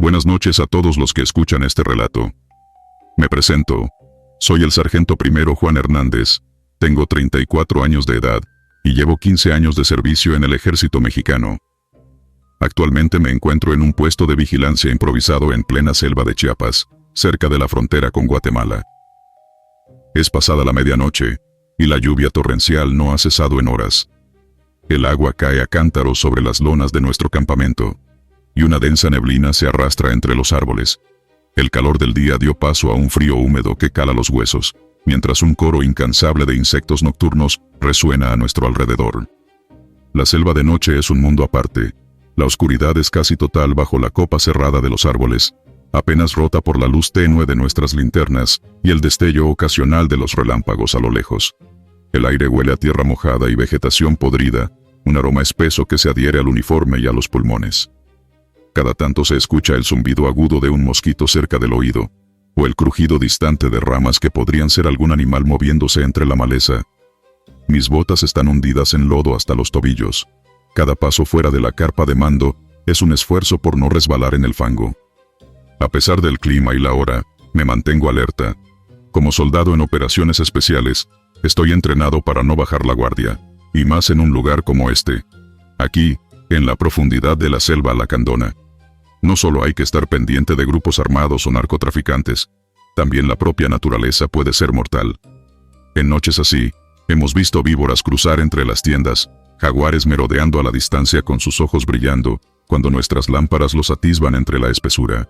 Buenas noches a todos los que escuchan este relato. Me presento. Soy el sargento primero Juan Hernández, tengo 34 años de edad, y llevo 15 años de servicio en el ejército mexicano. Actualmente me encuentro en un puesto de vigilancia improvisado en plena selva de Chiapas, cerca de la frontera con Guatemala. Es pasada la medianoche, y la lluvia torrencial no ha cesado en horas. El agua cae a cántaros sobre las lonas de nuestro campamento, y una densa neblina se arrastra entre los árboles. El calor del día dio paso a un frío húmedo que cala los huesos, mientras un coro incansable de insectos nocturnos resuena a nuestro alrededor. La selva de noche es un mundo aparte. La oscuridad es casi total bajo la copa cerrada de los árboles, apenas rota por la luz tenue de nuestras linternas y el destello ocasional de los relámpagos a lo lejos. El aire huele a tierra mojada y vegetación podrida, un aroma espeso que se adhiere al uniforme y a los pulmones. Cada tanto se escucha el zumbido agudo de un mosquito cerca del oído, o el crujido distante de ramas que podrían ser algún animal moviéndose entre la maleza. Mis botas están hundidas en lodo hasta los tobillos. Cada paso fuera de la carpa de mando es un esfuerzo por no resbalar en el fango. A pesar del clima y la hora, me mantengo alerta. Como soldado en operaciones especiales, estoy entrenado para no bajar la guardia, y más en un lugar como este. Aquí, en la profundidad de la selva lacandona. No solo hay que estar pendiente de grupos armados o narcotraficantes, también la propia naturaleza puede ser mortal. En noches así, hemos visto víboras cruzar entre las tiendas, jaguares merodeando a la distancia con sus ojos brillando, cuando nuestras lámparas los atisban entre la espesura.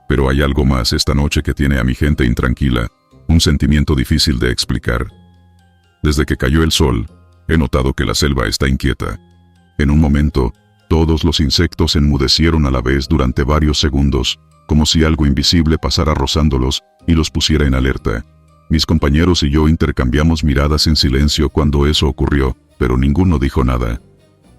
Pero hay algo más esta noche que tiene a mi gente intranquila, un sentimiento difícil de explicar. Desde que cayó el sol, he notado que la selva está inquieta. En un momento, todos los insectos enmudecieron a la vez durante varios segundos, como si algo invisible pasara rozándolos y los pusiera en alerta. Mis compañeros y yo intercambiamos miradas en silencio cuando eso ocurrió, pero ninguno dijo nada.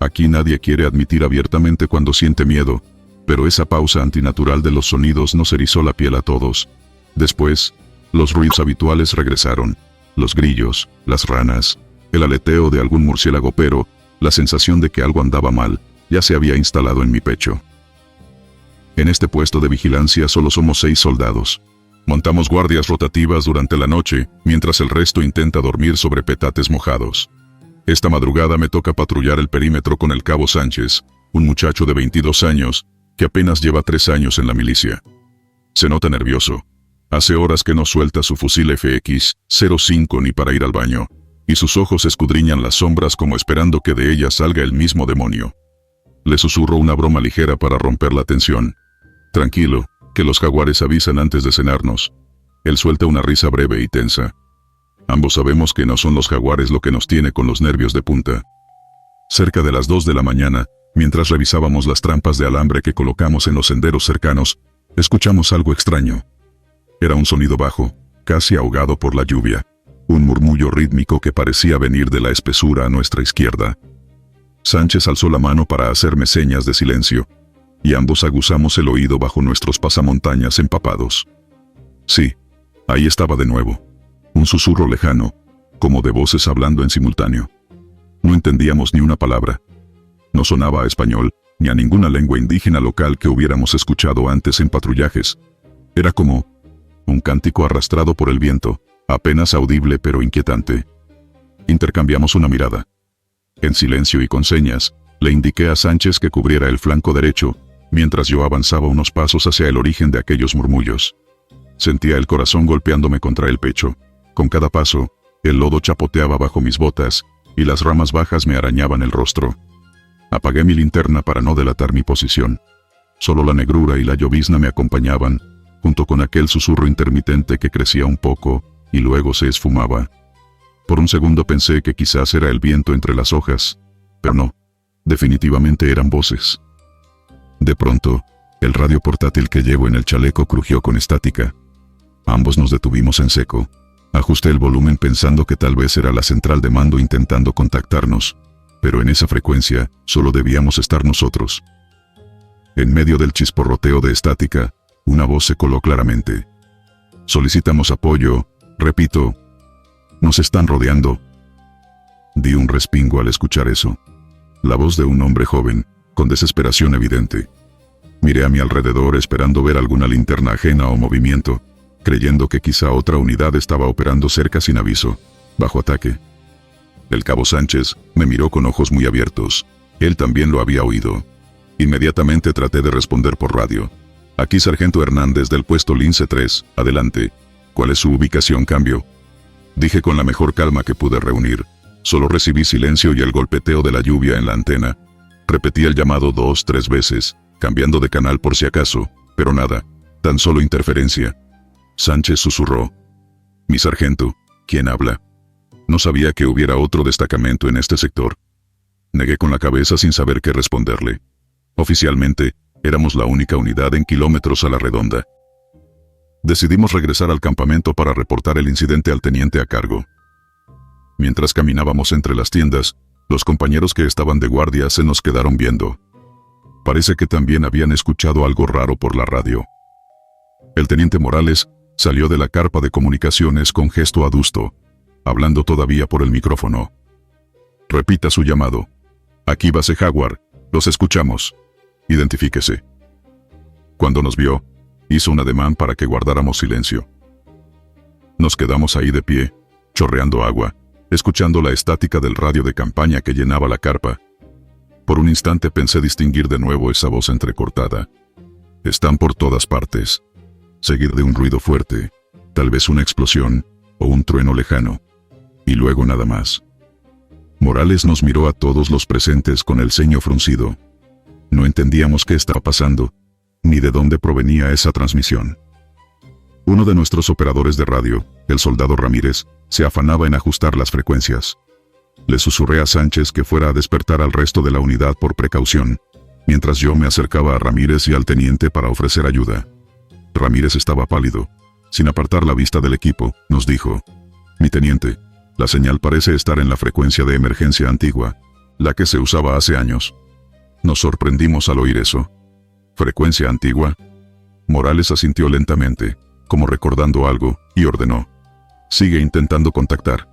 Aquí nadie quiere admitir abiertamente cuando siente miedo, pero esa pausa antinatural de los sonidos nos erizó la piel a todos. Después, los ruidos habituales regresaron. Los grillos, las ranas, el aleteo de algún murciélago, pero la sensación de que algo andaba mal ya se había instalado en mi pecho. En este puesto de vigilancia solo somos 6 soldados. Montamos guardias rotativas durante la noche, mientras el resto intenta dormir sobre petates mojados. Esta madrugada me toca patrullar el perímetro con el cabo Sánchez, un muchacho de 22 años, que apenas lleva 3 años en la milicia. Se nota nervioso. Hace horas que no suelta su fusil FX-05 ni para ir al baño, y sus ojos escudriñan las sombras como esperando que de ellas salga el mismo demonio. Le susurro una broma ligera para romper la tensión. Tranquilo, que los jaguares avisan antes de cenarnos. Él suelta una risa breve y tensa. Ambos sabemos que no son los jaguares lo que nos tiene con los nervios de punta. Cerca de las 2 de la mañana, mientras revisábamos las trampas de alambre que colocamos en los senderos cercanos, escuchamos algo extraño. Era un sonido bajo, casi ahogado por la lluvia. Un murmullo rítmico que parecía venir de la espesura a nuestra izquierda. Sánchez alzó la mano para hacerme señas de silencio, y ambos aguzamos el oído bajo nuestros pasamontañas empapados. Sí, ahí estaba de nuevo. Un susurro lejano, como de voces hablando en simultáneo. No entendíamos ni una palabra. No sonaba a español, ni a ninguna lengua indígena local que hubiéramos escuchado antes en patrullajes. Era como un cántico arrastrado por el viento, apenas audible pero inquietante. Intercambiamos una mirada. En silencio y con señas, le indiqué a Sánchez que cubriera el flanco derecho, mientras yo avanzaba unos pasos hacia el origen de aquellos murmullos. Sentía el corazón golpeándome contra el pecho. Con cada paso, el lodo chapoteaba bajo mis botas, y las ramas bajas me arañaban el rostro. Apagué mi linterna para no delatar mi posición. Solo la negrura y la llovizna me acompañaban, junto con aquel susurro intermitente que crecía un poco, y luego se esfumaba. Por un segundo pensé que quizás era el viento entre las hojas, pero no, definitivamente eran voces. De pronto, el radio portátil que llevo en el chaleco crujió con estática. Ambos nos detuvimos en seco. Ajusté el volumen pensando que tal vez era la central de mando intentando contactarnos, pero en esa frecuencia solo debíamos estar nosotros. En medio del chisporroteo de estática, una voz se coló claramente. Solicitamos apoyo, repito. Nos están rodeando. Di un respingo al escuchar eso. La voz de un hombre joven, con desesperación evidente. Miré a mi alrededor esperando ver alguna linterna ajena o movimiento, creyendo que quizá otra unidad estaba operando cerca sin aviso, bajo ataque. El cabo Sánchez me miró con ojos muy abiertos. Él también lo había oído. Inmediatamente traté de responder por radio. Aquí Sargento Hernández del puesto Lince 3, adelante. ¿Cuál es su ubicación, cambio? Dije con la mejor calma que pude reunir. Solo recibí silencio y el golpeteo de la lluvia en la antena. Repetí el llamado 2-3 veces, cambiando de canal por si acaso, pero nada, tan solo interferencia. Sánchez susurró. Mi sargento, ¿quién habla? No sabía que hubiera otro destacamento en este sector. Negué con la cabeza sin saber qué responderle. Oficialmente, éramos la única unidad en kilómetros a la redonda. Decidimos regresar al campamento para reportar el incidente al teniente a cargo. Mientras caminábamos entre las tiendas, los compañeros que estaban de guardia se nos quedaron viendo. Parece que también habían escuchado algo raro por la radio. El teniente Morales salió de la carpa de comunicaciones con gesto adusto, hablando todavía por el micrófono. Repita su llamado. Aquí base Jaguar, los escuchamos. Identifíquese. Cuando nos vio, hizo un ademán para que guardáramos silencio. Nos quedamos ahí de pie, chorreando agua, escuchando la estática del radio de campaña que llenaba la carpa. Por un instante pensé distinguir de nuevo esa voz entrecortada. Están por todas partes. Seguir de un ruido fuerte, tal vez una explosión, o un trueno lejano. Y luego nada más. Morales nos miró a todos los presentes con el ceño fruncido. No entendíamos qué estaba pasando, ni de dónde provenía esa transmisión. Uno de nuestros operadores de radio, el soldado Ramírez, se afanaba en ajustar las frecuencias. Le susurré a Sánchez que fuera a despertar al resto de la unidad por precaución, mientras yo me acercaba a Ramírez y al teniente para ofrecer ayuda. Ramírez estaba pálido. Sin apartar la vista del equipo, nos dijo: Mi teniente, la señal parece estar en la frecuencia de emergencia antigua, la que se usaba hace años. Nos sorprendimos al oír eso. ¿Frecuencia antigua? Morales asintió lentamente, como recordando algo, y ordenó: Sigue intentando contactar.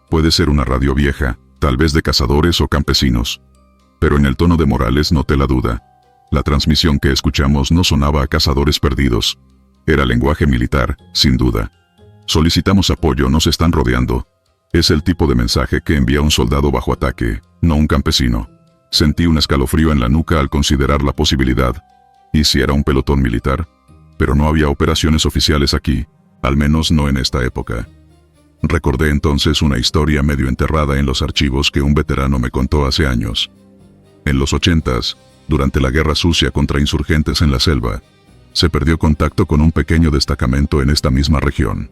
Puede ser una radio vieja, tal vez de cazadores o campesinos. Pero en el tono de Morales noté la duda. La transmisión que escuchamos no sonaba a cazadores perdidos. Era lenguaje militar, sin duda. Solicitamos apoyo, nos están rodeando. Es el tipo de mensaje que envía un soldado bajo ataque, no un campesino. Sentí un escalofrío en la nuca al considerar la posibilidad. ¿Y si era un pelotón militar? Pero no había operaciones oficiales aquí, al menos no en esta época. Recordé entonces una historia medio enterrada en los archivos que un veterano me contó hace años. En los 80s, durante la guerra sucia contra insurgentes en la selva, se perdió contacto con un pequeño destacamento en esta misma región.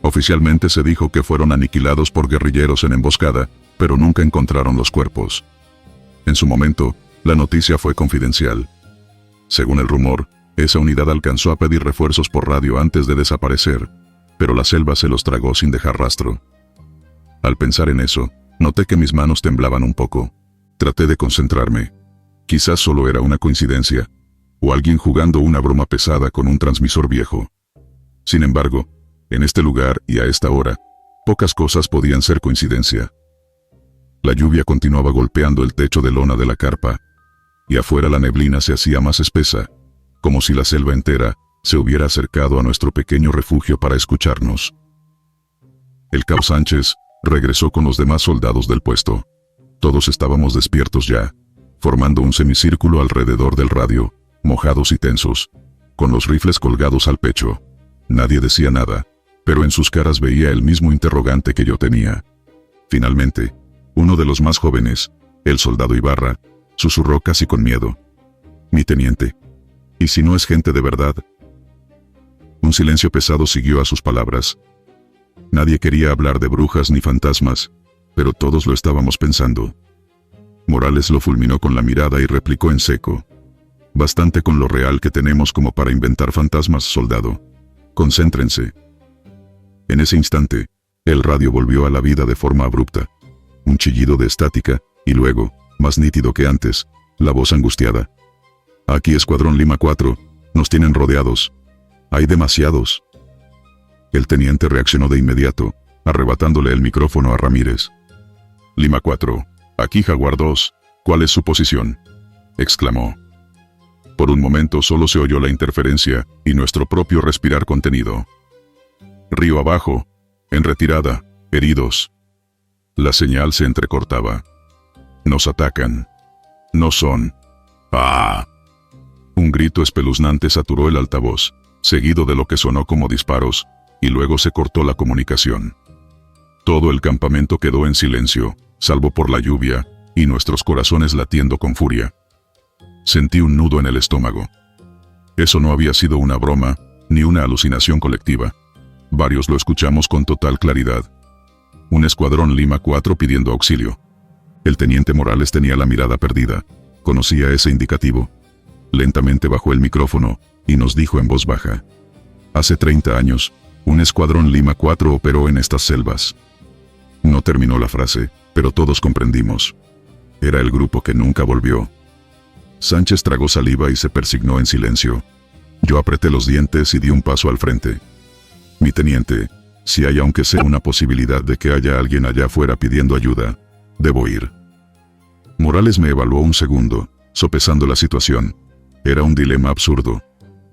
Oficialmente se dijo que fueron aniquilados por guerrilleros en emboscada, pero nunca encontraron los cuerpos. En su momento, la noticia fue confidencial. Según el rumor, esa unidad alcanzó a pedir refuerzos por radio antes de desaparecer, pero la selva se los tragó sin dejar rastro. Al pensar en eso, noté que mis manos temblaban un poco. Traté de concentrarme. Quizás solo era una coincidencia, o alguien jugando una broma pesada con un transmisor viejo. Sin embargo, en este lugar y a esta hora, pocas cosas podían ser coincidencia. La lluvia continuaba golpeando el techo de lona de la carpa, y afuera la neblina se hacía más espesa, como si la selva entera se hubiera acercado a nuestro pequeño refugio para escucharnos. El cabo Sánchez regresó con los demás soldados del puesto. Todos estábamos despiertos ya, formando un semicírculo alrededor del radio, mojados y tensos, con los rifles colgados al pecho. Nadie decía nada, pero en sus caras veía el mismo interrogante que yo tenía. Finalmente, uno de los más jóvenes, el soldado Ibarra, susurró casi con miedo: Mi teniente, ¿y si no es gente de verdad? Un silencio pesado siguió a sus palabras. Nadie quería hablar de brujas ni fantasmas, pero todos lo estábamos pensando. Morales lo fulminó con la mirada y replicó en seco: Bastante con lo real que tenemos como para inventar fantasmas, soldado. Concéntrense. En ese instante, el radio volvió a la vida de forma abrupta. Un chillido de estática, y luego, más nítido que antes, la voz angustiada: Aquí Escuadrón Lima 4, nos tienen rodeados. Hay demasiados. El teniente reaccionó de inmediato, arrebatándole el micrófono a Ramírez. Lima 4, aquí Jaguar 2, ¿cuál es su posición?, exclamó. Por un momento solo se oyó la interferencia y nuestro propio respirar contenido. Río abajo, en retirada, heridos. La señal se entrecortaba. Nos atacan. No son. ¡Ah! Un grito espeluznante saturó el altavoz, seguido de lo que sonó como disparos, y luego se cortó la comunicación. Todo el campamento quedó en silencio, salvo por la lluvia, y nuestros corazones latiendo con furia. Sentí un nudo en el estómago. Eso no había sido una broma, ni una alucinación colectiva. Varios lo escuchamos con total claridad. Un escuadrón Lima 4 pidiendo auxilio. El teniente Morales tenía la mirada perdida. Conocía ese indicativo. Lentamente bajó el micrófono, y nos dijo en voz baja. Hace 30 años, un escuadrón Lima 4 operó en estas selvas. No terminó la frase, pero todos comprendimos. Era el grupo que nunca volvió. Sánchez tragó saliva y se persignó en silencio. Yo apreté los dientes y di un paso al frente. Mi teniente, si hay aunque sea una posibilidad de que haya alguien allá afuera pidiendo ayuda, debo ir. Morales me evaluó un segundo, sopesando la situación. Era un dilema absurdo.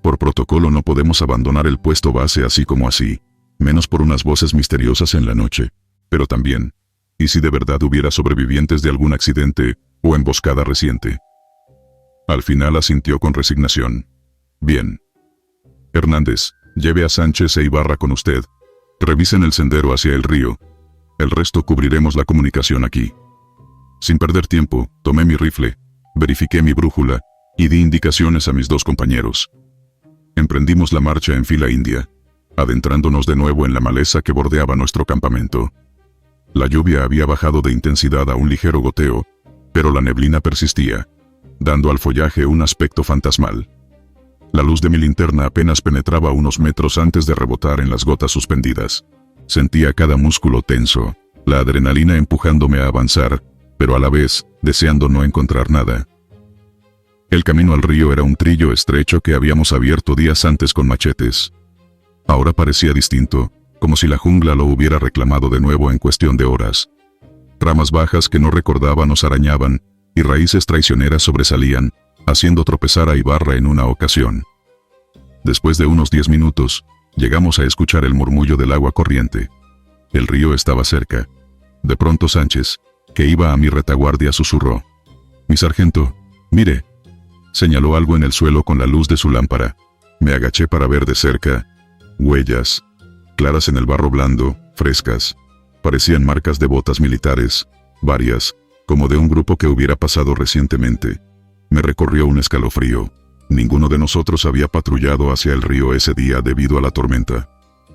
Por protocolo no podemos abandonar el puesto base así como así, menos por unas voces misteriosas en la noche. Pero también, ¿y si de verdad hubiera sobrevivientes de algún accidente o emboscada reciente? Al final asintió con resignación. Bien. Hernández, lleve a Sánchez e Ibarra con usted. Revisen el sendero hacia el río. El resto cubriremos la comunicación aquí. Sin perder tiempo, tomé mi rifle, verifiqué mi brújula, y di indicaciones a mis dos compañeros. Emprendimos la marcha en fila india, adentrándonos de nuevo en la maleza que bordeaba nuestro campamento. La lluvia había bajado de intensidad a un ligero goteo, pero la neblina persistía, dando al follaje un aspecto fantasmal. La luz de mi linterna apenas penetraba unos metros antes de rebotar en las gotas suspendidas. Sentía cada músculo tenso, la adrenalina empujándome a avanzar, pero a la vez, deseando no encontrar nada. El camino al río era un trillo estrecho que habíamos abierto días antes con machetes. Ahora parecía distinto, como si la jungla lo hubiera reclamado de nuevo en cuestión de horas. Ramas bajas que no recordaba nos arañaban, y raíces traicioneras sobresalían, haciendo tropezar a Ibarra en una ocasión. Después de unos 10 minutos, llegamos a escuchar el murmullo del agua corriente. El río estaba cerca. De pronto Sánchez, que iba a mi retaguardia, susurró. «Mi sargento, mire». Señaló algo en el suelo con la luz de su lámpara. Me agaché para ver de cerca. Huellas, claras en el barro blando, frescas. Parecían marcas de botas militares, varias, como de un grupo que hubiera pasado recientemente. Me recorrió un escalofrío. Ninguno de nosotros había patrullado hacia el río ese día debido a la tormenta.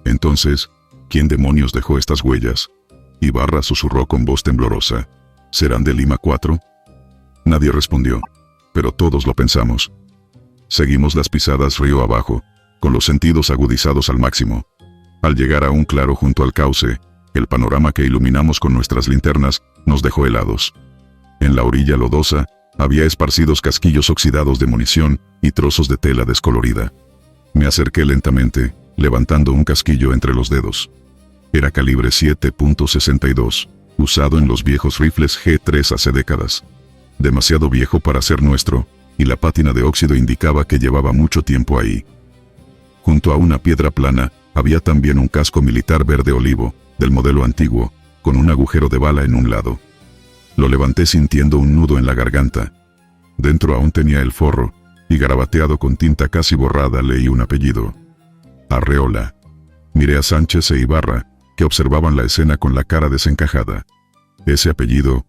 Entonces, ¿quién demonios dejó estas huellas? Ibarra susurró con voz temblorosa. ¿Serán de Lima 4? Nadie respondió, pero todos lo pensamos. Seguimos las pisadas río abajo, con los sentidos agudizados al máximo. Al llegar a un claro junto al cauce, el panorama que iluminamos con nuestras linternas nos dejó helados. En la orilla lodosa, había esparcidos casquillos oxidados de munición y trozos de tela descolorida. Me acerqué lentamente, levantando un casquillo entre los dedos. Era calibre 7.62, usado en los viejos rifles G3 hace décadas. Demasiado viejo para ser nuestro, y la pátina de óxido indicaba que llevaba mucho tiempo ahí. Junto a una piedra plana, había también un casco militar verde olivo, del modelo antiguo, con un agujero de bala en un lado. Lo levanté sintiendo un nudo en la garganta. Dentro aún tenía el forro, y garabateado con tinta casi borrada leí un apellido. Arreola. Miré a Sánchez e Ibarra, que observaban la escena con la cara desencajada. Ese apellido,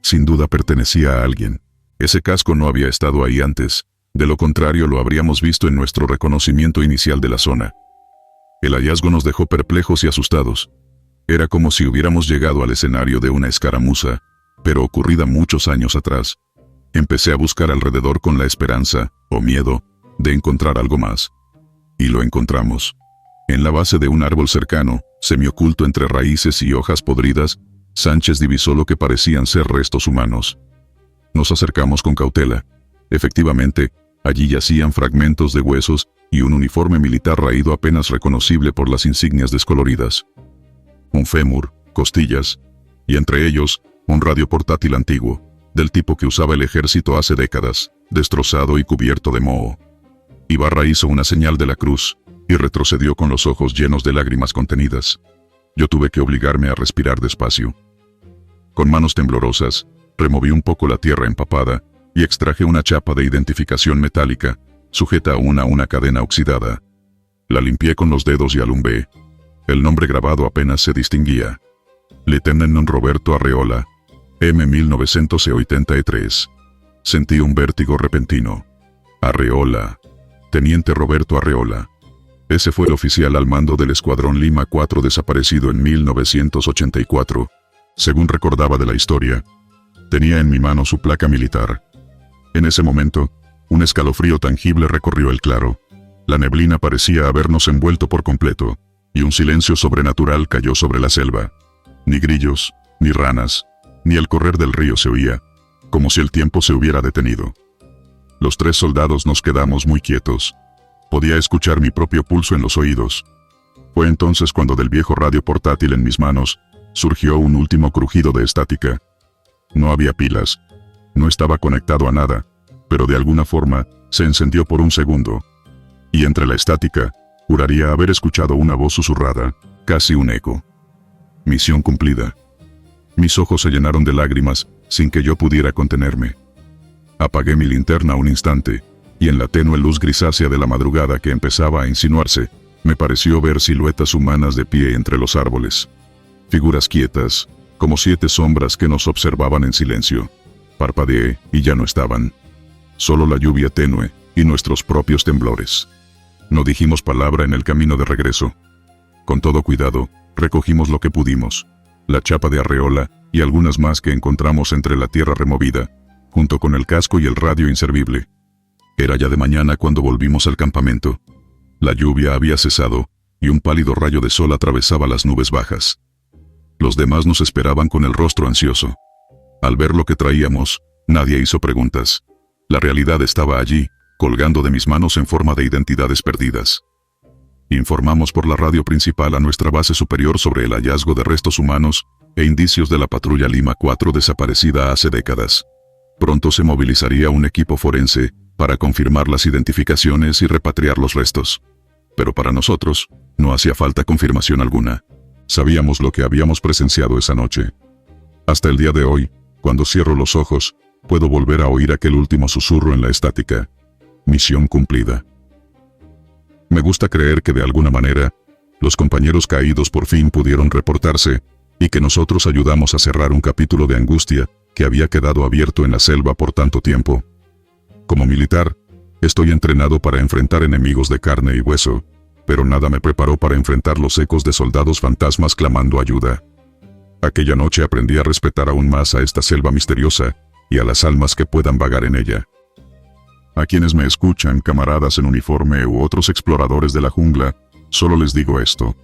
sin duda pertenecía a alguien. Ese casco no había estado ahí antes, de lo contrario lo habríamos visto en nuestro reconocimiento inicial de la zona. El hallazgo nos dejó perplejos y asustados. Era como si hubiéramos llegado al escenario de una escaramuza, pero ocurrida muchos años atrás. Empecé a buscar alrededor con la esperanza, o miedo, de encontrar algo más. Y lo encontramos. En la base de un árbol cercano, semioculto entre raíces y hojas podridas, Sánchez divisó lo que parecían ser restos humanos. Nos acercamos con cautela. Efectivamente, allí yacían fragmentos de huesos y un uniforme militar raído apenas reconocible por las insignias descoloridas. Un fémur, costillas, y entre ellos, un radio portátil antiguo, del tipo que usaba el ejército hace décadas, destrozado y cubierto de moho. Ibarra hizo una señal de la cruz, y retrocedió con los ojos llenos de lágrimas contenidas. Yo tuve que obligarme a respirar despacio. Con manos temblorosas, removí un poco la tierra empapada, y extraje una chapa de identificación metálica, sujeta aún a una cadena oxidada. La limpié con los dedos y alumbé. El nombre grabado apenas se distinguía. Lieutenant Roberto Arreola, M. 1983. Sentí un vértigo repentino. Arreola. Teniente Roberto Arreola. Ese fue el oficial al mando del Escuadrón Lima 4 desaparecido en 1984. Según recordaba de la historia, tenía en mi mano su placa militar. En ese momento, un escalofrío tangible recorrió el claro. La neblina parecía habernos envuelto por completo, y un silencio sobrenatural cayó sobre la selva. Ni grillos, ni ranas, ni el correr del río se oía, como si el tiempo se hubiera detenido. Los 3 soldados nos quedamos muy quietos. Podía escuchar mi propio pulso en los oídos. Fue entonces cuando del viejo radio portátil en mis manos, surgió un último crujido de estática. No había pilas. No estaba conectado a nada, pero de alguna forma, se encendió por un segundo. Y entre la estática, juraría haber escuchado una voz susurrada, casi un eco. Misión cumplida. Mis ojos se llenaron de lágrimas, sin que yo pudiera contenerme. Apagué mi linterna un instante, y en la tenue luz grisácea de la madrugada que empezaba a insinuarse, me pareció ver siluetas humanas de pie entre los árboles. Figuras quietas, como 7 sombras que nos observaban en silencio. Parpadeé, y ya no estaban. Solo la lluvia tenue, y nuestros propios temblores. No dijimos palabra en el camino de regreso. Con todo cuidado, recogimos lo que pudimos. La chapa de Arreola, y algunas más que encontramos entre la tierra removida, junto con el casco y el radio inservible. Era ya de mañana cuando volvimos al campamento. La lluvia había cesado, y un pálido rayo de sol atravesaba las nubes bajas. Los demás nos esperaban con el rostro ansioso. Al ver lo que traíamos, nadie hizo preguntas. La realidad estaba allí, colgando de mis manos en forma de identidades perdidas. Informamos por la radio principal a nuestra base superior sobre el hallazgo de restos humanos e indicios de la patrulla Lima 4 desaparecida hace décadas. Pronto se movilizaría un equipo forense para confirmar las identificaciones y repatriar los restos. Pero para nosotros, no hacía falta confirmación alguna. Sabíamos lo que habíamos presenciado esa noche. Hasta el día de hoy, cuando cierro los ojos, puedo volver a oír aquel último susurro en la estática. Misión cumplida. Me gusta creer que de alguna manera, los compañeros caídos por fin pudieron reportarse, y que nosotros ayudamos a cerrar un capítulo de angustia que había quedado abierto en la selva por tanto tiempo. Como militar, estoy entrenado para enfrentar enemigos de carne y hueso, pero nada me preparó para enfrentar los ecos de soldados fantasmas clamando ayuda. Aquella noche aprendí a respetar aún más a esta selva misteriosa, y a las almas que puedan vagar en ella. A quienes me escuchan, camaradas en uniforme u otros exploradores de la jungla, solo les digo esto.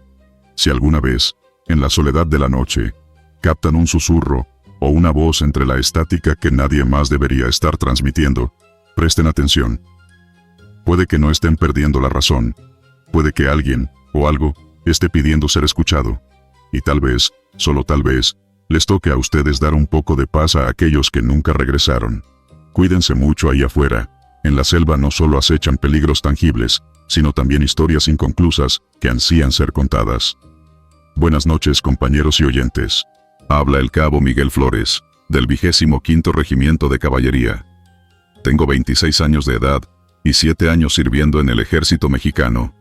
Si alguna vez, en la soledad de la noche, captan un susurro, o una voz entre la estática que nadie más debería estar transmitiendo, presten atención. Puede que no estén perdiendo la razón. Puede que alguien, o algo, esté pidiendo ser escuchado. Y tal vez, solo tal vez, les toque a ustedes dar un poco de paz a aquellos que nunca regresaron. Cuídense mucho ahí afuera. En la selva no solo acechan peligros tangibles, sino también historias inconclusas que ansían ser contadas. Buenas noches, compañeros y oyentes. Habla el cabo Miguel Flores, del 25º Regimiento de Caballería. Tengo 26 años de edad, y 7 años sirviendo en el ejército mexicano.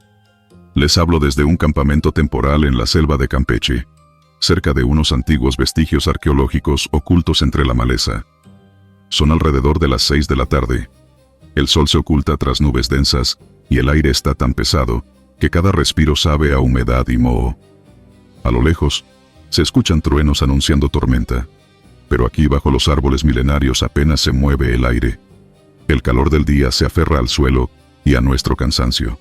Les hablo desde un campamento temporal en la selva de Campeche, cerca de unos antiguos vestigios arqueológicos ocultos entre la maleza. Son alrededor de las 6 de la tarde. El sol se oculta tras nubes densas, y el aire está tan pesado, que cada respiro sabe a humedad y moho. A lo lejos, se escuchan truenos anunciando tormenta, pero aquí bajo los árboles milenarios apenas se mueve el aire. El calor del día se aferra al suelo, y a nuestro cansancio.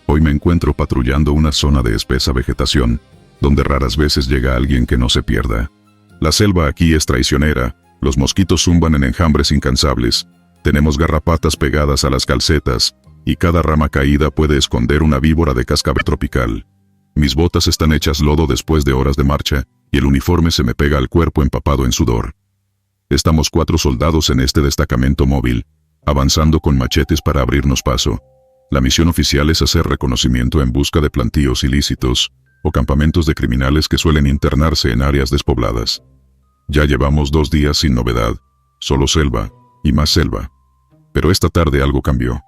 Hoy me encuentro patrullando una zona de espesa vegetación, donde raras veces llega alguien que no se pierda. La selva aquí es traicionera, los mosquitos zumban en enjambres incansables, tenemos garrapatas pegadas a las calcetas, y cada rama caída puede esconder una víbora de cascabel tropical. Mis botas están hechas lodo después de horas de marcha, y el uniforme se me pega al cuerpo empapado en sudor. Estamos 4 soldados en este destacamento móvil, avanzando con machetes para abrirnos paso. La misión oficial es hacer reconocimiento en busca de plantíos ilícitos, o campamentos de criminales que suelen internarse en áreas despobladas. Ya llevamos 2 días sin novedad, solo selva, y más selva. Pero esta tarde algo cambió.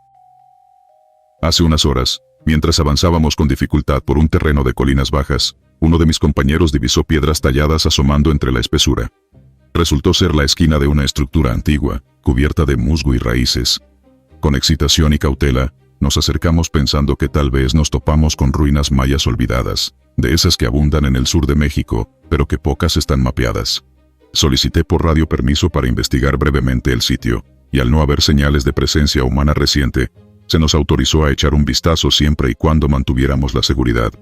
Hace unas horas, mientras avanzábamos con dificultad por un terreno de colinas bajas, uno de mis compañeros divisó piedras talladas asomando entre la espesura. Resultó ser la esquina de una estructura antigua, cubierta de musgo y raíces. Con excitación y cautela, nos acercamos pensando que tal vez nos topamos con ruinas mayas olvidadas, de esas que abundan en el sur de México, pero que pocas están mapeadas. Solicité por radio permiso para investigar brevemente el sitio, y al no haber señales de presencia humana reciente, se nos autorizó a echar un vistazo siempre y cuando mantuviéramos la seguridad.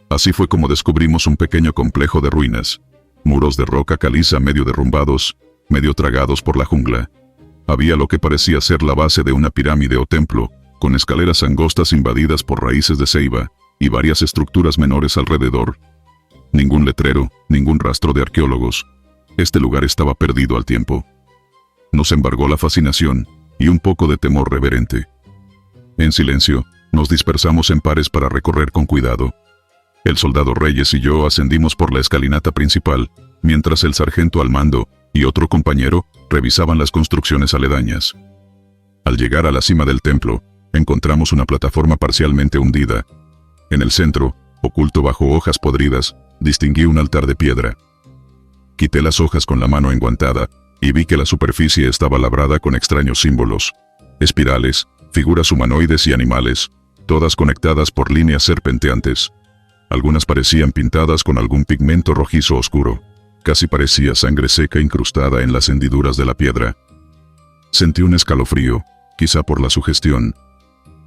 Así fue como descubrimos un pequeño complejo de ruinas, muros de roca caliza medio derrumbados, medio tragados por la jungla. Había lo que parecía ser la base de una pirámide o templo, con escaleras angostas invadidas por raíces de ceiba, y varias estructuras menores alrededor. Ningún letrero, ningún rastro de arqueólogos. Este lugar estaba perdido al tiempo. Nos embargó la fascinación, y un poco de temor reverente. En silencio, nos dispersamos en pares para recorrer con cuidado. El soldado Reyes y yo ascendimos por la escalinata principal, mientras el sargento al mando y otro compañero revisaban las construcciones aledañas. Al llegar a la cima del templo, encontramos una plataforma parcialmente hundida. En el centro, oculto bajo hojas podridas, distinguí un altar de piedra. Quité las hojas con la mano enguantada, y vi que la superficie estaba labrada con extraños símbolos. Espirales, figuras humanoides y animales, todas conectadas por líneas serpenteantes. Algunas parecían pintadas con algún pigmento rojizo oscuro. Casi parecía sangre seca incrustada en las hendiduras de la piedra. Sentí un escalofrío, quizá por la sugestión.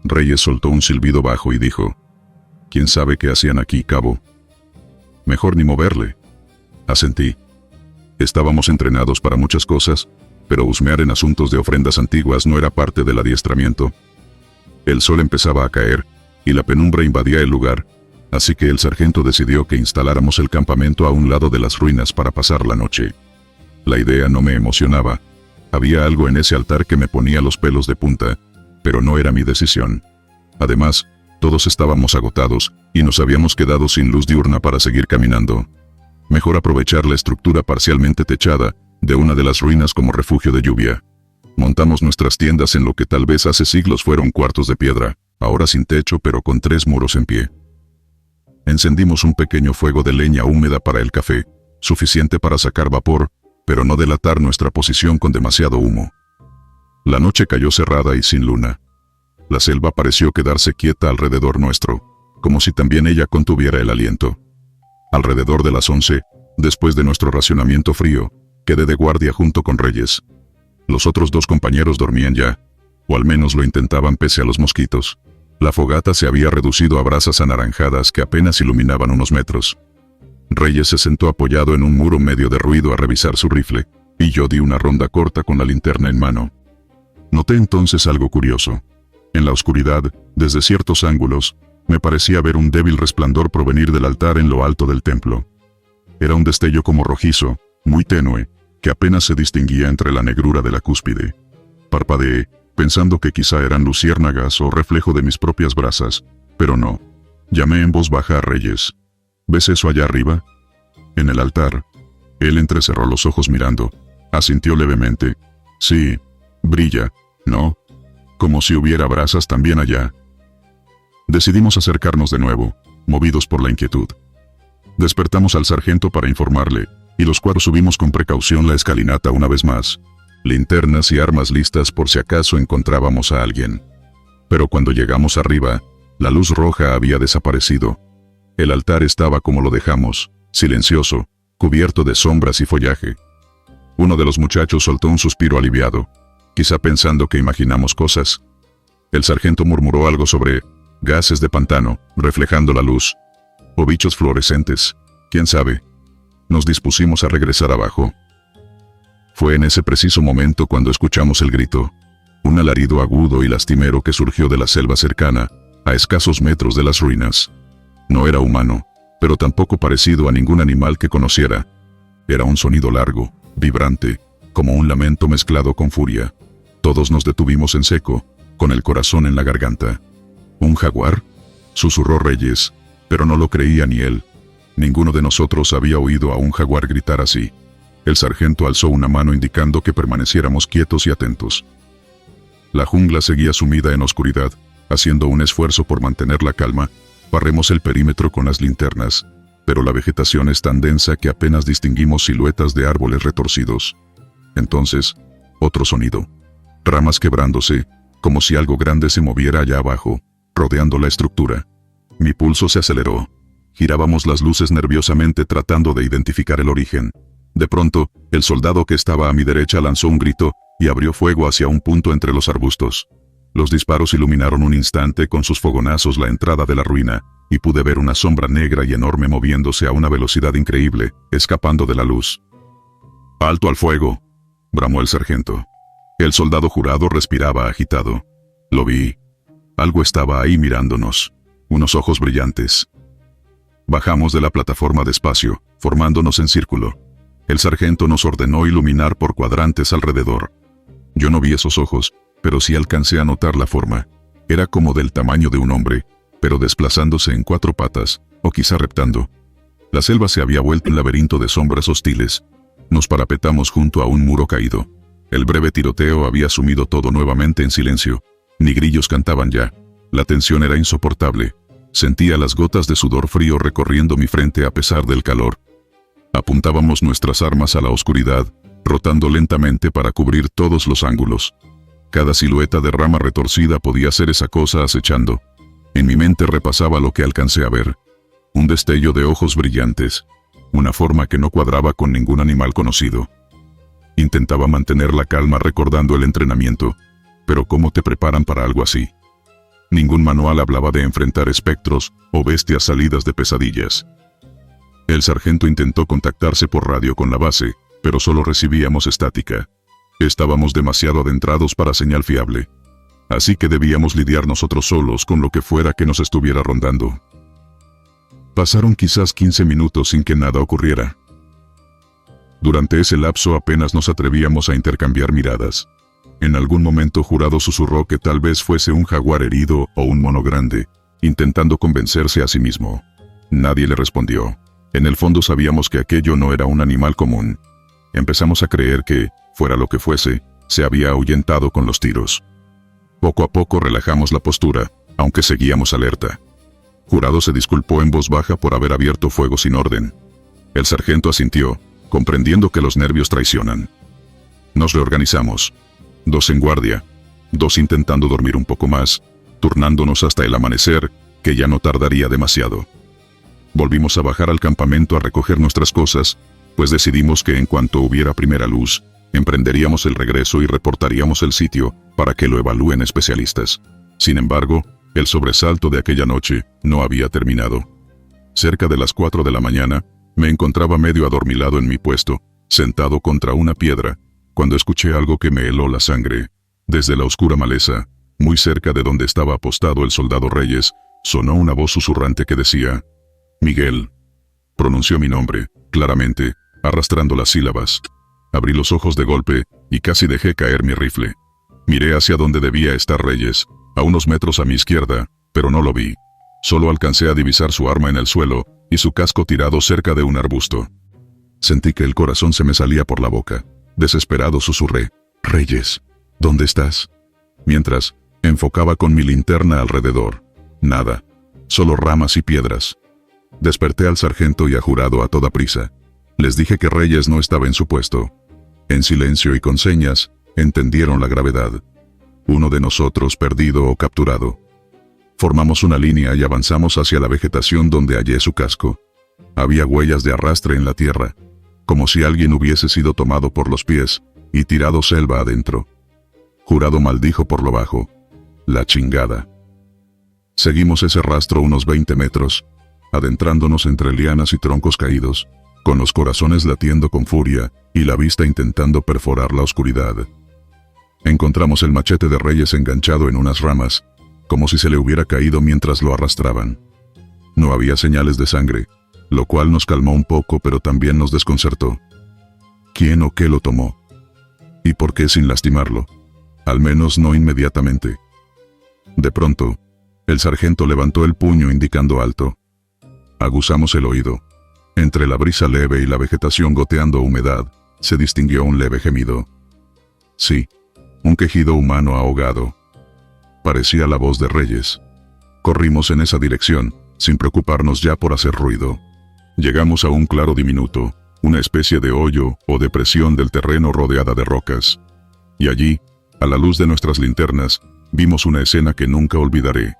Reyes soltó un silbido bajo y dijo: «¿Quién sabe qué hacían aquí, cabo?» «Mejor ni moverle». Asentí. Estábamos entrenados para muchas cosas, pero husmear en asuntos de ofrendas antiguas no era parte del adiestramiento. El sol empezaba a caer, y la penumbra invadía el lugar, así que el sargento decidió que instaláramos el campamento a un lado de las ruinas para pasar la noche. La idea no me emocionaba. Había algo en ese altar que me ponía los pelos de punta, pero no era mi decisión. Además, todos estábamos agotados, y nos habíamos quedado sin luz diurna para seguir caminando. Mejor aprovechar la estructura parcialmente techada de una de las ruinas como refugio de lluvia. Montamos nuestras tiendas en lo que tal vez hace siglos fueron cuartos de piedra, ahora sin techo pero con 3 muros en pie. Encendimos un pequeño fuego de leña húmeda para el café, suficiente para sacar vapor, pero no delatar nuestra posición con demasiado humo. La noche cayó cerrada y sin luna. La selva pareció quedarse quieta alrededor nuestro, como si también ella contuviera el aliento. Alrededor de las 11, después de nuestro racionamiento frío, quedé de guardia junto con Reyes. Los otros 2 compañeros dormían ya, o al menos lo intentaban pese a los mosquitos. La fogata se había reducido a brasas anaranjadas que apenas iluminaban unos metros. Reyes se sentó apoyado en un muro medio derruido a revisar su rifle, y yo di una ronda corta con la linterna en mano. Noté entonces algo curioso. En la oscuridad, desde ciertos ángulos, me parecía ver un débil resplandor provenir del altar en lo alto del templo. Era un destello como rojizo, muy tenue, que apenas se distinguía entre la negrura de la cúspide. Parpadeé, pensando que quizá eran luciérnagas o reflejo de mis propias brasas, pero no. Llamé en voz baja a Reyes. ¿Ves eso allá arriba? En el altar. Él entrecerró los ojos mirando. Asintió levemente. Sí, brilla, ¿no? Como si hubiera brasas también allá. Decidimos acercarnos de nuevo, movidos por la inquietud. Despertamos al sargento para informarle, y los 4 subimos con precaución la escalinata una vez más. Linternas y armas listas por si acaso encontrábamos a alguien. Pero cuando llegamos arriba, la luz roja había desaparecido. El altar estaba como lo dejamos, silencioso, cubierto de sombras y follaje. Uno de los muchachos soltó un suspiro aliviado, quizá pensando que imaginamos cosas. El sargento murmuró algo sobre gases de pantano, reflejando la luz, o bichos fluorescentes, quién sabe. Nos dispusimos a regresar abajo. Fue en ese preciso momento cuando escuchamos el grito, un alarido agudo y lastimero que surgió de la selva cercana, a escasos metros de las ruinas. No era humano, pero tampoco parecido a ningún animal que conociera. Era un sonido largo, vibrante, como un lamento mezclado con furia. Todos nos detuvimos en seco, con el corazón en la garganta. ¿Un jaguar?, susurró Reyes, pero no lo creía ni él. Ninguno de nosotros había oído a un jaguar gritar así. El sargento alzó una mano indicando que permaneciéramos quietos y atentos. La jungla seguía sumida en oscuridad. Haciendo un esfuerzo por mantener la calma, barremos el perímetro con las linternas, pero la vegetación es tan densa que apenas distinguimos siluetas de árboles retorcidos. Entonces, otro sonido. Ramas quebrándose, como si algo grande se moviera allá abajo, rodeando la estructura. Mi pulso se aceleró. Girábamos las luces nerviosamente tratando de identificar el origen. De pronto, el soldado que estaba a mi derecha lanzó un grito y abrió fuego hacia un punto entre los arbustos. Los disparos iluminaron un instante con sus fogonazos la entrada de la ruina, y pude ver una sombra negra y enorme moviéndose a una velocidad increíble, escapando de la luz. «¡Alto al fuego!», bramó el sargento. El soldado Jurado respiraba agitado. Lo vi. Algo estaba ahí mirándonos. Unos ojos brillantes. Bajamos de la plataforma despacio, formándonos en círculo. El sargento nos ordenó iluminar por cuadrantes alrededor. Yo no vi esos ojos, pero sí alcancé a notar la forma. Era como del tamaño de un hombre, pero desplazándose en 4 patas, o quizá reptando. La selva se había vuelto un laberinto de sombras hostiles. Nos parapetamos junto a un muro caído. El breve tiroteo había sumido todo nuevamente en silencio. Ni grillos cantaban ya. La tensión era insoportable. Sentía las gotas de sudor frío recorriendo mi frente a pesar del calor. Apuntábamos nuestras armas a la oscuridad, rotando lentamente para cubrir todos los ángulos. Cada silueta de rama retorcida podía ser esa cosa acechando. En mi mente repasaba lo que alcancé a ver. Un destello de ojos brillantes. Una forma que no cuadraba con ningún animal conocido. Intentaba mantener la calma recordando el entrenamiento. Pero ¿cómo te preparan para algo así? Ningún manual hablaba de enfrentar espectros o bestias salidas de pesadillas. El sargento intentó contactarse por radio con la base, pero solo recibíamos estática. Estábamos demasiado adentrados para señal fiable. Así que debíamos lidiar nosotros solos con lo que fuera que nos estuviera rondando. Pasaron quizás 15 minutos sin que nada ocurriera. Durante ese lapso apenas nos atrevíamos a intercambiar miradas. En algún momento Jurado susurró que tal vez fuese un jaguar herido o un mono grande, intentando convencerse a sí mismo. Nadie le respondió. En el fondo sabíamos que aquello no era un animal común. Empezamos a creer que, fuera lo que fuese, se había ahuyentado con los tiros. Poco a poco relajamos la postura, aunque seguíamos alerta. Jurado se disculpó en voz baja por haber abierto fuego sin orden. El sargento asintió, comprendiendo que los nervios traicionan. Nos reorganizamos. 2 en guardia, 2 intentando dormir un poco más, turnándonos hasta el amanecer, que ya no tardaría demasiado. Volvimos a bajar al campamento a recoger nuestras cosas, pues decidimos que en cuanto hubiera primera luz, emprenderíamos el regreso y reportaríamos el sitio para que lo evalúen especialistas. Sin embargo, el sobresalto de aquella noche no había terminado. Cerca de las 4 de la mañana, me encontraba medio adormilado en mi puesto, sentado contra una piedra, cuando escuché algo que me heló la sangre. Desde la oscura maleza, muy cerca de donde estaba apostado el soldado Reyes, sonó una voz susurrante que decía: «Miguel». Pronunció mi nombre, claramente, arrastrando las sílabas. Abrí los ojos de golpe, y casi dejé caer mi rifle. Miré hacia donde debía estar Reyes, a unos metros a mi izquierda, pero no lo vi. Solo alcancé a divisar su arma en el suelo, y su casco tirado cerca de un arbusto. Sentí que el corazón se me salía por la boca. Desesperado susurré: «Reyes, ¿dónde estás?». Mientras, enfocaba con mi linterna alrededor. Nada. Solo ramas y piedras. Desperté al sargento y a Jurado a toda prisa. Les dije que Reyes no estaba en su puesto. En silencio y con señas, entendieron la gravedad. Uno de nosotros perdido o capturado. Formamos una línea y avanzamos hacia la vegetación donde hallé su casco. Había huellas de arrastre en la tierra, como si alguien hubiese sido tomado por los pies y tirado selva adentro. Jurado maldijo por lo bajo. La chingada. Seguimos ese rastro unos 20 metros, adentrándonos entre lianas y troncos caídos, con los corazones latiendo con furia y la vista intentando perforar la oscuridad. Encontramos el machete de Reyes enganchado en unas ramas, como si se le hubiera caído mientras lo arrastraban. No había señales de sangre, lo cual nos calmó un poco pero también nos desconcertó. ¿Quién o qué lo tomó? ¿Y por qué sin lastimarlo? Al menos no inmediatamente. De pronto, el sargento levantó el puño indicando alto. Aguzamos el oído. Entre la brisa leve y la vegetación goteando humedad, se distinguió un leve gemido. Sí, un quejido humano ahogado. Parecía la voz de Reyes. Corrimos en esa dirección, sin preocuparnos ya por hacer ruido. Llegamos a un claro diminuto, una especie de hoyo o depresión del terreno rodeada de rocas. Y allí, a la luz de nuestras linternas, vimos una escena que nunca olvidaré.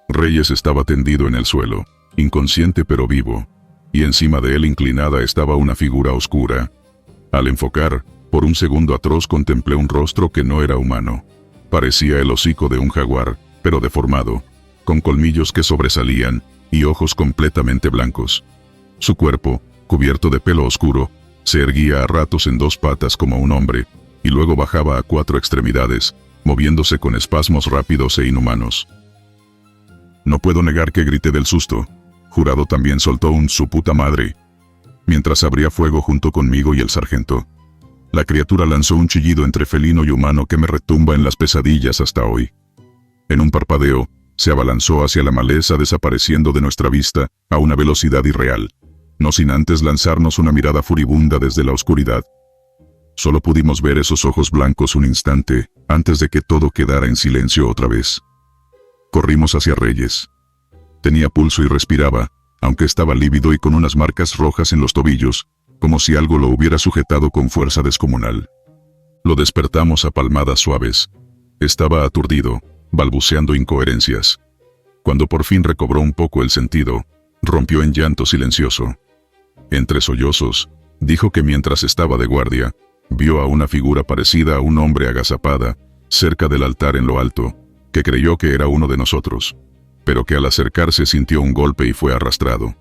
Reyes estaba tendido en el suelo, inconsciente pero vivo, y encima de él inclinada estaba una figura oscura. Al enfocar, por un segundo atroz contemplé un rostro que no era humano. Parecía el hocico de un jaguar, pero deformado, con colmillos que sobresalían, y ojos completamente blancos. Su cuerpo, cubierto de pelo oscuro, se erguía a ratos en dos patas como un hombre, y luego bajaba a cuatro extremidades, moviéndose con espasmos rápidos e inhumanos. No puedo negar que grité del susto. Jurado también soltó un "su puta madre", mientras abría fuego junto conmigo y el sargento. La criatura lanzó un chillido entre felino y humano que me retumba en las pesadillas hasta hoy. En un parpadeo, se abalanzó hacia la maleza desapareciendo de nuestra vista a una velocidad irreal, no sin antes lanzarnos una mirada furibunda desde la oscuridad. Solo pudimos ver esos ojos blancos un instante, antes de que todo quedara en silencio otra vez. Corrimos hacia Reyes. Tenía pulso y respiraba, aunque estaba lívido y con unas marcas rojas en los tobillos, como si algo lo hubiera sujetado con fuerza descomunal. Lo despertamos a palmadas suaves. Estaba aturdido, balbuceando incoherencias. Cuando por fin recobró un poco el sentido, rompió en llanto silencioso. Entre sollozos, dijo que mientras estaba de guardia, vio a una figura parecida a un hombre agazapada, cerca del altar en lo alto, que creyó que era uno de nosotros, pero que al acercarse sintió un golpe y fue arrastrado.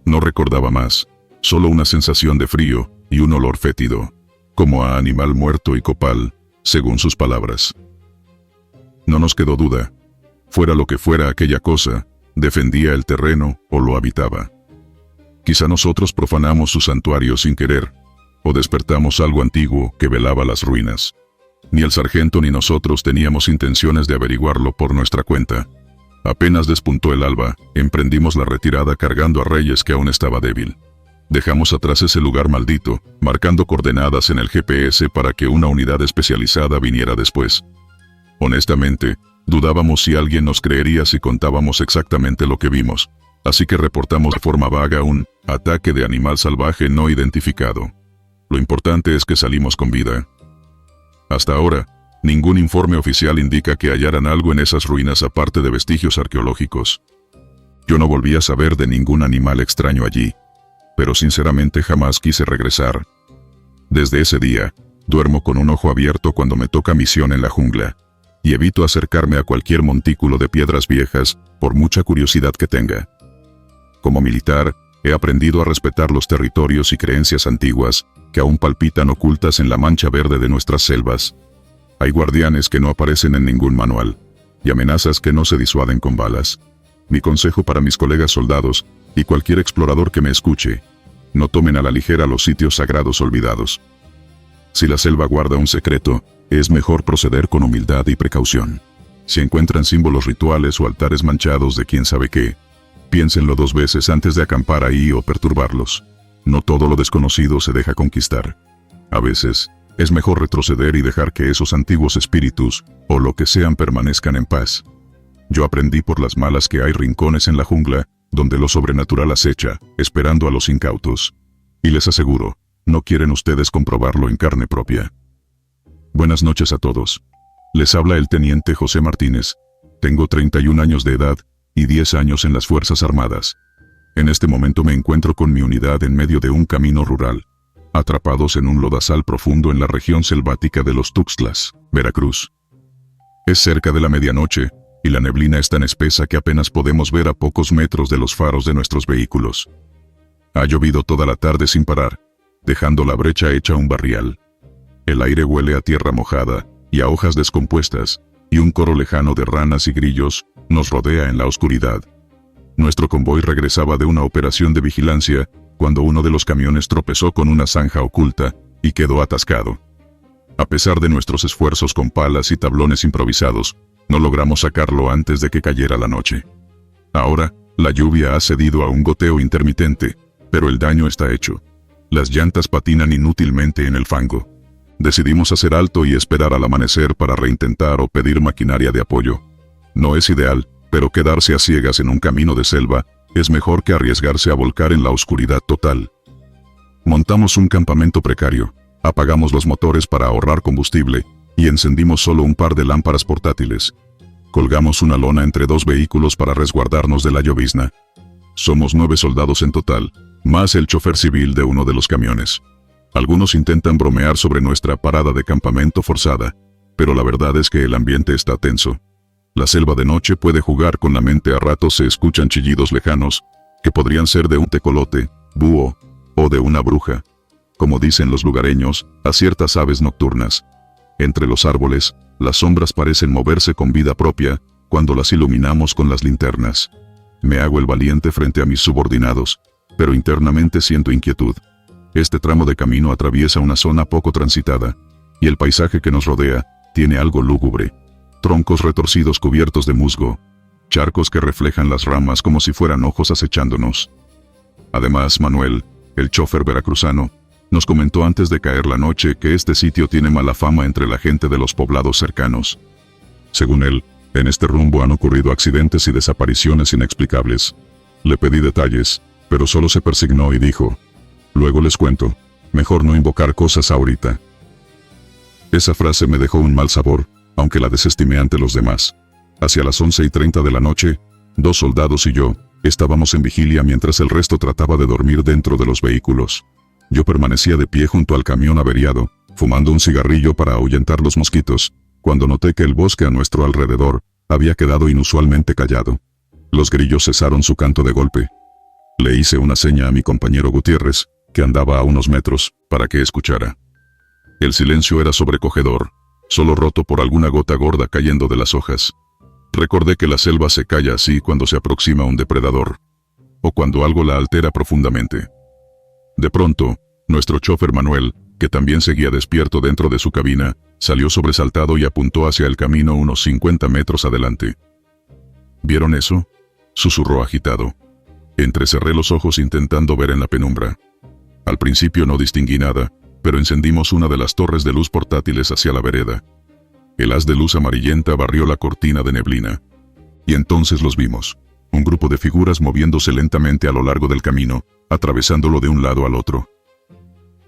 No recordaba más, solo una sensación de frío y un olor fétido, como a animal muerto y copal, según sus palabras. No nos quedó duda. Fuera lo que fuera aquella cosa, defendía el terreno o lo habitaba. Quizá nosotros profanamos su santuario sin querer, o despertamos algo antiguo que velaba las ruinas. Ni el sargento ni nosotros teníamos intenciones de averiguarlo por nuestra cuenta. Apenas despuntó el alba, emprendimos la retirada cargando a Reyes que aún estaba débil. Dejamos atrás ese lugar maldito, marcando coordenadas en el GPS para que una unidad especializada viniera después. Honestamente, dudábamos si alguien nos creería si contábamos exactamente lo que vimos, así que reportamos de forma vaga un ataque de animal salvaje no identificado. Lo importante es que salimos con vida. Hasta ahora, ningún informe oficial indica que hallaran algo en esas ruinas aparte de vestigios arqueológicos. Yo no volví a saber de ningún animal extraño allí, pero sinceramente jamás quise regresar. Desde ese día, duermo con un ojo abierto cuando me toca misión en la jungla, y evito acercarme a cualquier montículo de piedras viejas, por mucha curiosidad que tenga. Como militar, he aprendido a respetar los territorios y creencias antiguas, que aún palpitan ocultas en la mancha verde de nuestras selvas. Hay guardianes que no aparecen en ningún manual, y amenazas que no se disuaden con balas. Mi consejo para mis colegas soldados, y cualquier explorador que me escuche: no tomen a la ligera los sitios sagrados olvidados. Si la selva guarda un secreto, es mejor proceder con humildad y precaución. Si encuentran símbolos rituales o altares manchados de quién sabe qué, piénsenlo dos veces antes de acampar ahí o perturbarlos. No todo lo desconocido se deja conquistar. A veces, es mejor retroceder y dejar que esos antiguos espíritus, o lo que sean, permanezcan en paz. Yo aprendí por las malas que hay rincones en la jungla, donde lo sobrenatural acecha, esperando a los incautos. Y les aseguro, no quieren ustedes comprobarlo en carne propia. Buenas noches a todos. Les habla el teniente José Martínez. Tengo 31 años de edad, y 10 años en las Fuerzas Armadas. En este momento me encuentro con mi unidad en medio de un camino rural, atrapados en un lodazal profundo en la región selvática de los Tuxtlas, Veracruz. Es cerca de la medianoche, y la neblina es tan espesa que apenas podemos ver a pocos metros de los faros de nuestros vehículos. Ha llovido toda la tarde sin parar, dejando la brecha hecha un barrial. El aire huele a tierra mojada, y a hojas descompuestas, y un coro lejano de ranas y grillos nos rodea en la oscuridad. Nuestro convoy regresaba de una operación de vigilancia, cuando uno de los camiones tropezó con una zanja oculta, y quedó atascado. A pesar de nuestros esfuerzos con palas y tablones improvisados, no logramos sacarlo antes de que cayera la noche. Ahora, la lluvia ha cedido a un goteo intermitente, pero el daño está hecho. Las llantas patinan inútilmente en el fango. Decidimos hacer alto y esperar al amanecer para reintentar o pedir maquinaria de apoyo. No es ideal, pero quedarse a ciegas en un camino de selva es mejor que arriesgarse a volcar en la oscuridad total. Montamos un campamento precario, apagamos los motores para ahorrar combustible y encendimos solo un par de lámparas portátiles. Colgamos una lona entre dos vehículos para resguardarnos de la llovizna. Somos 9 soldados en total, más el chofer civil de uno de los camiones. Algunos intentan bromear sobre nuestra parada de campamento forzada, pero la verdad es que el ambiente está tenso. La selva de noche puede jugar con la mente. A ratos se escuchan chillidos lejanos, que podrían ser de un tecolote, búho, o de una bruja. Como dicen los lugareños, a ciertas aves nocturnas. Entre los árboles, las sombras parecen moverse con vida propia, cuando las iluminamos con las linternas. Me hago el valiente frente a mis subordinados, pero internamente siento inquietud. Este tramo de camino atraviesa una zona poco transitada, y el paisaje que nos rodea tiene algo lúgubre. Troncos retorcidos cubiertos de musgo, charcos que reflejan las ramas como si fueran ojos acechándonos. Además, Manuel, el chofer veracruzano, nos comentó antes de caer la noche que este sitio tiene mala fama entre la gente de los poblados cercanos. Según él, en este rumbo han ocurrido accidentes y desapariciones inexplicables. Le pedí detalles, pero solo se persignó y dijo: «Luego les cuento, mejor no invocar cosas ahorita». Esa frase me dejó un mal sabor, aunque la desestimé ante los demás. Hacia las 11:30 de la noche, 2 soldados y yo estábamos en vigilia mientras el resto trataba de dormir dentro de los vehículos. Yo permanecía de pie junto al camión averiado, fumando un cigarrillo para ahuyentar los mosquitos, cuando noté que el bosque a nuestro alrededor había quedado inusualmente callado. Los grillos cesaron su canto de golpe. Le hice una seña a mi compañero Gutiérrez, que andaba a unos metros, para que escuchara. El silencio era sobrecogedor, solo roto por alguna gota gorda cayendo de las hojas. Recordé que la selva se calla así cuando se aproxima un depredador, o cuando algo la altera profundamente. De pronto, nuestro chofer Manuel, que también seguía despierto dentro de su cabina, salió sobresaltado y apuntó hacia el camino unos 50 metros adelante. ¿Vieron eso?, susurró agitado. Entrecerré los ojos intentando ver en la penumbra. Al principio no distinguí nada, pero encendimos una de las torres de luz portátiles hacia la vereda. El haz de luz amarillenta barrió la cortina de neblina. Y entonces los vimos. Un grupo de figuras moviéndose lentamente a lo largo del camino, atravesándolo de un lado al otro.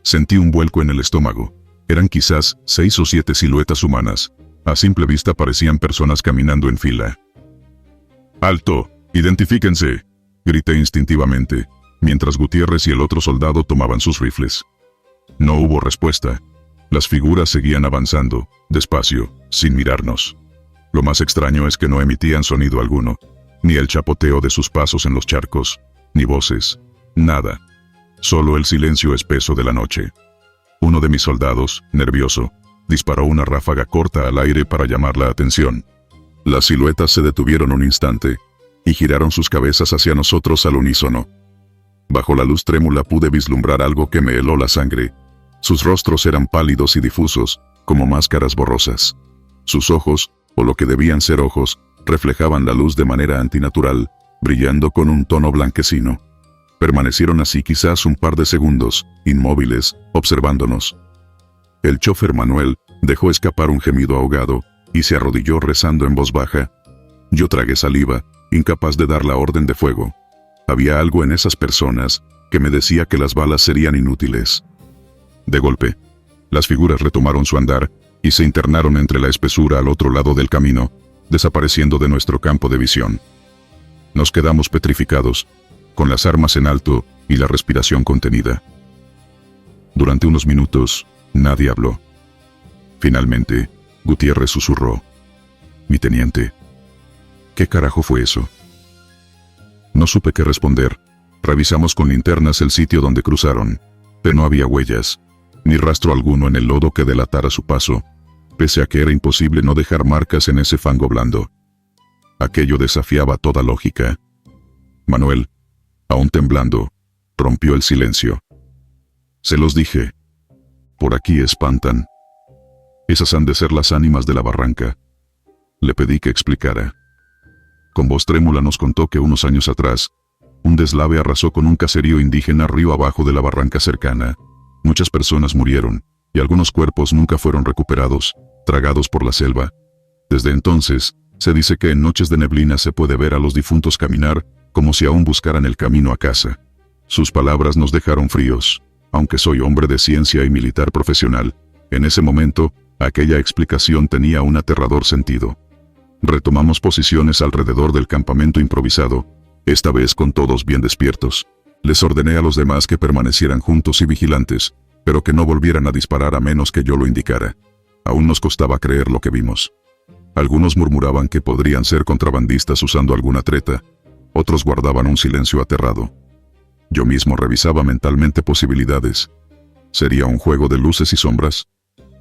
Sentí un vuelco en el estómago. Eran quizás 6 o 7 siluetas humanas. A simple vista parecían personas caminando en fila. ¡Alto! ¡Identifíquense!, grité instintivamente, mientras Gutiérrez y el otro soldado tomaban sus rifles. No hubo respuesta. Las figuras seguían avanzando, despacio, sin mirarnos. Lo más extraño es que no emitían sonido alguno, ni el chapoteo de sus pasos en los charcos, ni voces, nada. Solo el silencio espeso de la noche. Uno de mis soldados, nervioso, disparó una ráfaga corta al aire para llamar la atención. Las siluetas se detuvieron un instante, y giraron sus cabezas hacia nosotros al unísono. Bajo la luz trémula pude vislumbrar algo que me heló la sangre. Sus rostros eran pálidos y difusos, como máscaras borrosas. Sus ojos, o lo que debían ser ojos, reflejaban la luz de manera antinatural, brillando con un tono blanquecino. Permanecieron así quizás un par de segundos, inmóviles, observándonos. El chofer Manuel dejó escapar un gemido ahogado, y se arrodilló rezando en voz baja. Yo tragué saliva, incapaz de dar la orden de fuego. Había algo en esas personas que me decía que las balas serían inútiles. De golpe, las figuras retomaron su andar y se internaron entre la espesura al otro lado del camino, desapareciendo de nuestro campo de visión. Nos quedamos petrificados, con las armas en alto y la respiración contenida. Durante unos minutos, nadie habló. Finalmente, Gutiérrez susurró: «Mi teniente, ¿qué carajo fue eso?». No supe qué responder. Revisamos con linternas el sitio donde cruzaron, pero no había huellas, ni rastro alguno en el lodo que delatara su paso, pese a que era imposible no dejar marcas en ese fango blando. Aquello desafiaba toda lógica. Manuel, aún temblando, rompió el silencio. «Se los dije. Por aquí espantan». Esas han de ser las ánimas de la barranca. Le pedí que explicara. Con voz trémula nos contó que unos años atrás, un deslave arrasó con un caserío indígena río abajo de la barranca cercana. Muchas personas murieron, y algunos cuerpos nunca fueron recuperados, tragados por la selva. Desde entonces, se dice que en noches de neblina se puede ver a los difuntos caminar, como si aún buscaran el camino a casa. Sus palabras nos dejaron fríos. Aunque soy hombre de ciencia y militar profesional, en ese momento, aquella explicación tenía un aterrador sentido. Retomamos posiciones alrededor del campamento improvisado, esta vez con todos bien despiertos. Les ordené a los demás que permanecieran juntos y vigilantes, pero que no volvieran a disparar a menos que yo lo indicara. Aún nos costaba creer lo que vimos. Algunos murmuraban que podrían ser contrabandistas usando alguna treta, otros guardaban un silencio aterrado. Yo mismo revisaba mentalmente posibilidades. ¿Sería un juego de luces y sombras?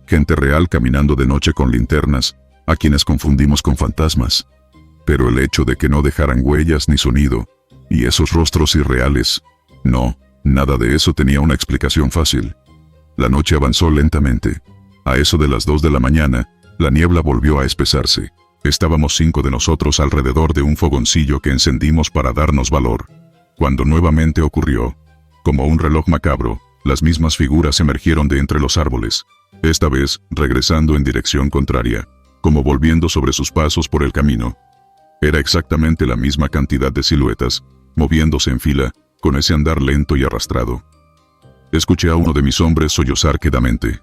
Gente real caminando de noche con linternas, a quienes confundimos con fantasmas. Pero el hecho de que no dejaran huellas ni sonido, y esos rostros irreales, no, nada de eso tenía una explicación fácil. La noche avanzó lentamente. A eso de las 2 de la mañana, la niebla volvió a espesarse. Estábamos 5 de nosotros alrededor de un fogoncillo que encendimos para darnos valor. Cuando nuevamente ocurrió, como un reloj macabro, las mismas figuras emergieron de entre los árboles, esta vez regresando en dirección contraria, como volviendo sobre sus pasos por el camino. Era exactamente la misma cantidad de siluetas, moviéndose en fila, con ese andar lento y arrastrado. Escuché a uno de mis hombres sollozar quedamente.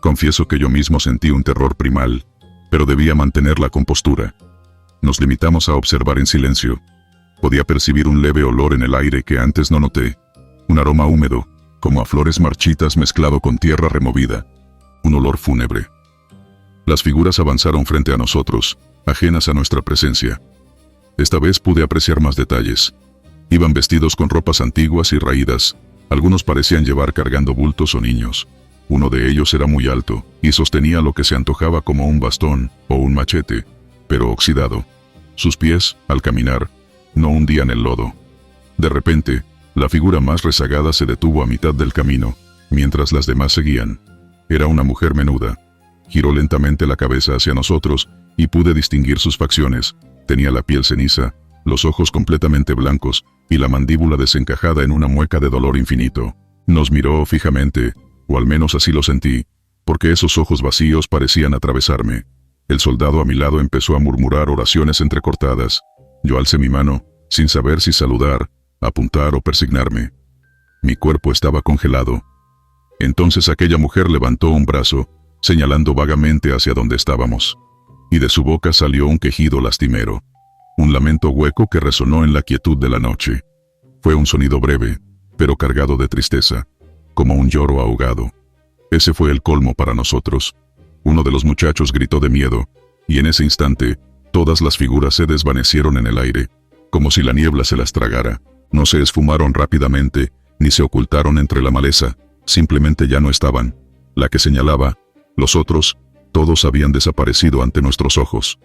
Confieso que yo mismo sentí un terror primal, pero debía mantener la compostura. Nos limitamos a observar en silencio. Podía percibir un leve olor en el aire que antes no noté, un aroma húmedo, como a flores marchitas mezclado con tierra removida, un olor fúnebre. Las figuras avanzaron frente a nosotros, ajenas a nuestra presencia. Esta vez pude apreciar más detalles. Iban vestidos con ropas antiguas y raídas, algunos parecían llevar cargando bultos o niños. Uno de ellos era muy alto, y sostenía lo que se antojaba como un bastón o un machete, pero oxidado. Sus pies, al caminar, no hundían el lodo. De repente, la figura más rezagada se detuvo a mitad del camino, mientras las demás seguían. Era una mujer menuda. Giró lentamente la cabeza hacia nosotros, y pude distinguir sus facciones. Tenía la piel ceniza, los ojos completamente blancos, y la mandíbula desencajada en una mueca de dolor infinito. Nos miró fijamente, o al menos así lo sentí, porque esos ojos vacíos parecían atravesarme. El soldado a mi lado empezó a murmurar oraciones entrecortadas. Yo alcé mi mano, sin saber si saludar, apuntar o persignarme. Mi cuerpo estaba congelado. Entonces aquella mujer levantó un brazo, señalando vagamente hacia donde estábamos. Y de su boca salió un quejido lastimero. Un lamento hueco que resonó en la quietud de la noche. Fue un sonido breve, pero cargado de tristeza, como un lloro ahogado. Ese fue el colmo para nosotros. Uno de los muchachos gritó de miedo, y en ese instante, todas las figuras se desvanecieron en el aire, como si la niebla se las tragara. No se esfumaron rápidamente, ni se ocultaron entre la maleza, simplemente ya no estaban. La que señalaba, los otros, todos habían desaparecido ante nuestros ojos.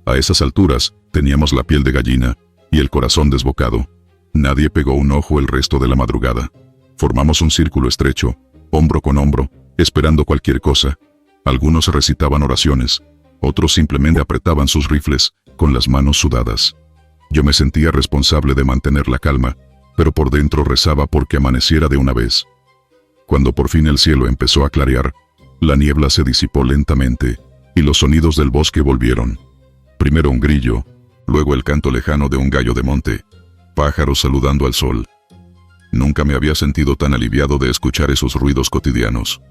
A esas alturas, teníamos la piel de gallina, y el corazón desbocado. Nadie pegó un ojo el resto de la madrugada. Formamos un círculo estrecho, hombro con hombro, esperando cualquier cosa. Algunos recitaban oraciones, otros simplemente apretaban sus rifles, con las manos sudadas. Yo me sentía responsable de mantener la calma, pero por dentro rezaba porque amaneciera de una vez. Cuando por fin el cielo empezó a clarear, la niebla se disipó lentamente, y los sonidos del bosque volvieron. Primero un grillo, luego el canto lejano de un gallo de monte, pájaros saludando al sol. Nunca me había sentido tan aliviado de escuchar esos ruidos cotidianos.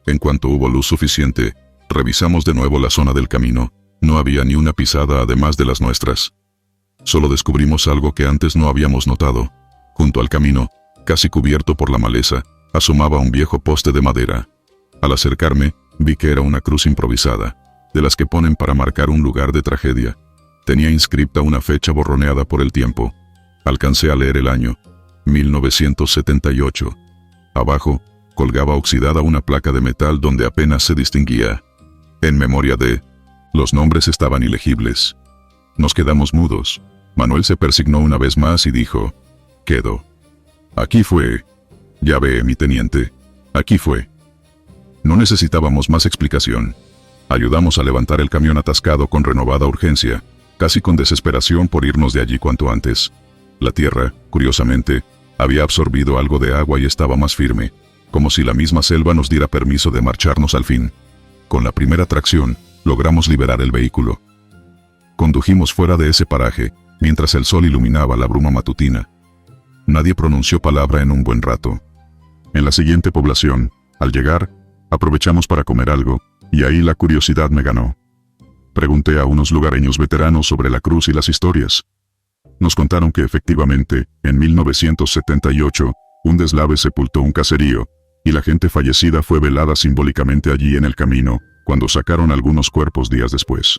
En cuanto hubo luz suficiente, revisamos de nuevo la zona del camino. No había ni una pisada además de las nuestras. Solo descubrimos algo que antes no habíamos notado. Junto al camino, casi cubierto por la maleza, asomaba un viejo poste de madera. Al acercarme, vi que era una cruz improvisada, de las que ponen para marcar un lugar de tragedia. Tenía inscripta una fecha borroneada por el tiempo. Alcancé a leer el año, 1978. Abajo, colgaba oxidada una placa de metal donde apenas se distinguía. En memoria de... Los nombres estaban ilegibles. Nos quedamos mudos. Manuel se persignó una vez más y dijo: «Quedo. Aquí fue. Ya ve, mi teniente. Aquí fue». No necesitábamos más explicación. Ayudamos a levantar el camión atascado con renovada urgencia, casi con desesperación por irnos de allí cuanto antes. La tierra, curiosamente, había absorbido algo de agua y estaba más firme, como si la misma selva nos diera permiso de marcharnos al fin. Con la primera tracción, logramos liberar el vehículo. Condujimos fuera de ese paraje, mientras el sol iluminaba la bruma matutina. Nadie pronunció palabra en un buen rato. En la siguiente población, al llegar, aprovechamos para comer algo, y ahí la curiosidad me ganó. Pregunté a unos lugareños veteranos sobre la cruz y las historias. Nos contaron que efectivamente, en 1978, un deslave sepultó un caserío, y la gente fallecida fue velada simbólicamente allí en el camino, cuando sacaron algunos cuerpos días después.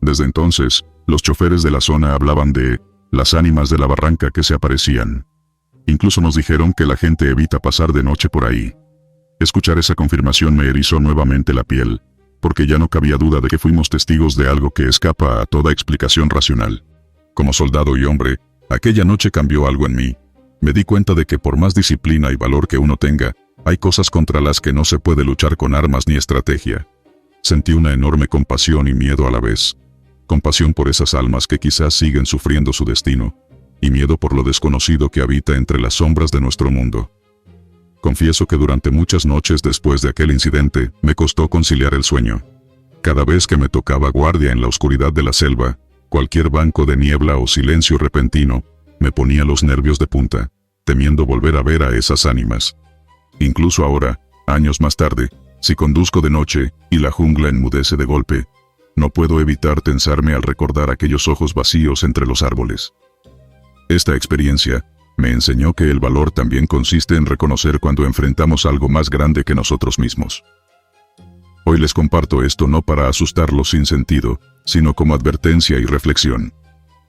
Desde entonces, los choferes de la zona hablaban de las ánimas de la barranca que se aparecían. Incluso nos dijeron que la gente evita pasar de noche por ahí. Escuchar esa confirmación me erizó nuevamente la piel, porque ya no cabía duda de que fuimos testigos de algo que escapa a toda explicación racional. Como soldado y hombre, aquella noche cambió algo en mí. Me di cuenta de que por más disciplina y valor que uno tenga, hay cosas contra las que no se puede luchar con armas ni estrategia. Sentí una enorme compasión y miedo a la vez. Compasión por esas almas que quizás siguen sufriendo su destino, y miedo por lo desconocido que habita entre las sombras de nuestro mundo. Confieso que durante muchas noches después de aquel incidente, me costó conciliar el sueño. Cada vez que me tocaba guardia en la oscuridad de la selva, cualquier banco de niebla o silencio repentino, me ponía los nervios de punta, temiendo volver a ver a esas ánimas. Incluso ahora, años más tarde, si conduzco de noche, y la jungla enmudece de golpe, no puedo evitar tensarme al recordar aquellos ojos vacíos entre los árboles. Esta experiencia me enseñó que el valor también consiste en reconocer cuando enfrentamos algo más grande que nosotros mismos. Hoy les comparto esto no para asustarlos sin sentido, sino como advertencia y reflexión.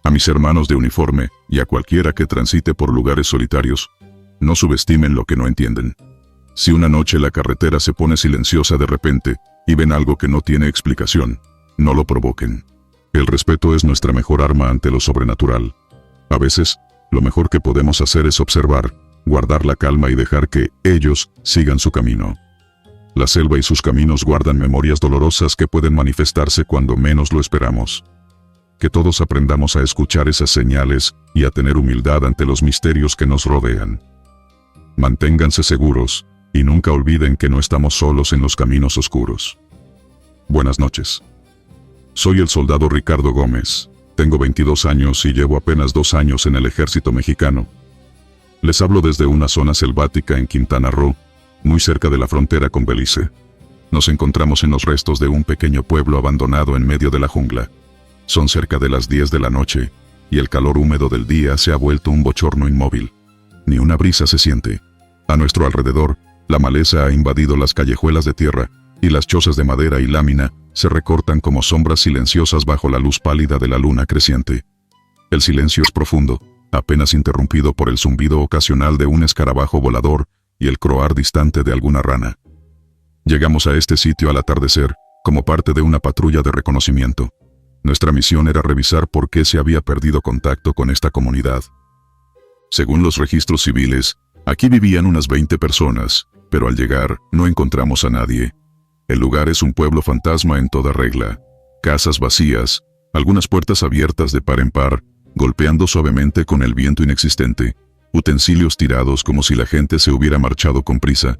A mis hermanos de uniforme, y a cualquiera que transite por lugares solitarios, no subestimen lo que no entienden. Si una noche la carretera se pone silenciosa de repente, y ven algo que no tiene explicación, no lo provoquen. El respeto es nuestra mejor arma ante lo sobrenatural. A veces, lo mejor que podemos hacer es observar, guardar la calma y dejar que ellos sigan su camino. La selva y sus caminos guardan memorias dolorosas que pueden manifestarse cuando menos lo esperamos. Que todos aprendamos a escuchar esas señales y a tener humildad ante los misterios que nos rodean. Manténganse seguros, y nunca olviden que no estamos solos en los caminos oscuros. Buenas noches. Soy el soldado Ricardo Gómez. Tengo 22 años y llevo apenas 2 años en el ejército mexicano. Les hablo desde una zona selvática en Quintana Roo, muy cerca de la frontera con Belice. Nos encontramos en los restos de un pequeño pueblo abandonado en medio de la jungla. Son cerca de las 10 de la noche, y el calor húmedo del día se ha vuelto un bochorno inmóvil. Ni una brisa se siente. A nuestro alrededor, la maleza ha invadido las callejuelas de tierra, y las chozas de madera y lámina se recortan como sombras silenciosas bajo la luz pálida de la luna creciente. El silencio es profundo, apenas interrumpido por el zumbido ocasional de un escarabajo volador y el croar distante de alguna rana. Llegamos a este sitio al atardecer, como parte de una patrulla de reconocimiento. Nuestra misión era revisar por qué se había perdido contacto con esta comunidad. Según los registros civiles, aquí vivían unas 20 personas, pero al llegar no encontramos a nadie. El lugar es un pueblo fantasma en toda regla. Casas vacías, algunas puertas abiertas de par en par, golpeando suavemente con el viento inexistente, utensilios tirados como si la gente se hubiera marchado con prisa.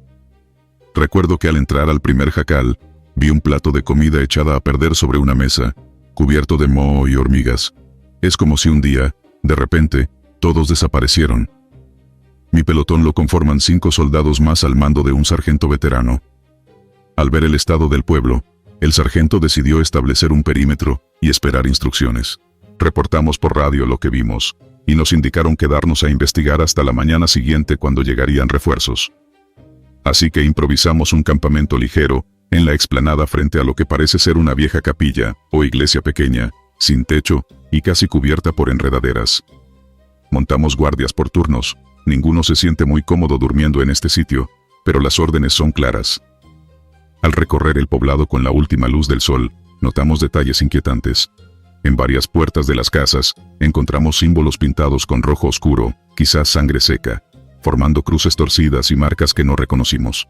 Recuerdo que al entrar al primer jacal, vi un plato de comida echada a perder sobre una mesa, cubierto de moho y hormigas. Es como si un día, de repente, todos desaparecieron. Mi pelotón lo conforman 5 soldados más al mando de un sargento veterano. Al ver el estado del pueblo, el sargento decidió establecer un perímetro y esperar instrucciones. Reportamos por radio lo que vimos, y nos indicaron quedarnos a investigar hasta la mañana siguiente cuando llegarían refuerzos. Así que improvisamos un campamento ligero, en la explanada frente a lo que parece ser una vieja capilla, o iglesia pequeña, sin techo, y casi cubierta por enredaderas. Montamos guardias por turnos, ninguno se siente muy cómodo durmiendo en este sitio, pero las órdenes son claras. Al recorrer el poblado con la última luz del sol, notamos detalles inquietantes. En varias puertas de las casas, encontramos símbolos pintados con rojo oscuro, quizás sangre seca, formando cruces torcidas y marcas que no reconocimos.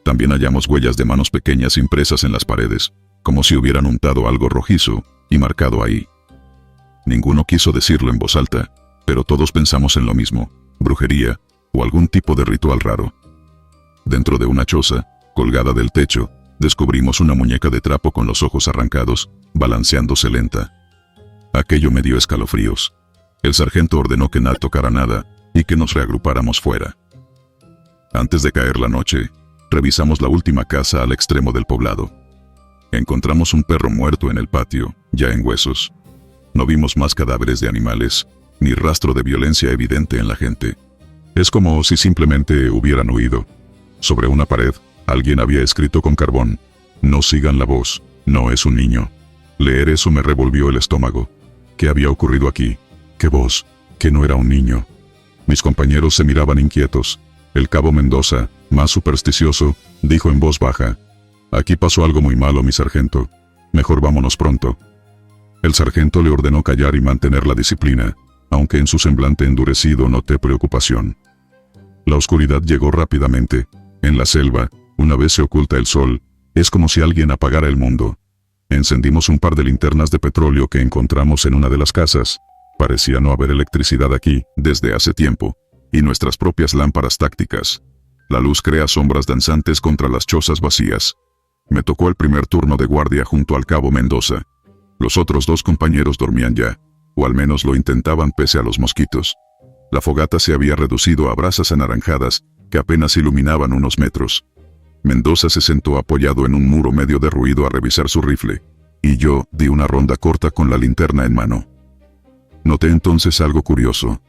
También hallamos huellas de manos pequeñas impresas en las paredes, como si hubieran untado algo rojizo y marcado ahí. Ninguno quiso decirlo en voz alta, pero todos pensamos en lo mismo: brujería o algún tipo de ritual raro. Dentro de una choza, colgada del techo, descubrimos una muñeca de trapo con los ojos arrancados, balanceándose lenta. Aquello me dio escalofríos. El sargento ordenó que nadie tocara nada y que nos reagrupáramos fuera. Antes de caer la noche, revisamos la última casa al extremo del poblado. Encontramos un perro muerto en el patio, ya en huesos. No vimos más cadáveres de animales, ni rastro de violencia evidente en la gente. Es como si simplemente hubieran huido. Sobre una pared, alguien había escrito con carbón: "No sigan la voz, no es un niño". Leer eso me revolvió el estómago. ¿Qué había ocurrido aquí? ¿Qué voz? ¿Que no era un niño? Mis compañeros se miraban inquietos. El cabo Mendoza, más supersticioso, dijo en voz baja: "Aquí pasó algo muy malo, mi sargento. Mejor vámonos pronto". El sargento le ordenó callar y mantener la disciplina, aunque en su semblante endurecido noté preocupación. La oscuridad llegó rápidamente. En la selva, una vez se oculta el sol, es como si alguien apagara el mundo. Encendimos un par de linternas de petróleo que encontramos en una de las casas. Parecía no haber electricidad aquí desde hace tiempo, y nuestras propias lámparas tácticas. La luz crea sombras danzantes contra las chozas vacías. Me tocó el primer turno de guardia junto al cabo Mendoza. Los otros dos compañeros dormían ya, o al menos lo intentaban pese a los mosquitos. La fogata se había reducido a brasas anaranjadas que apenas iluminaban unos metros. Mendoza se sentó apoyado en un muro medio derruido a revisar su rifle, y yo di una ronda corta con la linterna en mano. Noté entonces algo curioso.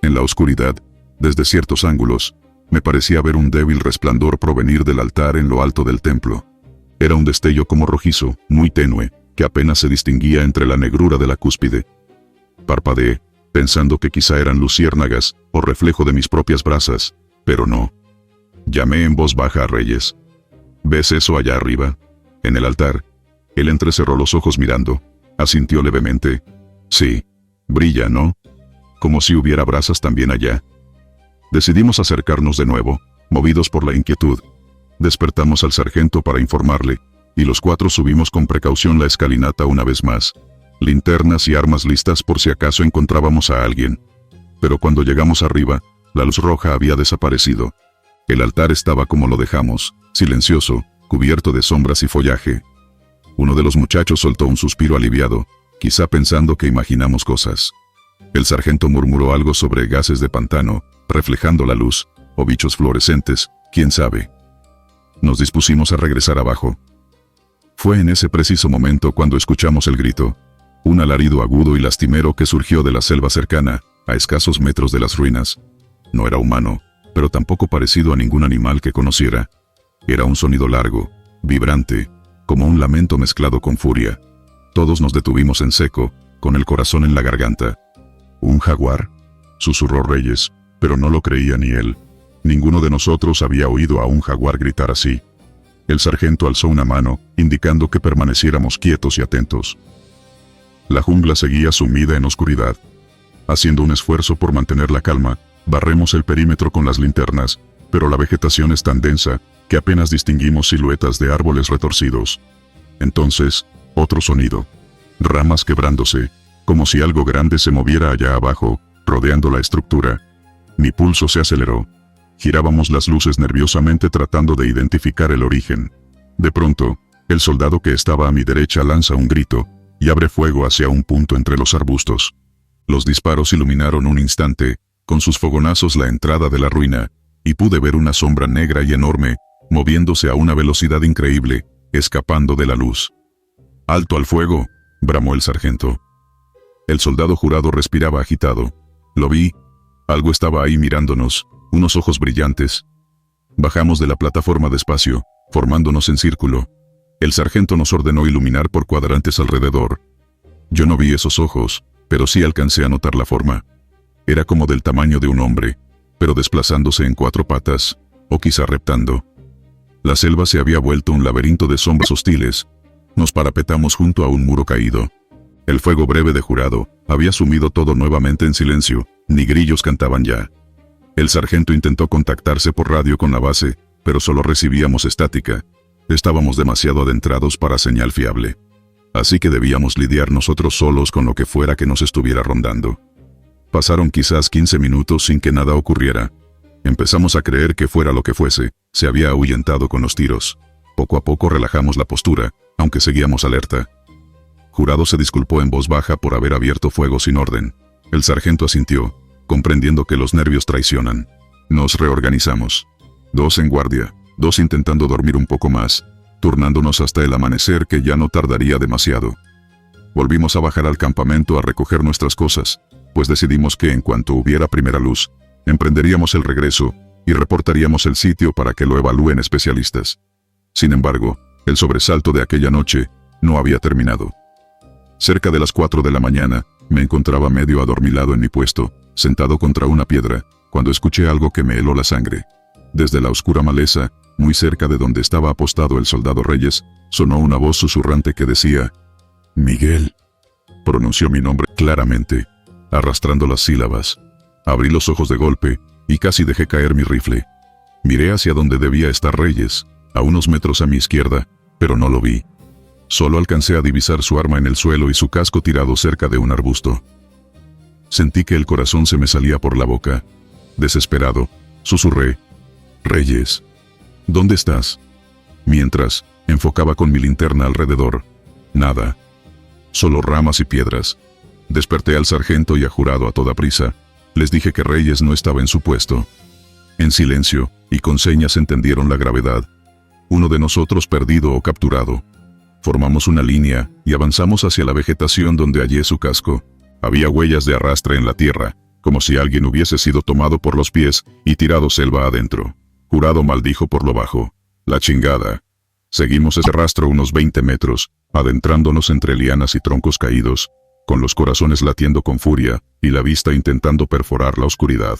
En la oscuridad, desde ciertos ángulos, me parecía ver un débil resplandor provenir del altar en lo alto del templo. Era un destello como rojizo, muy tenue, que apenas se distinguía entre la negrura de la cúspide. Parpadeé, pensando que quizá eran luciérnagas o reflejo de mis propias brasas, pero no. Llamé en voz baja a Reyes. ¿Ves eso allá arriba? En el altar. Él entrecerró los ojos mirando. Asintió levemente. Sí. Brilla, ¿no? Como si hubiera brasas también allá. Decidimos acercarnos de nuevo, movidos por la inquietud. Despertamos al sargento para informarle, y los cuatro subimos con precaución la escalinata una vez más. Linternas y armas listas por si acaso encontrábamos a alguien. Pero cuando llegamos arriba, la luz roja había desaparecido. El altar estaba como lo dejamos, silencioso, cubierto de sombras y follaje. Uno de los muchachos soltó un suspiro aliviado, quizá pensando que imaginamos cosas. El sargento murmuró algo sobre gases de pantano, reflejando la luz, o bichos fluorescentes, quién sabe. Nos dispusimos a regresar abajo. Fue en ese preciso momento cuando escuchamos el grito. Un alarido agudo y lastimero que surgió de la selva cercana, a escasos metros de las ruinas. No era humano, pero tampoco parecido a ningún animal que conociera. Era un sonido largo, vibrante, como un lamento mezclado con furia. Todos nos detuvimos en seco, con el corazón en la garganta. ¿Un jaguar?, susurró Reyes, pero no lo creía ni él. Ninguno de nosotros había oído a un jaguar gritar así. El sargento alzó una mano, indicando que permaneciéramos quietos y atentos. La jungla seguía sumida en oscuridad. Haciendo un esfuerzo por mantener la calma, barremos el perímetro con las linternas, pero la vegetación es tan densa que apenas distinguimos siluetas de árboles retorcidos. Entonces, otro sonido. Ramas quebrándose, como si algo grande se moviera allá abajo, rodeando la estructura. Mi pulso se aceleró. Girábamos las luces nerviosamente tratando de identificar el origen. De pronto, el soldado que estaba a mi derecha lanza un grito, y abre fuego hacia un punto entre los arbustos. Los disparos iluminaron un instante, con sus fogonazos la entrada de la ruina, y pude ver una sombra negra y enorme, moviéndose a una velocidad increíble, escapando de la luz. «¡Alto al fuego!», bramó el sargento. El soldado jurado respiraba agitado. Lo vi. Algo estaba ahí mirándonos, unos ojos brillantes. Bajamos de la plataforma despacio, formándonos en círculo. El sargento nos ordenó iluminar por cuadrantes alrededor. Yo no vi esos ojos, pero sí alcancé a notar la forma. Era como del tamaño de un hombre, pero desplazándose en cuatro patas, o quizá reptando. La selva se había vuelto un laberinto de sombras hostiles. Nos parapetamos junto a un muro caído. El fuego breve de jurado había sumido todo nuevamente en silencio, ni grillos cantaban ya. El sargento intentó contactarse por radio con la base, pero solo recibíamos estática. Estábamos demasiado adentrados para señal fiable. Así que debíamos lidiar nosotros solos con lo que fuera que nos estuviera rondando. Pasaron quizás 15 minutos sin que nada ocurriera. Empezamos a creer que fuera lo que fuese, se había ahuyentado con los tiros. Poco a poco relajamos la postura, aunque seguíamos alerta. Jurado se disculpó en voz baja por haber abierto fuego sin orden. El sargento asintió, comprendiendo que los nervios traicionan. Nos reorganizamos. 2 en guardia, 2 intentando dormir un poco más, turnándonos hasta el amanecer que ya no tardaría demasiado. Volvimos a bajar al campamento a recoger nuestras cosas, pues decidimos que en cuanto hubiera primera luz, emprenderíamos el regreso y reportaríamos el sitio para que lo evalúen especialistas. Sin embargo, el sobresalto de aquella noche no había terminado. Cerca de las 4 de la mañana, me encontraba medio adormilado en mi puesto, sentado contra una piedra, cuando escuché algo que me heló la sangre. Desde la oscura maleza, muy cerca de donde estaba apostado el soldado Reyes, sonó una voz susurrante que decía: «Miguel». Pronunció mi nombre claramente, arrastrando las sílabas. Abrí los ojos de golpe, y casi dejé caer mi rifle. Miré hacia donde debía estar Reyes, a unos metros a mi izquierda, pero no lo vi. Solo alcancé a divisar su arma en el suelo y su casco tirado cerca de un arbusto. Sentí que el corazón se me salía por la boca. Desesperado, susurré: «Reyes, ¿dónde estás?». Mientras, enfocaba con mi linterna alrededor. Nada. Solo ramas y piedras. Desperté al sargento y a Jurado a toda prisa. Les dije que Reyes no estaba en su puesto. En silencio, y con señas entendieron la gravedad. Uno de nosotros perdido o capturado. Formamos una línea, y avanzamos hacia la vegetación donde hallé su casco. Había huellas de arrastre en la tierra, como si alguien hubiese sido tomado por los pies y tirado selva adentro. Jurado maldijo por lo bajo: «La chingada». Seguimos ese rastro unos 20 metros, adentrándonos entre lianas y troncos caídos, con los corazones latiendo con furia, y la vista intentando perforar la oscuridad.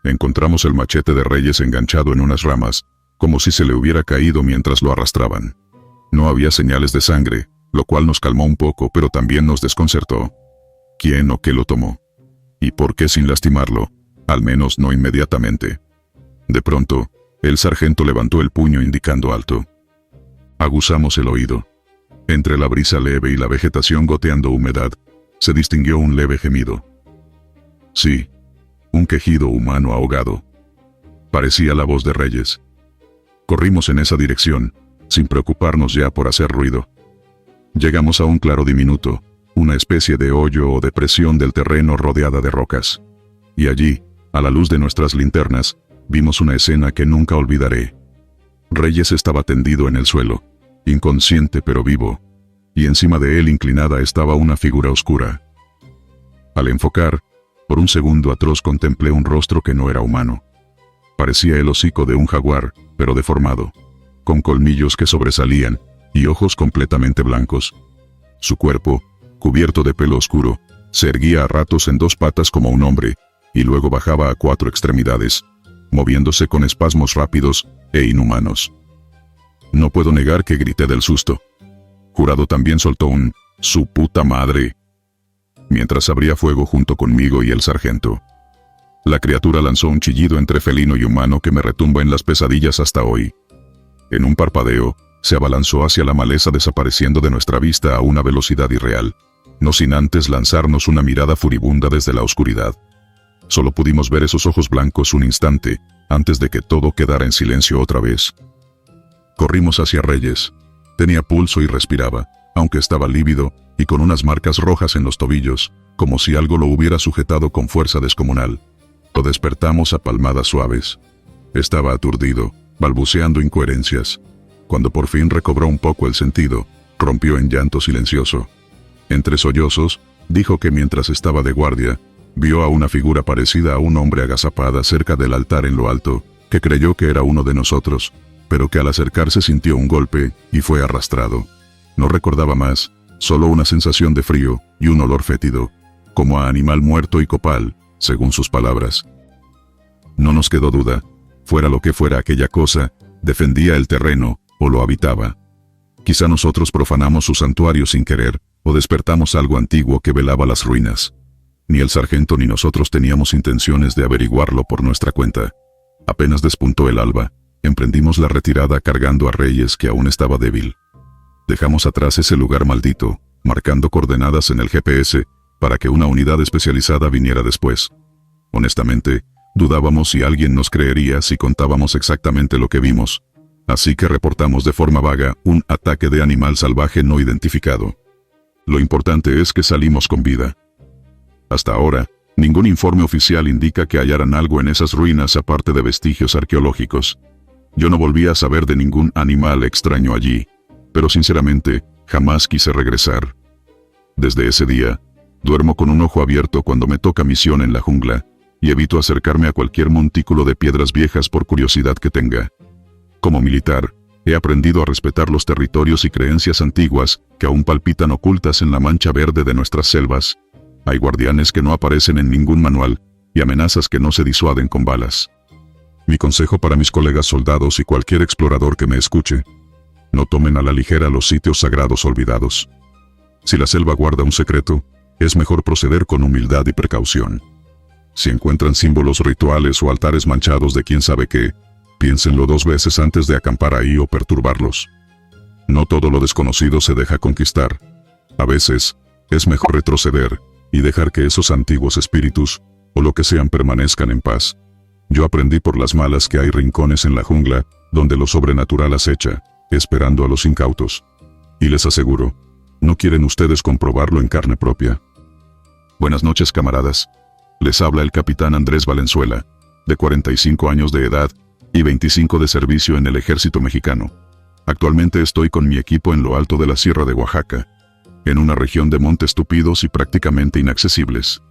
Encontramos el machete de Reyes enganchado en unas ramas, como si se le hubiera caído mientras lo arrastraban. No había señales de sangre, lo cual nos calmó un poco, pero también nos desconcertó. ¿Quién o qué lo tomó? ¿Y por qué sin lastimarlo? Al menos no inmediatamente. De pronto, el sargento levantó el puño indicando alto. Aguzamos el oído. Entre la brisa leve y la vegetación goteando humedad, se distinguió un leve gemido. Sí, un quejido humano ahogado. Parecía la voz de Reyes. Corrimos en esa dirección, sin preocuparnos ya por hacer ruido. Llegamos a un claro diminuto, una especie de hoyo o depresión del terreno rodeada de rocas. Y allí, a la luz de nuestras linternas, vimos una escena que nunca olvidaré. Reyes estaba tendido en el suelo, inconsciente pero vivo, y encima de él inclinada estaba una figura oscura. Al enfocar, por un segundo atroz contemplé un rostro que no era humano. Parecía el hocico de un jaguar, pero deformado, con colmillos que sobresalían, y ojos completamente blancos. Su cuerpo, cubierto de pelo oscuro, se erguía a ratos en 2 patas como un hombre, y luego bajaba a 4 extremidades, moviéndose con espasmos rápidos e inhumanos. No puedo negar que grité del susto. Jurado también soltó un «¡su puta madre!» mientras abría fuego junto conmigo y el sargento. La criatura lanzó un chillido entre felino y humano que me retumba en las pesadillas hasta hoy. En un parpadeo, se abalanzó hacia la maleza desapareciendo de nuestra vista a una velocidad irreal, no sin antes lanzarnos una mirada furibunda desde la oscuridad. Solo pudimos ver esos ojos blancos un instante, antes de que todo quedara en silencio otra vez. Corrimos hacia Reyes. Tenía pulso y respiraba, aunque estaba lívido, y con unas marcas rojas en los tobillos, como si algo lo hubiera sujetado con fuerza descomunal. Lo despertamos a palmadas suaves. Estaba aturdido, balbuceando incoherencias. Cuando por fin recobró un poco el sentido, rompió en llanto silencioso. Entre sollozos, dijo que mientras estaba de guardia, vio a una figura parecida a un hombre agazapada cerca del altar en lo alto, que creyó que era uno de nosotros, pero que al acercarse sintió un golpe y fue arrastrado. No recordaba más, solo una sensación de frío y un olor fétido, como a animal muerto y copal, según sus palabras. No nos quedó duda, fuera lo que fuera aquella cosa, defendía el terreno o lo habitaba. Quizá nosotros profanamos su santuario sin querer, o despertamos algo antiguo que velaba las ruinas. Ni el sargento ni nosotros teníamos intenciones de averiguarlo por nuestra cuenta. Apenas despuntó el alba, Emprendimos la retirada cargando a Reyes, que aún estaba débil. Dejamos atrás ese lugar maldito, marcando coordenadas en el GPS, para que una unidad especializada viniera después. Honestamente, dudábamos si alguien nos creería si contábamos exactamente lo que vimos, así que reportamos de forma vaga un ataque de animal salvaje no identificado. Lo importante es que salimos con vida. Hasta ahora, ningún informe oficial indica que hallaran algo en esas ruinas aparte de vestigios arqueológicos. Yo no volví a saber de ningún animal extraño allí, pero sinceramente, jamás quise regresar. Desde ese día, duermo con un ojo abierto cuando me toca misión en la jungla, y evito acercarme a cualquier montículo de piedras viejas por curiosidad que tenga. Como militar, he aprendido a respetar los territorios y creencias antiguas que aún palpitan ocultas en la mancha verde de nuestras selvas. Hay guardianes que no aparecen en ningún manual, y amenazas que no se disuaden con balas. Mi consejo para mis colegas soldados y cualquier explorador que me escuche: no tomen a la ligera los sitios sagrados olvidados. Si la selva guarda un secreto, es mejor proceder con humildad y precaución. Si encuentran símbolos rituales o altares manchados de quién sabe qué, piénsenlo 2 veces antes de acampar ahí o perturbarlos. No todo lo desconocido se deja conquistar. A veces, es mejor retroceder y dejar que esos antiguos espíritus, o lo que sean, permanezcan en paz. Yo aprendí por las malas que hay rincones en la jungla, donde lo sobrenatural acecha, esperando a los incautos. Y les aseguro, no quieren ustedes comprobarlo en carne propia. Buenas noches, camaradas. Les habla el capitán Andrés Valenzuela, de 45 años de edad y 25 de servicio en el ejército mexicano. Actualmente estoy con mi equipo en lo alto de la Sierra de Oaxaca, en una región de montes tupidos y prácticamente inaccesibles.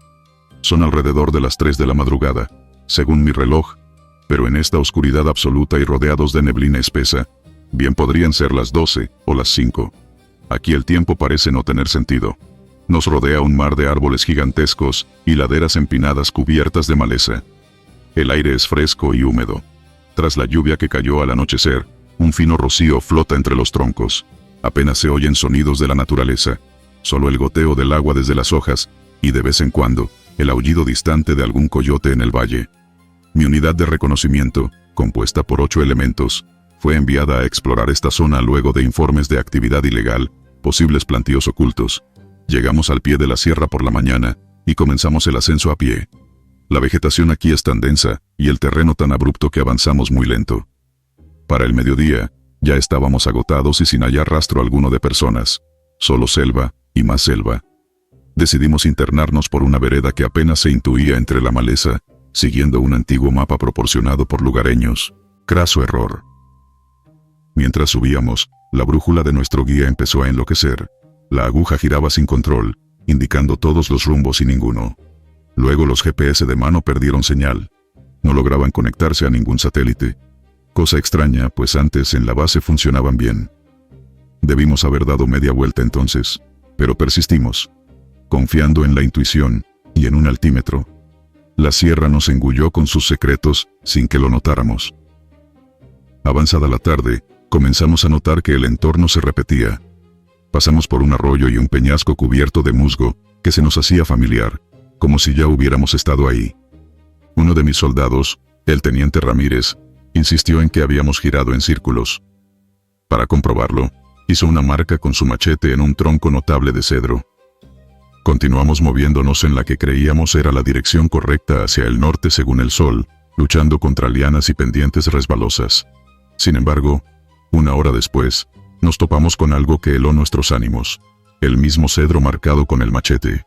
Son alrededor de las 3 de la madrugada, según mi reloj, pero en esta oscuridad absoluta y rodeados de neblina espesa, bien podrían ser las 12 o las 5. Aquí el tiempo parece no tener sentido. Nos rodea un mar de árboles gigantescos y laderas empinadas cubiertas de maleza. El aire es fresco y húmedo. Tras la lluvia que cayó al anochecer, un fino rocío flota entre los troncos. Apenas se oyen sonidos de la naturaleza, solo el goteo del agua desde las hojas, y de vez en cuando, el aullido distante de algún coyote en el valle. Mi unidad de reconocimiento, compuesta por 8 elementos, fue enviada a explorar esta zona luego de informes de actividad ilegal, posibles plantíos ocultos. Llegamos al pie de la sierra por la mañana, y comenzamos el ascenso a pie. La vegetación aquí es tan densa, y el terreno tan abrupto que avanzamos muy lento. Para el mediodía, ya estábamos agotados y sin hallar rastro alguno de personas. Solo selva, y más selva. Decidimos internarnos por una vereda que apenas se intuía entre la maleza, siguiendo un antiguo mapa proporcionado por lugareños. Craso error. Mientras subíamos, la brújula de nuestro guía empezó a enloquecer. La aguja giraba sin control, indicando todos los rumbos y ninguno. Luego los GPS de mano perdieron señal. No lograban conectarse a ningún satélite. Cosa extraña, pues antes en la base funcionaban bien. Debimos haber dado media vuelta entonces, pero persistimos, confiando en la intuición y en un altímetro. La sierra nos engulló con sus secretos sin que lo notáramos. Avanzada la tarde, comenzamos a notar que el entorno se repetía. Pasamos por un arroyo y un peñasco cubierto de musgo, que se nos hacía familiar, como si ya hubiéramos estado ahí. Uno de mis soldados, el teniente Ramírez, insistió en que habíamos girado en círculos. Para comprobarlo, hizo una marca con su machete en un tronco notable de cedro. Continuamos moviéndonos en la que creíamos era la dirección correcta hacia el norte según el sol, luchando contra lianas y pendientes resbalosas. Sin embargo, 1 hora después, nos topamos con algo que heló nuestros ánimos. El mismo cedro marcado con el machete.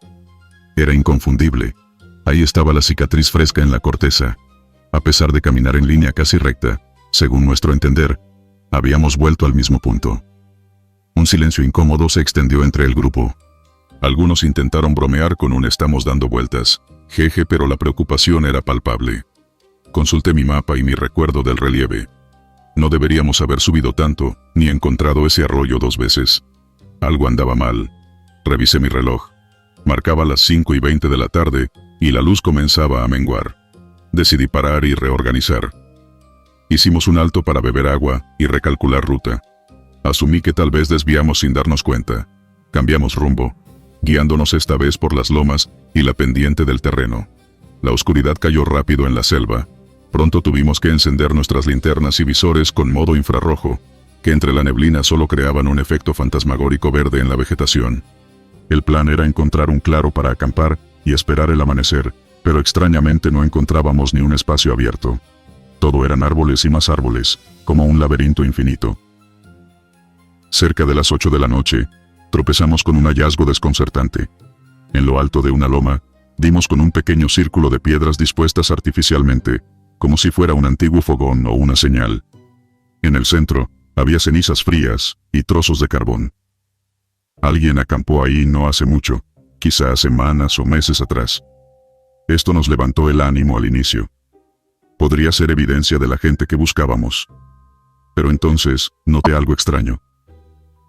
Era inconfundible. Ahí estaba la cicatriz fresca en la corteza. A pesar de caminar en línea casi recta, según nuestro entender, habíamos vuelto al mismo punto. Un silencio incómodo se extendió entre el grupo. Algunos intentaron bromear con un "estamos dando vueltas", jeje, pero la preocupación era palpable. Consulté mi mapa y mi recuerdo del relieve. No deberíamos haber subido tanto, ni encontrado ese arroyo 2 veces. Algo andaba mal. Revisé mi reloj. Marcaba las 5:20 de la tarde, y la luz comenzaba a menguar. Decidí parar y reorganizar. Hicimos un alto para beber agua y recalcular ruta. Asumí que tal vez desviamos sin darnos cuenta. Cambiamos rumbo, guiándonos esta vez por las lomas y la pendiente del terreno. La oscuridad cayó rápido en la selva, Pronto tuvimos que encender nuestras linternas y visores con modo infrarrojo, que entre la neblina solo creaban un efecto fantasmagórico verde en la vegetación. El plan era encontrar un claro para acampar y esperar el amanecer, pero extrañamente no encontrábamos ni un espacio abierto. Todo eran árboles y más árboles, como un laberinto infinito. Cerca de las 8 de la noche, tropezamos con un hallazgo desconcertante. En lo alto de una loma, dimos con un pequeño círculo de piedras dispuestas artificialmente, como si fuera un antiguo fogón o una señal. En el centro, había cenizas frías y trozos de carbón. Alguien acampó ahí no hace mucho, quizá semanas o meses atrás. Esto nos levantó el ánimo al inicio. Podría ser evidencia de la gente que buscábamos. Pero entonces, noté algo extraño.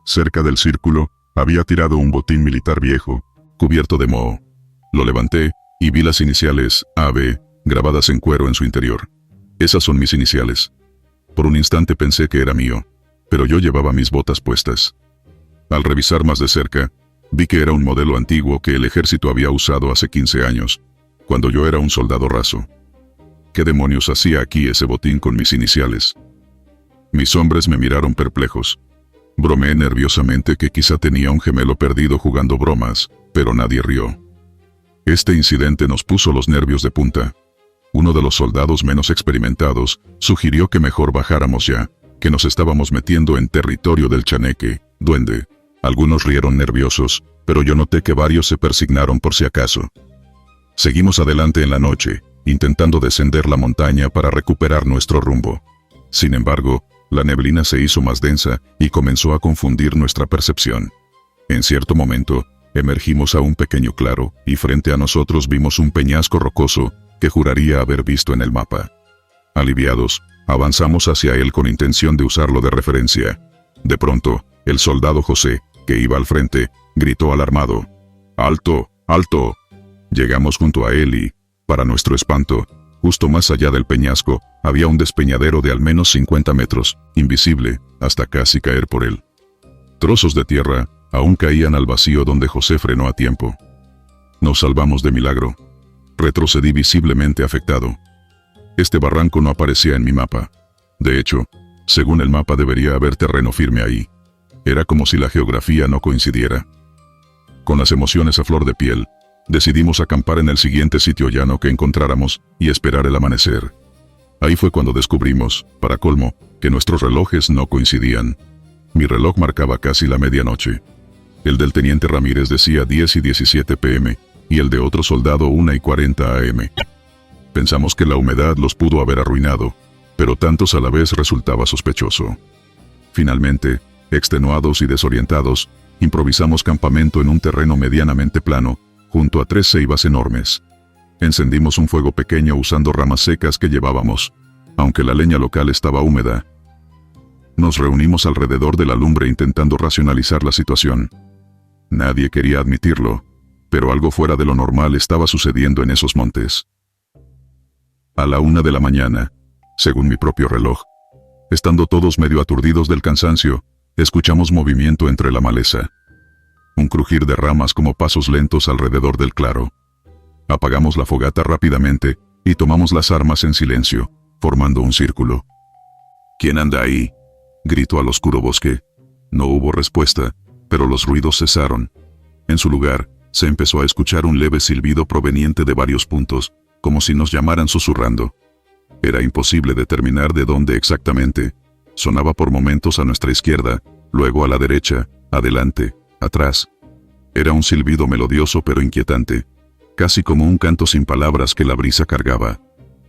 Cerca del círculo, había tirado un botín militar viejo, cubierto de moho. Lo levanté, y vi las iniciales, AB, grabadas en cuero en su interior. Esas son mis iniciales. Por un instante pensé que era mío, pero yo llevaba mis botas puestas. Al revisar más de cerca, vi que era un modelo antiguo que el ejército había usado hace 15 años, cuando yo era un soldado raso. ¿Qué demonios hacía aquí ese botín con mis iniciales? Mis hombres me miraron perplejos. Bromeé nerviosamente que quizá tenía un gemelo perdido jugando bromas, pero nadie rió. Este incidente nos puso los nervios de punta. Uno de los soldados menos experimentados sugirió que mejor bajáramos ya, que nos estábamos metiendo en territorio del chaneque, duende. Algunos rieron nerviosos, pero yo noté que varios se persignaron por si acaso. Seguimos adelante en la noche, intentando descender la montaña para recuperar nuestro rumbo. Sin embargo, la neblina se hizo más densa y comenzó a confundir nuestra percepción. En cierto momento, emergimos a un pequeño claro, y frente a nosotros vimos un peñasco rocoso que juraría haber visto en el mapa. Aliviados, avanzamos hacia él con intención de usarlo de referencia. De pronto, el soldado José, que iba al frente, gritó alarmado: ¡Alto! ¡Alto! Llegamos junto a él y, para nuestro espanto, justo más allá del peñasco, había un despeñadero de al menos 50 metros, invisible, hasta casi caer por él. Trozos de tierra aún caían al vacío donde José frenó a tiempo. Nos salvamos de milagro. Retrocedí visiblemente afectado. Este barranco no aparecía en mi mapa. De hecho, según el mapa debería haber terreno firme ahí. Era como si la geografía no coincidiera. Con las emociones a flor de piel, decidimos acampar en el siguiente sitio llano que encontráramos y esperar el amanecer. Ahí fue cuando descubrimos, para colmo, que nuestros relojes no coincidían. Mi reloj marcaba casi la medianoche. El del teniente Ramírez decía 10:17 p.m. y el de otro soldado 1:40 a.m. Pensamos que la humedad los pudo haber arruinado, pero tantos a la vez resultaba sospechoso. Finalmente, extenuados y desorientados, improvisamos campamento en un terreno medianamente plano, junto a 3 ceibas enormes. Encendimos un fuego pequeño usando ramas secas que llevábamos, aunque la leña local estaba húmeda. Nos reunimos alrededor de la lumbre intentando racionalizar la situación. Nadie quería admitirlo, pero algo fuera de lo normal estaba sucediendo en esos montes. A la 1 de la mañana, según mi propio reloj, estando todos medio aturdidos del cansancio, escuchamos movimiento entre la maleza. Un crujir de ramas como pasos lentos alrededor del claro. Apagamos la fogata rápidamente y tomamos las armas en silencio, formando un círculo. ¿Quién anda ahí?, gritó al oscuro bosque. No hubo respuesta, pero los ruidos cesaron. En su lugar, se empezó a escuchar un leve silbido proveniente de varios puntos, como si nos llamaran susurrando. Era imposible determinar de dónde exactamente. Sonaba por momentos a nuestra izquierda, luego a la derecha, adelante, atrás. Era un silbido melodioso pero inquietante, casi como un canto sin palabras que la brisa cargaba.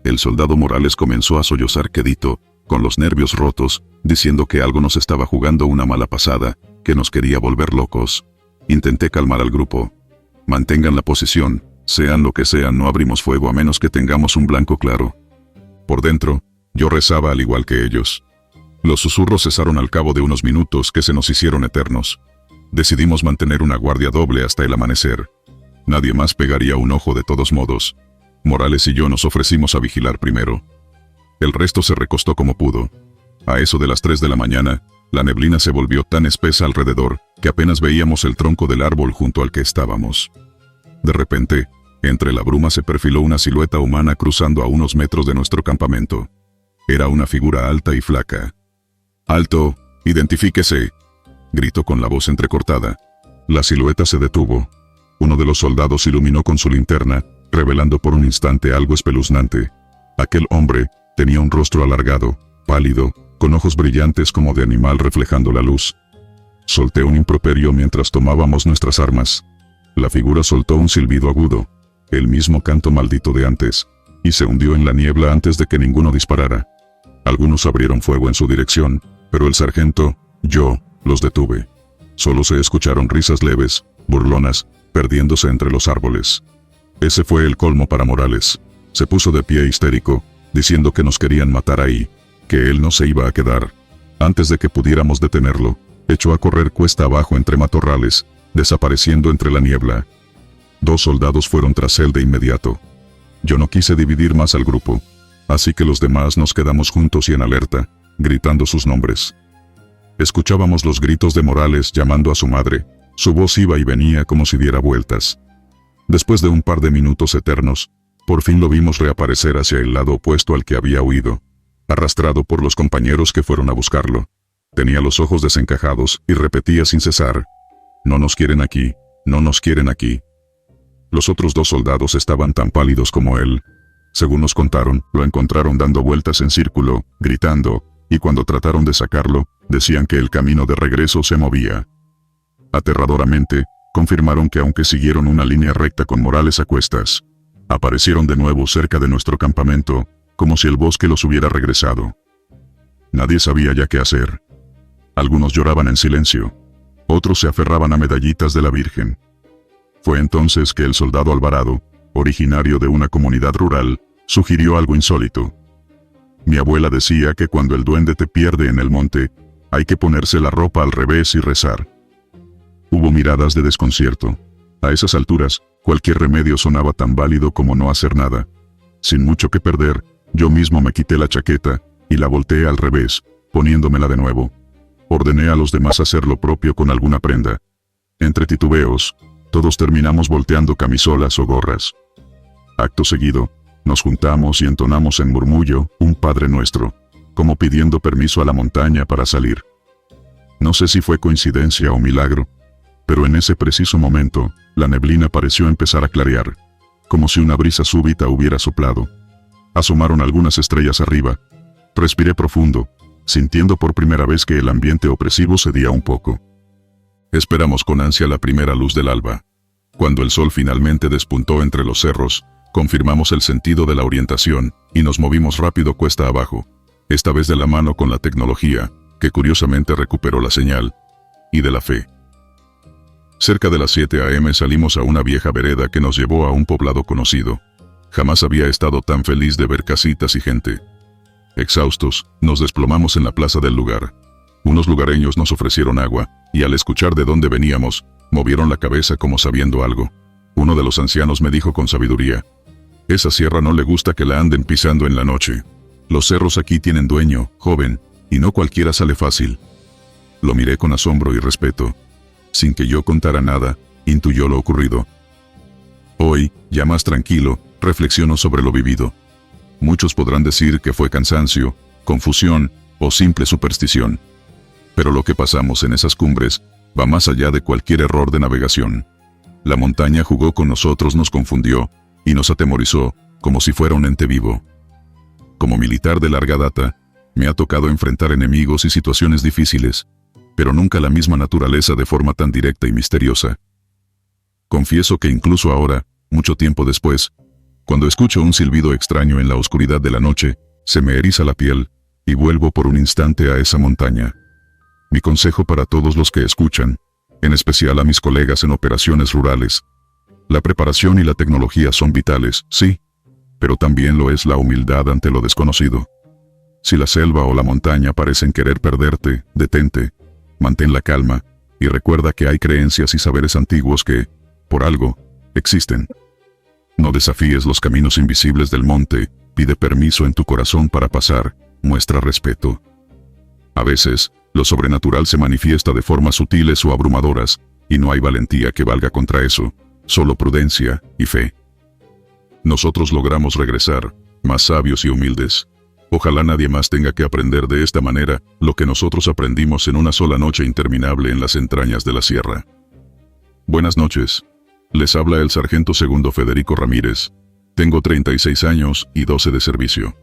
El soldado Morales comenzó a sollozar quedito, con los nervios rotos, diciendo que algo nos estaba jugando una mala pasada, que nos quería volver locos. Intenté calmar al grupo. Mantengan la posición, sean lo que sean, no abrimos fuego a menos que tengamos un blanco claro. Por dentro, yo rezaba al igual que ellos. Los susurros cesaron al cabo de unos minutos que se nos hicieron eternos. Decidimos mantener una guardia doble hasta el amanecer. Nadie más pegaría un ojo de todos modos. Morales y yo nos ofrecimos a vigilar primero. El resto se recostó como pudo. A eso de las 3 de la mañana, la neblina se volvió tan espesa alrededor que apenas veíamos el tronco del árbol junto al que estábamos. De repente, Entre la bruma se perfiló una silueta humana cruzando a unos metros de nuestro campamento. Era una figura alta y flaca. «¡Alto! ¡Identifíquese!», gritó con la voz entrecortada. La silueta se detuvo. Uno de los soldados iluminó con su linterna, revelando por un instante algo espeluznante. Aquel hombre tenía un rostro alargado, pálido, con ojos brillantes como de animal reflejando la luz. Solté un improperio mientras tomábamos nuestras armas. La figura soltó un silbido agudo, el mismo canto maldito de antes, y se hundió en la niebla antes de que ninguno disparara. Algunos abrieron fuego en su dirección, pero el sargento, yo, los detuve. Solo se escucharon risas leves, burlonas, perdiéndose entre los árboles. Ese fue el colmo para Morales. Se puso de pie histérico, diciendo que nos querían matar ahí, que él no se iba a quedar. Antes de que pudiéramos detenerlo, echó a correr cuesta abajo entre matorrales, desapareciendo entre la niebla. 2 soldados fueron tras él de inmediato. Yo no quise dividir más al grupo, así que los demás nos quedamos juntos y en alerta, gritando sus nombres. Escuchábamos los gritos de Morales llamando a su madre, su voz iba y venía como si diera vueltas. Después de un par de minutos eternos, por fin lo vimos reaparecer hacia el lado opuesto al que había huido, arrastrado por los compañeros que fueron a buscarlo. Tenía los ojos desencajados y repetía sin cesar: «No nos quieren aquí, no nos quieren aquí». Los otros 2 soldados estaban tan pálidos como él. Según nos contaron, lo encontraron dando vueltas en círculo, gritando, y cuando trataron de sacarlo, decían que el camino de regreso se movía. Aterradoramente, confirmaron que aunque siguieron una línea recta con Morales a cuestas, aparecieron de nuevo cerca de nuestro campamento, como si el bosque los hubiera regresado. Nadie sabía ya qué hacer. Algunos lloraban en silencio. Otros se aferraban a medallitas de la Virgen. Fue entonces que el soldado Alvarado, originario de una comunidad rural, sugirió algo insólito. Mi abuela decía que cuando el duende te pierde en el monte, hay que ponerse la ropa al revés y rezar. Hubo miradas de desconcierto. A esas alturas, cualquier remedio sonaba tan válido como no hacer nada. Sin mucho que perder, yo mismo me quité la chaqueta, y la volteé al revés, poniéndomela de nuevo. Ordené a los demás hacer lo propio con alguna prenda. Entre titubeos, todos terminamos volteando camisolas o gorras. Acto seguido, nos juntamos y entonamos en murmullo un Padre Nuestro, como pidiendo permiso a la montaña para salir. No sé si fue coincidencia o milagro, pero en ese preciso momento, la neblina pareció empezar a clarear, como si una brisa súbita hubiera soplado. Asomaron algunas estrellas arriba. Respiré profundo, sintiendo por primera vez que el ambiente opresivo cedía un poco. Esperamos con ansia la primera luz del alba. Cuando el sol finalmente despuntó entre los cerros, confirmamos el sentido de la orientación, y nos movimos rápido cuesta abajo, esta vez de la mano con la tecnología, que curiosamente recuperó la señal, y de la fe. Cerca de las 7 a.m. salimos a una vieja vereda que nos llevó a un poblado conocido. Jamás había estado tan feliz de ver casitas y gente. Exhaustos, nos desplomamos en la plaza del lugar. Unos lugareños nos ofrecieron agua, y al escuchar de dónde veníamos, movieron la cabeza como sabiendo algo. Uno de los ancianos me dijo con sabiduría: «Esa sierra no le gusta que la anden pisando en la noche. Los cerros aquí tienen dueño, joven, y no cualquiera sale fácil». Lo miré con asombro y respeto. Sin que yo contara nada, intuyó lo ocurrido. Hoy, ya más tranquilo, reflexiono sobre lo vivido. Muchos podrán decir que fue cansancio, confusión o simple superstición. Pero lo que pasamos en esas cumbres va más allá de cualquier error de navegación. La montaña jugó con nosotros, nos confundió y nos atemorizó, como si fuera un ente vivo. Como militar de larga data, me ha tocado enfrentar enemigos y situaciones difíciles, pero nunca la misma naturaleza de forma tan directa y misteriosa. Confieso que incluso ahora, mucho tiempo después, cuando escucho un silbido extraño en la oscuridad de la noche, se me eriza la piel, y vuelvo por un instante a esa montaña. Mi consejo para todos los que escuchan, en especial a mis colegas en operaciones rurales: la preparación y la tecnología son vitales, sí, pero también lo es la humildad ante lo desconocido. Si la selva o la montaña parecen querer perderte, detente, mantén la calma, y recuerda que hay creencias y saberes antiguos que, por algo, existen. No desafíes los caminos invisibles del monte, pide permiso en tu corazón para pasar, muestra respeto. A veces, lo sobrenatural se manifiesta de formas sutiles o abrumadoras, y no hay valentía que valga contra eso, solo prudencia y fe. Nosotros logramos regresar, más sabios y humildes. Ojalá nadie más tenga que aprender de esta manera lo que nosotros aprendimos en una sola noche interminable en las entrañas de la sierra. Buenas noches. Les habla el sargento segundo Federico Ramírez. Tengo 36 años y 12 de servicio.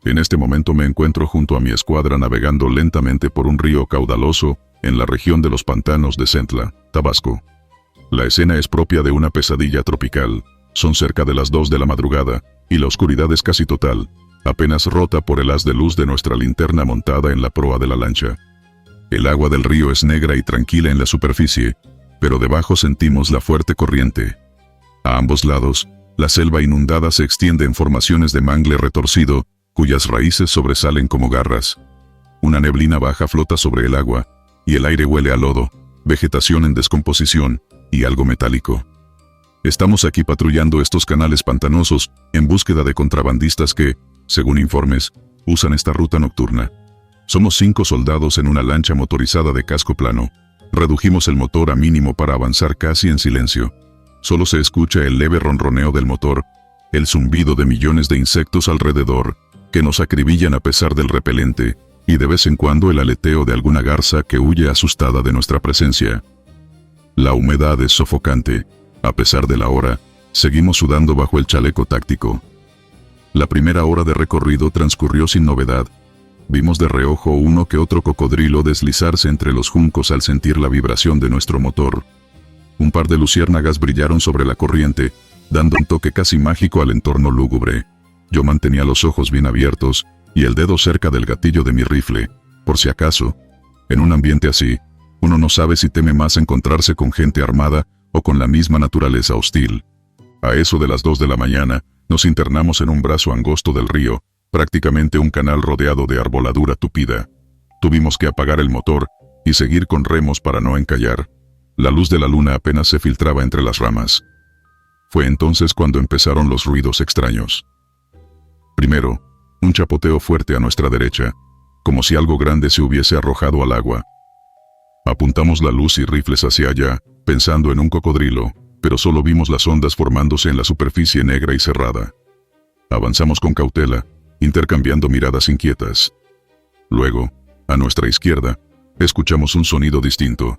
En este momento me encuentro junto a mi escuadra navegando lentamente por un río caudaloso en la región de los pantanos de Centla, Tabasco. La escena es propia de una pesadilla tropical. Son cerca de las 2 de la madrugada y la oscuridad es casi total, apenas rota por el haz de luz de nuestra linterna montada en la proa de la lancha. El agua del río es negra y tranquila en la superficie, pero debajo sentimos la fuerte corriente. A ambos lados, la selva inundada se extiende en formaciones de mangle retorcido, cuyas raíces sobresalen como garras. Una neblina baja flota sobre el agua, y el aire huele a lodo, vegetación en descomposición, y algo metálico. Estamos aquí patrullando estos canales pantanosos, en búsqueda de contrabandistas que, según informes, usan esta ruta nocturna. Somos 5 soldados en una lancha motorizada de casco plano. Redujimos el motor a mínimo para avanzar casi en silencio. Solo se escucha el leve ronroneo del motor, el zumbido de millones de insectos alrededor, que nos acribillan a pesar del repelente, y de vez en cuando el aleteo de alguna garza que huye asustada de nuestra presencia. La humedad es sofocante. A pesar de la hora, seguimos sudando bajo el chaleco táctico. La primera hora de recorrido transcurrió sin novedad. Vimos de reojo uno que otro cocodrilo deslizarse entre los juncos al sentir la vibración de nuestro motor. Un par de luciérnagas brillaron sobre la corriente, dando un toque casi mágico al entorno lúgubre. Yo mantenía los ojos bien abiertos y el dedo cerca del gatillo de mi rifle, por si acaso. En un ambiente así, uno no sabe si teme más encontrarse con gente armada o con la misma naturaleza hostil. A eso de las 2 de la mañana, nos internamos en un brazo angosto del río, prácticamente un canal rodeado de arboladura tupida. Tuvimos que apagar el motor y seguir con remos para no encallar. La luz de la luna apenas se filtraba entre las ramas. Fue entonces cuando empezaron los ruidos extraños. Primero, un chapoteo fuerte a nuestra derecha, como si algo grande se hubiese arrojado al agua. Apuntamos la luz y rifles hacia allá, pensando en un cocodrilo, pero solo vimos las ondas formándose en la superficie negra y cerrada. Avanzamos con cautela, intercambiando miradas inquietas. Luego, a nuestra izquierda, escuchamos un sonido distinto.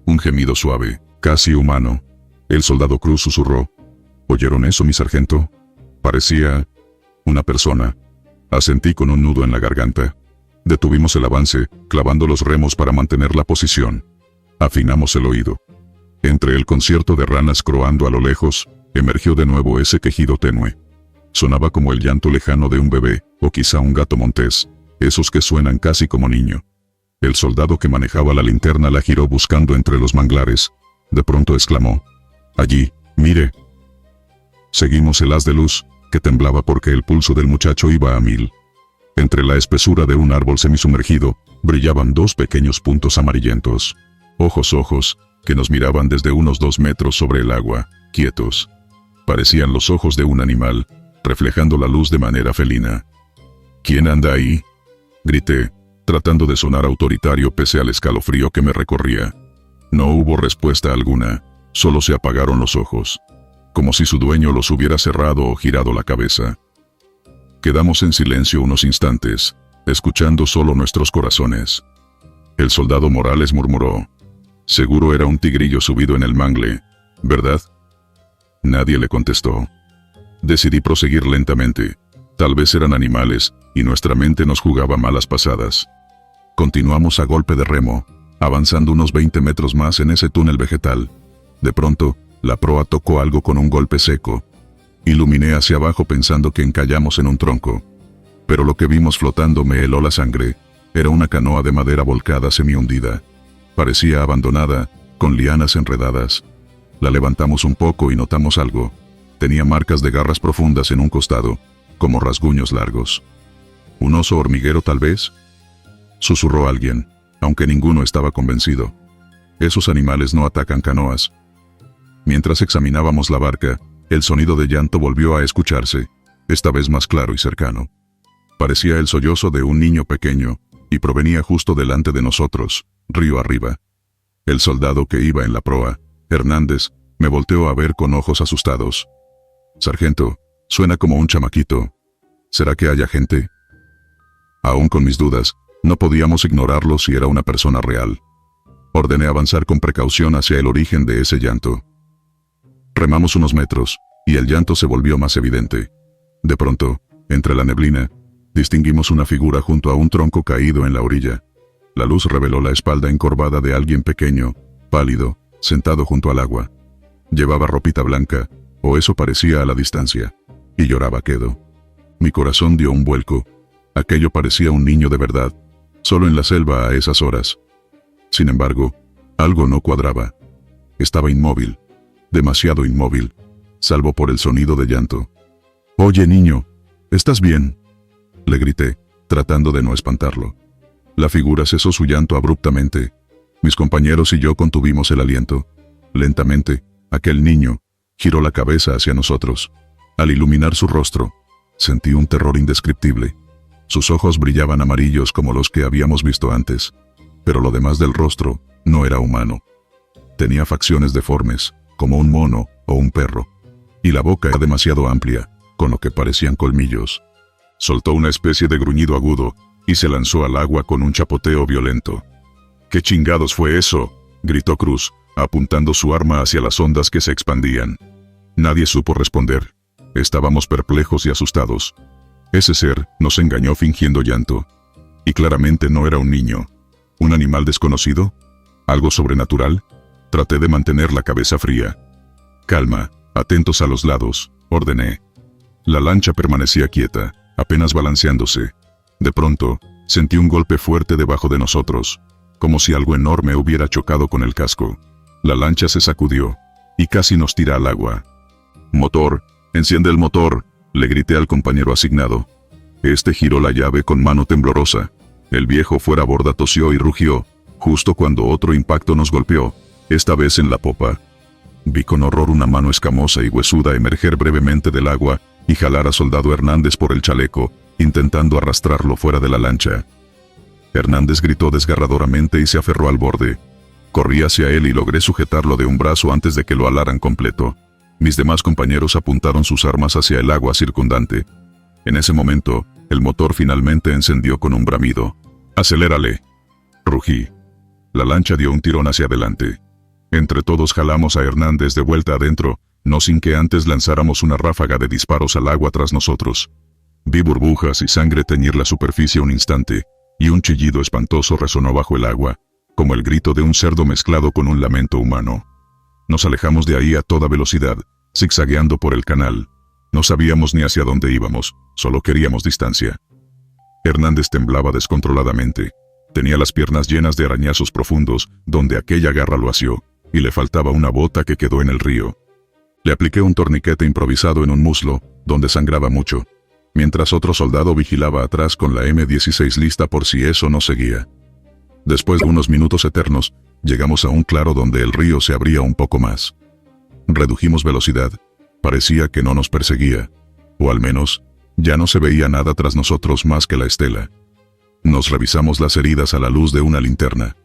Un gemido suave, casi humano. El soldado Cruz susurró. ¿Oyeron eso, mi sargento? Parecía una persona. Asentí con un nudo en la garganta. Detuvimos el avance, clavando los remos para mantener la posición. Afinamos el oído. Entre el concierto de ranas croando a lo lejos, emergió de nuevo ese quejido tenue. Sonaba como el llanto lejano de un bebé, o quizá un gato montés, esos que suenan casi como niño. El soldado que manejaba la linterna la giró buscando entre los manglares. De pronto exclamó: «Allí, mire». Seguimos el haz de luz, que temblaba porque el pulso del muchacho iba a 1000. Entre la espesura de un árbol semisumergido, brillaban 2 pequeños puntos amarillentos. Ojos, que nos miraban desde unos 2 metros sobre el agua, quietos. Parecían los ojos de un animal, reflejando la luz de manera felina. «¿Quién anda ahí?», grité, tratando de sonar autoritario pese al escalofrío que me recorría. No hubo respuesta alguna, solo se apagaron los ojos, como si su dueño los hubiera cerrado o girado la cabeza. Quedamos en silencio unos instantes, escuchando solo nuestros corazones. El soldado Morales murmuró: «Seguro era un tigrillo subido en el mangle, ¿verdad?». Nadie le contestó. Decidí proseguir lentamente. Tal vez eran animales, y nuestra mente nos jugaba malas pasadas. Continuamos a golpe de remo, avanzando unos 20 metros más en ese túnel vegetal. De pronto, la proa tocó algo con un golpe seco. Iluminé hacia abajo pensando que encallamos en un tronco. Pero lo que vimos flotando me heló la sangre. Era una canoa de madera volcada semi-hundida. Parecía abandonada, con lianas enredadas. La levantamos un poco y notamos algo. Tenía marcas de garras profundas en un costado, como rasguños largos. ¿Un oso hormiguero tal vez?, susurró alguien, aunque ninguno estaba convencido. Esos animales no atacan canoas. Mientras examinábamos la barca, el sonido de llanto volvió a escucharse, esta vez más claro y cercano. Parecía el sollozo de un niño pequeño, y provenía justo delante de nosotros, río arriba. El soldado que iba en la proa, Hernández, me volteó a ver con ojos asustados. «Sargento, Suena como un chamaquito. ¿Será que haya gente? Aún con mis dudas, no podíamos ignorarlo si era una persona real. Ordené avanzar con precaución hacia el origen de ese llanto. Remamos unos metros, y el llanto se volvió más evidente. De pronto, entre la neblina, distinguimos una figura junto a un tronco caído en la orilla. La luz reveló la espalda encorvada de alguien pequeño, pálido, sentado junto al agua. Llevaba ropita blanca, o eso parecía a la distancia, y lloraba quedo. Mi corazón dio un vuelco. Aquello parecía un niño de verdad, solo en la selva a esas horas. Sin embargo, algo no cuadraba. Estaba inmóvil, demasiado inmóvil, salvo por el sonido de llanto. «Oye, niño, ¿estás bien?», le grité, tratando de no espantarlo. La figura cesó su llanto abruptamente. Mis compañeros y yo contuvimos el aliento. Lentamente, aquel niño giró la cabeza hacia nosotros. Al iluminar su rostro, sentí un terror indescriptible. Sus ojos brillaban amarillos como los que habíamos visto antes, pero lo demás del rostro no era humano. Tenía facciones deformes, como un mono o un perro, y la boca era demasiado amplia, con lo que parecían colmillos. Soltó una especie de gruñido agudo, y se lanzó al agua con un chapoteo violento. «¿Qué chingados fue eso?», gritó Cruz, apuntando su arma hacia las ondas que se expandían. Nadie supo responder. Estábamos perplejos y asustados. Ese ser nos engañó fingiendo llanto. Y claramente no era un niño. ¿Un animal desconocido? ¿Algo sobrenatural? Traté de mantener la cabeza fría. «Calma, atentos a los lados», ordené. La lancha permanecía quieta, apenas balanceándose. De pronto, sentí un golpe fuerte debajo de nosotros, como si algo enorme hubiera chocado con el casco. La lancha se sacudió, y casi nos tira al agua. «Motor, enciende el motor», le grité al compañero asignado. Este giró la llave con mano temblorosa. El viejo fuera borda tosió y rugió, justo cuando otro impacto nos golpeó, esta vez en la popa. Vi con horror una mano escamosa y huesuda emerger brevemente del agua y jalar a Soldado Hernández por el chaleco, intentando arrastrarlo fuera de la lancha. Hernández gritó desgarradoramente y se aferró al borde. Corrí hacia él y logré sujetarlo de un brazo antes de que lo alaran completo. Mis demás compañeros apuntaron sus armas hacia el agua circundante. En ese momento, el motor finalmente encendió con un bramido. «¡Acelérale!», rugí. La lancha dio un tirón hacia adelante. Entre todos jalamos a Hernández de vuelta adentro, no sin que antes lanzáramos una ráfaga de disparos al agua tras nosotros. Vi burbujas y sangre teñir la superficie un instante, y un chillido espantoso resonó bajo el agua, como el grito de un cerdo mezclado con un lamento humano. Nos alejamos de ahí a toda velocidad, zigzagueando por el canal. No sabíamos ni hacia dónde íbamos, solo queríamos distancia. Hernández temblaba descontroladamente. Tenía las piernas llenas de arañazos profundos, donde aquella garra lo asió, y le faltaba una bota que quedó en el río. Le apliqué un torniquete improvisado en un muslo, donde sangraba mucho, mientras otro soldado vigilaba atrás con la M16 lista por si eso no seguía. Después de unos minutos eternos, llegamos a un claro donde el río se abría un poco más. Redujimos velocidad. Parecía que no nos perseguía, o al menos, ya no se veía nada tras nosotros más que la estela. Nos revisamos las heridas a la luz de una linterna.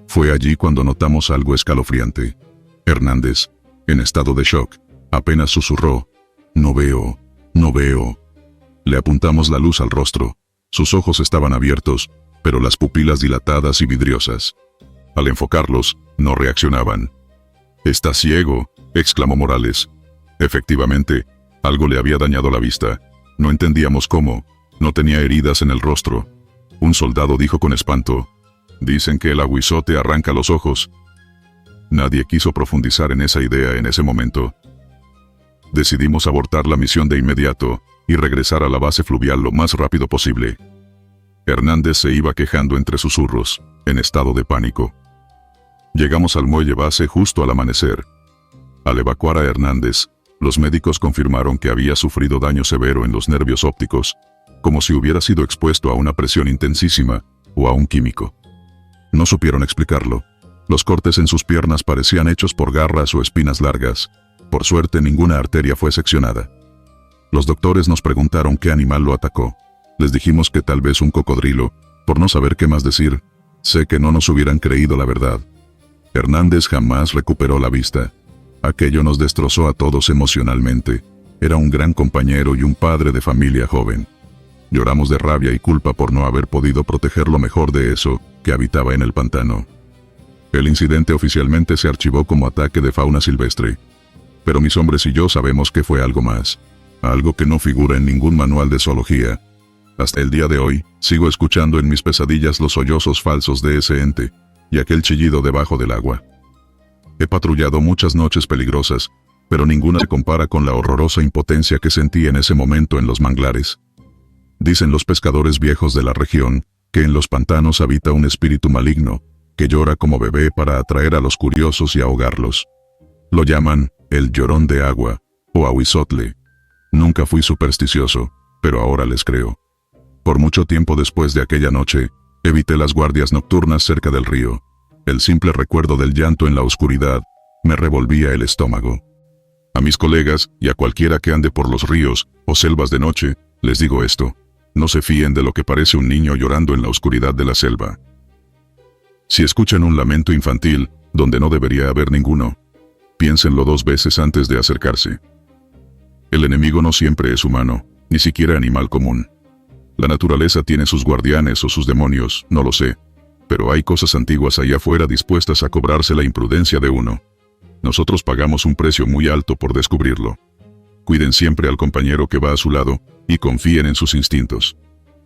Fue allí cuando notamos algo escalofriante. Hernández, en estado de shock, apenas susurró: «No veo, no veo». Le apuntamos la luz al rostro. Sus ojos estaban abiertos, pero las pupilas dilatadas y vidriosas. Al enfocarlos, no reaccionaban. «Está ciego», exclamó Morales. Efectivamente, algo le había dañado la vista. No entendíamos cómo. No tenía heridas en el rostro. Un soldado dijo con espanto: «Dicen que el aguizote arranca los ojos». Nadie quiso profundizar en esa idea en ese momento. Decidimos abortar la misión de inmediato y regresar a la base fluvial lo más rápido posible. Hernández se iba quejando entre susurros, en estado de pánico. Llegamos al muelle base justo al amanecer. Al evacuar a Hernández, los médicos confirmaron que había sufrido daño severo en los nervios ópticos, como si hubiera sido expuesto a una presión intensísima o a un químico. No supieron explicarlo. Los cortes en sus piernas parecían hechos por garras o espinas largas. Por suerte, ninguna arteria fue seccionada. Los doctores nos preguntaron qué animal lo atacó. Les dijimos que tal vez un cocodrilo, por no saber qué más decir. Sé que no nos hubieran creído la verdad. Hernández jamás recuperó la vista. Aquello nos destrozó a todos emocionalmente. Era un gran compañero y un padre de familia joven. Lloramos de rabia y culpa por no haber podido proteger lo mejor de eso que habitaba en el pantano. El incidente oficialmente se archivó como ataque de fauna silvestre. Pero mis hombres y yo sabemos que fue algo más. Algo que no figura en ningún manual de zoología. Hasta el día de hoy, sigo escuchando en mis pesadillas los sollozos falsos de ese ente, y aquel chillido debajo del agua. He patrullado muchas noches peligrosas, pero ninguna se compara con la horrorosa impotencia que sentí en ese momento en los manglares. Dicen los pescadores viejos de la región, que en los pantanos habita un espíritu maligno, que llora como bebé para atraer a los curiosos y ahogarlos. Lo llaman, el llorón de agua, o ahuizotle. Nunca fui supersticioso, pero ahora les creo. Por mucho tiempo después de aquella noche, evité las guardias nocturnas cerca del río. El simple recuerdo del llanto en la oscuridad, me revolvía el estómago. A mis colegas, y a cualquiera que ande por los ríos, o selvas de noche, les digo esto. No se fíen de lo que parece un niño llorando en la oscuridad de la selva. Si escuchan un lamento infantil, donde no debería haber ninguno, piénsenlo 2 veces antes de acercarse. El enemigo no siempre es humano, ni siquiera animal común. La naturaleza tiene sus guardianes o sus demonios, no lo sé, pero hay cosas antiguas allá afuera dispuestas a cobrarse la imprudencia de uno. Nosotros pagamos un precio muy alto por descubrirlo. Cuiden siempre al compañero que va a su lado, y confíen en sus instintos.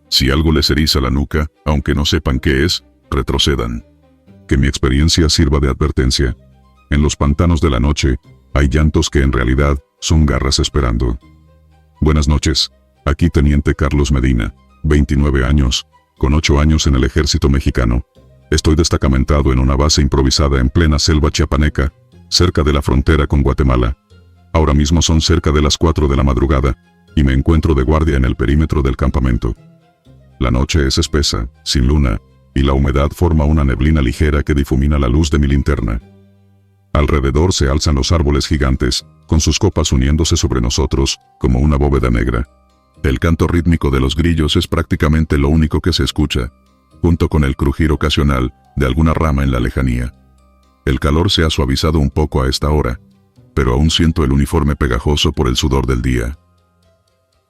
Si algo les eriza la nuca, aunque no sepan qué es, retrocedan. Que mi experiencia sirva de advertencia. En los pantanos de la noche, hay llantos que en realidad son garras esperando. Buenas noches, aquí Teniente Carlos Medina, 29 años, con 8 años en el ejército mexicano. Estoy destacamentado en una base improvisada en plena selva chiapaneca, cerca de la frontera con Guatemala. Ahora mismo son cerca de las 4 de la madrugada, y me encuentro de guardia en el perímetro del campamento. La noche es espesa, sin luna, y la humedad forma una neblina ligera que difumina la luz de mi linterna. Alrededor se alzan los árboles gigantes, con sus copas uniéndose sobre nosotros, como una bóveda negra. El canto rítmico de los grillos es prácticamente lo único que se escucha, junto con el crujir ocasional de alguna rama en la lejanía. El calor se ha suavizado un poco a esta hora, pero aún siento el uniforme pegajoso por el sudor del día.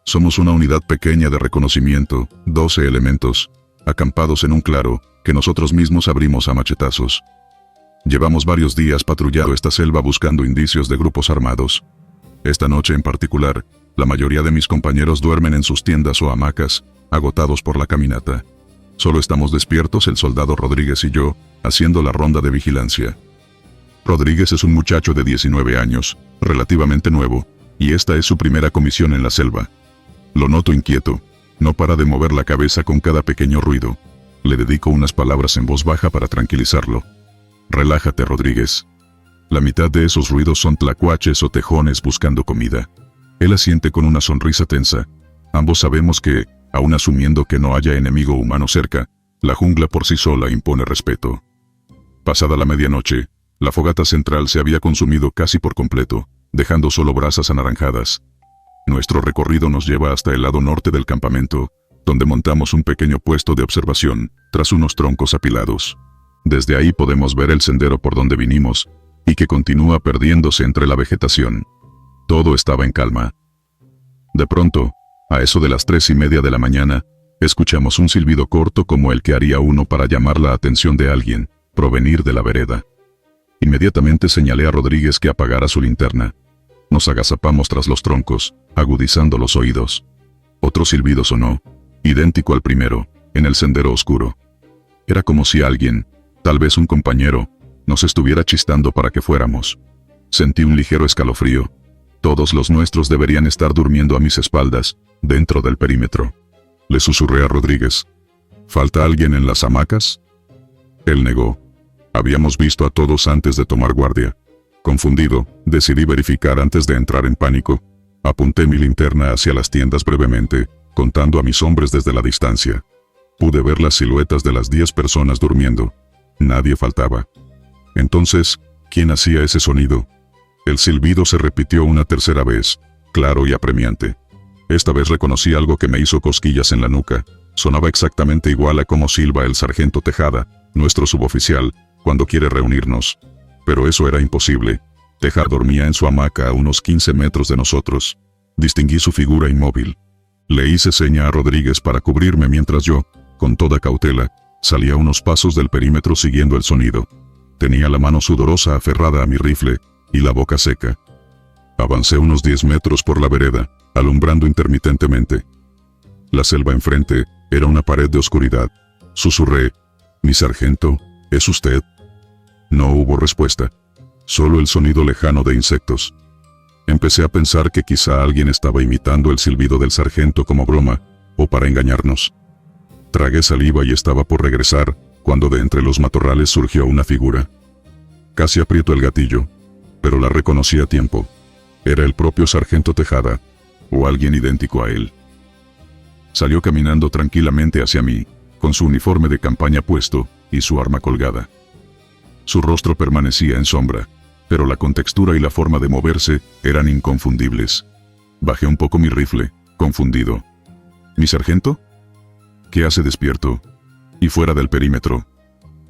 Somos una unidad pequeña de reconocimiento, 12 elementos, acampados en un claro, que nosotros mismos abrimos a machetazos. Llevamos varios días patrullando esta selva buscando indicios de grupos armados. Esta noche en particular, la mayoría de mis compañeros duermen en sus tiendas o hamacas, agotados por la caminata. Solo estamos despiertos el soldado Rodríguez y yo, haciendo la ronda de vigilancia. Rodríguez es un muchacho de 19 años, relativamente nuevo, y esta es su primera comisión en la selva. Lo noto inquieto, no para de mover la cabeza con cada pequeño ruido. Le dedico unas palabras en voz baja para tranquilizarlo. Relájate, Rodríguez. La mitad de esos ruidos son tlacuaches o tejones buscando comida. Él asiente con una sonrisa tensa. Ambos sabemos que, aun asumiendo que no haya enemigo humano cerca, la jungla por sí sola impone respeto. Pasada la medianoche, la fogata central se había consumido casi por completo, dejando solo brasas anaranjadas. Nuestro recorrido nos lleva hasta el lado norte del campamento, donde montamos un pequeño puesto de observación, tras unos troncos apilados. Desde ahí podemos ver el sendero por donde vinimos, y que continúa perdiéndose entre la vegetación. Todo estaba en calma. De pronto, a eso de las 3:30 de la mañana, escuchamos un silbido corto como el que haría uno para llamar la atención de alguien, provenir de la vereda. Inmediatamente señalé a Rodríguez que apagara su linterna. Nos agazapamos tras los troncos, agudizando los oídos. Otro silbido sonó, idéntico al primero, en el sendero oscuro. Era como si alguien, tal vez un compañero, nos estuviera chistando para que fuéramos. Sentí un ligero escalofrío. Todos los nuestros deberían estar durmiendo a mis espaldas, dentro del perímetro. Le susurré a Rodríguez. ¿Falta alguien en las hamacas? Él negó. Habíamos visto a todos antes de tomar guardia. Confundido, decidí verificar antes de entrar en pánico. Apunté mi linterna hacia las tiendas brevemente, contando a mis hombres desde la distancia. Pude ver las siluetas de las 10 personas durmiendo. Nadie faltaba. Entonces, ¿quién hacía ese sonido? El silbido se repitió una tercera vez, claro y apremiante. Esta vez reconocí algo que me hizo cosquillas en la nuca. Sonaba exactamente igual a como silba el sargento Tejada, nuestro suboficial, cuando quiere reunirnos. Pero eso era imposible. Tejada dormía en su hamaca a unos 15 metros de nosotros. Distinguí su figura inmóvil. Le hice seña a Rodríguez para cubrirme mientras yo, con toda cautela, salía unos pasos del perímetro siguiendo el sonido. Tenía la mano sudorosa aferrada a mi rifle y la boca seca. Avancé unos 10 metros por la vereda, alumbrando intermitentemente. La selva enfrente era una pared de oscuridad. Susurré: «Mi sargento, ¿es usted?». No hubo respuesta, solo el sonido lejano de insectos. Empecé a pensar que quizá alguien estaba imitando el silbido del sargento como broma, o para engañarnos. Tragué saliva y estaba por regresar, cuando de entre los matorrales surgió una figura. Casi aprieto el gatillo, pero la reconocí a tiempo. Era el propio sargento Tejada, o alguien idéntico a él. Salió caminando tranquilamente hacia mí, con su uniforme de campaña puesto y su arma colgada. Su rostro permanecía en sombra, pero la contextura y la forma de moverse eran inconfundibles. Bajé un poco mi rifle, confundido. ¿Mi sargento? ¿Qué hace despierto y fuera del perímetro?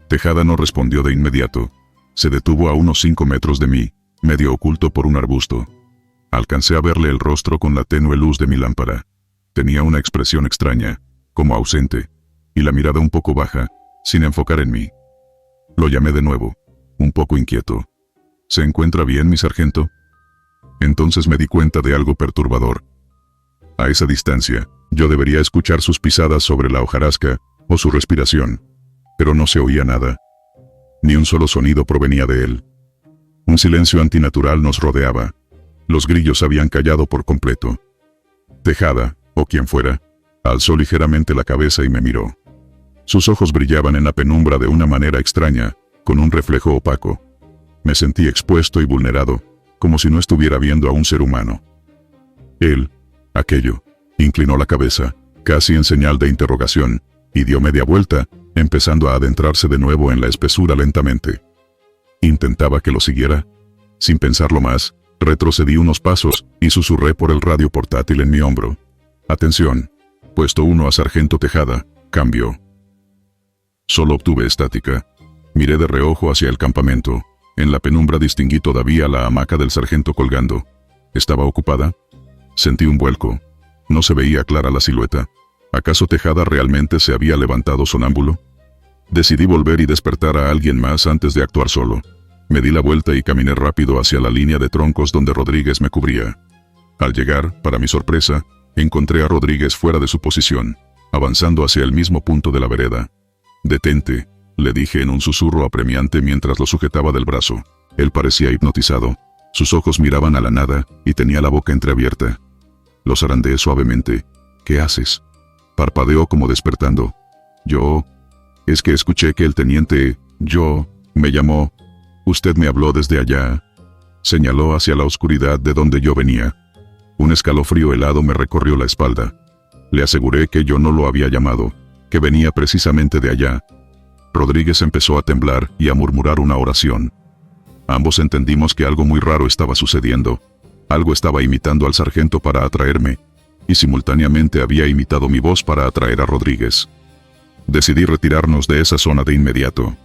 Tejada no respondió de inmediato. Se detuvo a unos 5 metros de mí, medio oculto por un arbusto. Alcancé a verle el rostro con la tenue luz de mi lámpara. Tenía una expresión extraña, como ausente, y la mirada un poco baja, sin enfocar en mí. Lo llamé de nuevo, un poco inquieto. ¿Se encuentra bien, mi sargento? Entonces me di cuenta de algo perturbador. A esa distancia, yo debería escuchar sus pisadas sobre la hojarasca, o su respiración. Pero no se oía nada. Ni un solo sonido provenía de él. Un silencio antinatural nos rodeaba. Los grillos habían callado por completo. Tejada, o quien fuera, alzó ligeramente la cabeza y me miró. Sus ojos brillaban en la penumbra de una manera extraña, con un reflejo opaco. Me sentí expuesto y vulnerado, como si no estuviera viendo a un ser humano. Él, aquello, inclinó la cabeza, casi en señal de interrogación, y dio media vuelta, empezando a adentrarse de nuevo en la espesura lentamente. ¿Intentaba que lo siguiera? Sin pensarlo más, retrocedí unos pasos y susurré por el radio portátil en mi hombro: «Atención, puesto 1 a sargento Tejada, cambio». Solo obtuve estática. Miré de reojo hacia el campamento. En la penumbra distinguí todavía la hamaca del sargento colgando. ¿Estaba ocupada? Sentí un vuelco. No se veía clara la silueta. ¿Acaso Tejada realmente se había levantado sonámbulo? Decidí volver y despertar a alguien más antes de actuar solo. Me di la vuelta y caminé rápido hacia la línea de troncos donde Rodríguez me cubría. Al llegar, para mi sorpresa, encontré a Rodríguez fuera de su posición, avanzando hacia el mismo punto de la vereda. «Detente», le dije en un susurro apremiante mientras lo sujetaba del brazo. Él parecía hipnotizado. Sus ojos miraban a la nada y tenía la boca entreabierta. Lo zarandeé suavemente. «¿Qué haces?». Parpadeó como despertando. «Yo... es que escuché que el teniente... me llamó. Usted me habló desde allá». Señaló hacia la oscuridad de donde yo venía. Un escalofrío helado me recorrió la espalda. Le aseguré que yo no lo había llamado, que venía precisamente de allá. Rodríguez empezó a temblar y a murmurar una oración. Ambos entendimos que algo muy raro estaba sucediendo. Algo estaba imitando al sargento para atraerme, y simultáneamente había imitado mi voz para atraer a Rodríguez. Decidí retirarnos de esa zona de inmediato.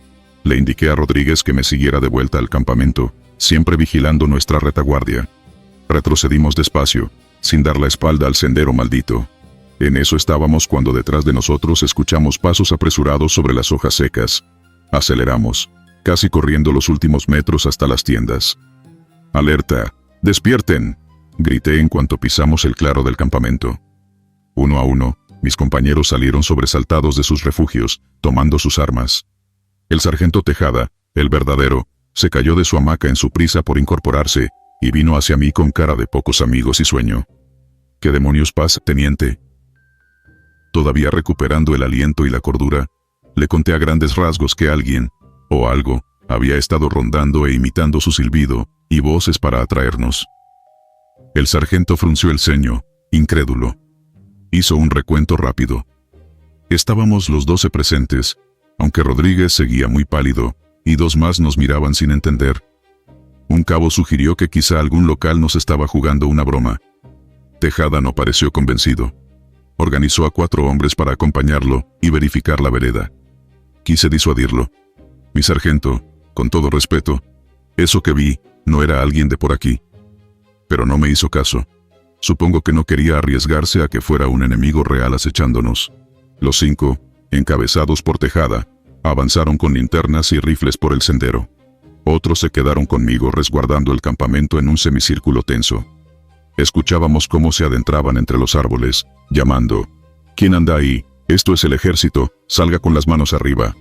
Le indiqué a Rodríguez que me siguiera de vuelta al campamento, siempre vigilando nuestra retaguardia. Retrocedimos despacio, sin dar la espalda al sendero maldito. En eso estábamos cuando detrás de nosotros escuchamos pasos apresurados sobre las hojas secas. Aceleramos, casi corriendo los últimos metros hasta las tiendas. «¡Alerta! ¡Despierten!», grité en cuanto pisamos el claro del campamento. Uno a uno, mis compañeros salieron sobresaltados de sus refugios, tomando sus armas. El sargento Tejada, el verdadero, se cayó de su hamaca en su prisa por incorporarse, y vino hacia mí con cara de pocos amigos y sueño. «¿Qué demonios pasa, teniente?». Todavía recuperando el aliento y la cordura, le conté a grandes rasgos que alguien, o algo, había estado rondando e imitando su silbido y voces para atraernos. El sargento frunció el ceño, incrédulo. Hizo un recuento rápido. Estábamos los 12 presentes, aunque Rodríguez seguía muy pálido, y 2 más nos miraban sin entender. Un cabo sugirió que quizá algún local nos estaba jugando una broma. Tejada no pareció convencido. Organizó a 4 hombres para acompañarlo y verificar la vereda. Quise disuadirlo. «Mi sargento, con todo respeto, eso que vi no era alguien de por aquí». Pero no me hizo caso. Supongo que no quería arriesgarse a que fuera un enemigo real acechándonos. Los 5, encabezados por Tejada, avanzaron con linternas y rifles por el sendero. Otros se quedaron conmigo resguardando el campamento en un semicírculo tenso. Escuchábamos cómo se adentraban entre los árboles, llamando: «¿Quién anda ahí? Esto es el ejército, salga con las manos arriba».